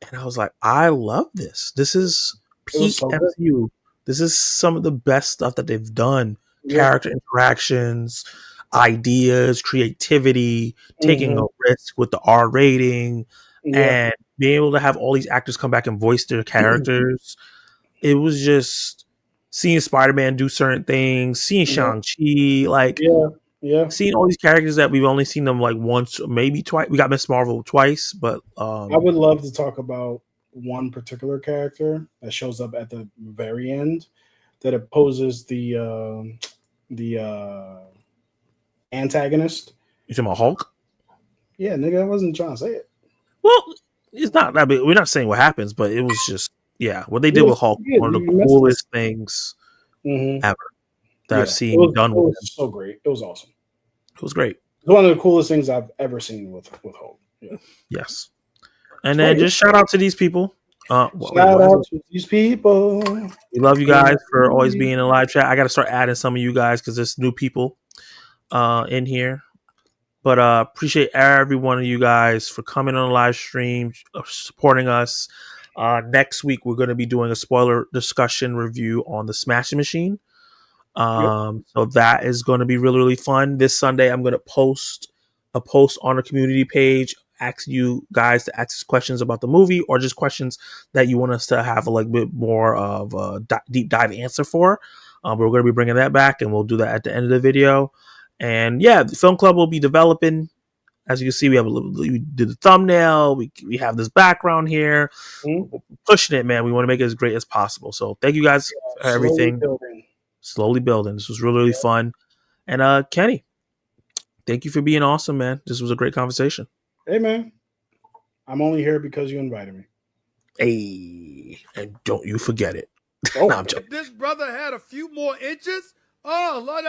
and I was like, "I love this. This is peak MCU. This is some of the best stuff that they've done. Character interactions, ideas, creativity, taking a risk with the R rating, and being able to have all these actors come back and voice their characters. It was just seeing Spider-Man do certain things, seeing Shang-Chi, seeing all these characters that we've only seen them once, maybe twice. We got Miss Marvel twice, but I would love to talk about one particular character that shows up at the very end that opposes the the antagonist. You talking about Hulk? Yeah, nigga, I wasn't trying to say it. Well, it's not. I mean, we're not saying what happens, but it was just what they did with Hulk. One of the coolest things ever that I've seen done with him. It was so great. It was awesome. It was great. It's one of the coolest things I've ever seen with Hulk. Yeah. Yes. And then just shout out to these people. Shout out to these people. We love you guys for always being in live chat. I got to start adding some of you guys because there's new people in here. But appreciate every one of you guys for coming on the live stream, supporting us. Next week, we're going to be doing a spoiler discussion review on the Smashing Machine. So that is going to be really, really fun. This Sunday, I'm going to post a post on the community page asking you guys to ask us questions about the movie or just questions that you want us to have a little bit more of a deep dive answer for. But we're going to be bringing that back, and we'll do that at the end of the video. And yeah, the film club will be developing. As you can see, we did the thumbnail. We have this background here. We're pushing it, man. We want to make it as great as possible. So thank you guys for everything. Slowly building. This was really, really fun. And Kenny, thank you for being awesome, man. This was a great conversation. Hey, man. I'm only here because you invited me. Hey, and don't you forget it. Oh, I'm joking. This brother had a few more inches. Oh, Lord.